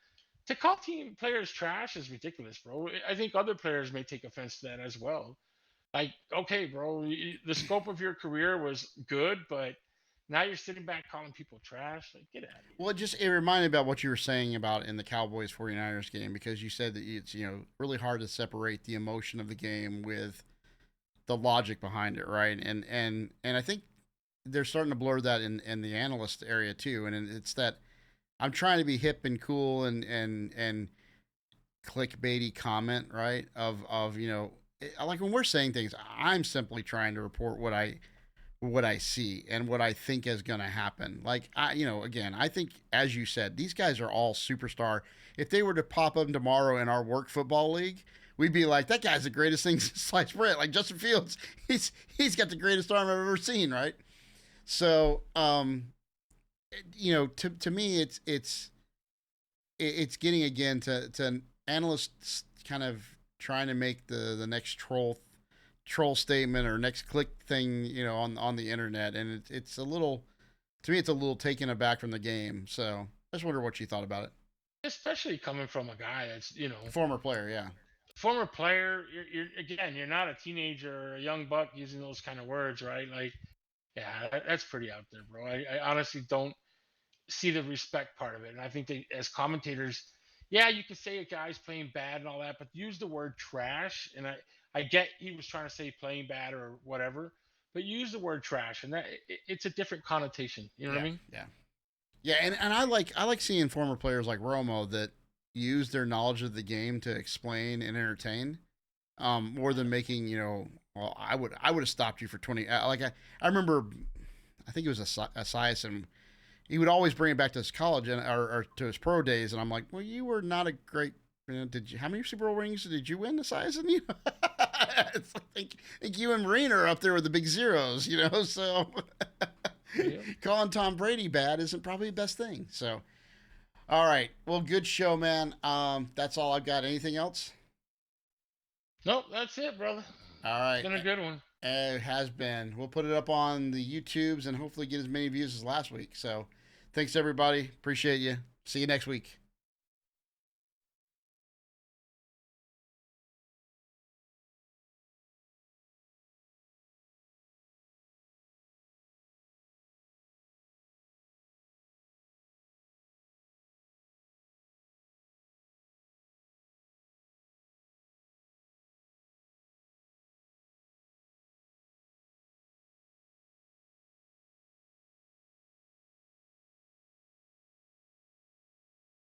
To call team players trash is ridiculous, bro. I think other players may take offense to that as well. Like, okay, bro, the scope of your career was good, but now you're sitting back calling people trash. Like, get out of here. Well, it reminded me about what you were saying about in the Cowboys 49ers game, because you said that it's really hard to separate the emotion of the game with the logic behind it, right? And I think they're starting to blur that in the analyst area too. And it's that I'm trying to be hip and cool and clickbaity comment, right? Of like when we're saying things, I'm simply trying to report what I see and what I think is going to happen. Like again, I think, as you said, these guys are all superstar. If they were to pop up tomorrow in our work football league, we'd be like, that guy's the greatest thing since sliced bread. Like Justin Fields, he's got the greatest arm I've ever seen, right? So, to me, it's getting again to analysts kind of trying to make the next troll statement or next click thing, on the internet, and it's a little, to me, it's a little taken aback from the game. So I just wonder what you thought about it. Especially coming from a guy that's former player, yeah. Former player, you're not a teenager or a young buck using those kind of words, right? Like, yeah, that's pretty out there, bro. I honestly don't see the respect part of it, and I think they, as commentators, yeah, you can say a guy's playing bad and all that, but use the word trash. And I get he was trying to say playing bad or whatever, but use the word trash, and that it's a different connotation. You know what I mean? Yeah, and I like seeing former players like Romo that use their knowledge of the game to explain and entertain, more than making, well, I would have stopped you for 20. Like I remember, I think it was Asias, and he would always bring it back to his college or to his pro days, and I'm like, well, you were not a great. How many Super Bowl rings did you win, Asias? And it's like, I think you and Marine are up there with the big zeros, So calling Tom Brady bad isn't probably the best thing. So, all right, well, good show, man. That's all I've got. Anything else? Nope, that's it, brother. All right. It's been a good one. It has been. We'll put it up on the YouTubes and hopefully get as many views as last week. So thanks, everybody. Appreciate you. See you next week.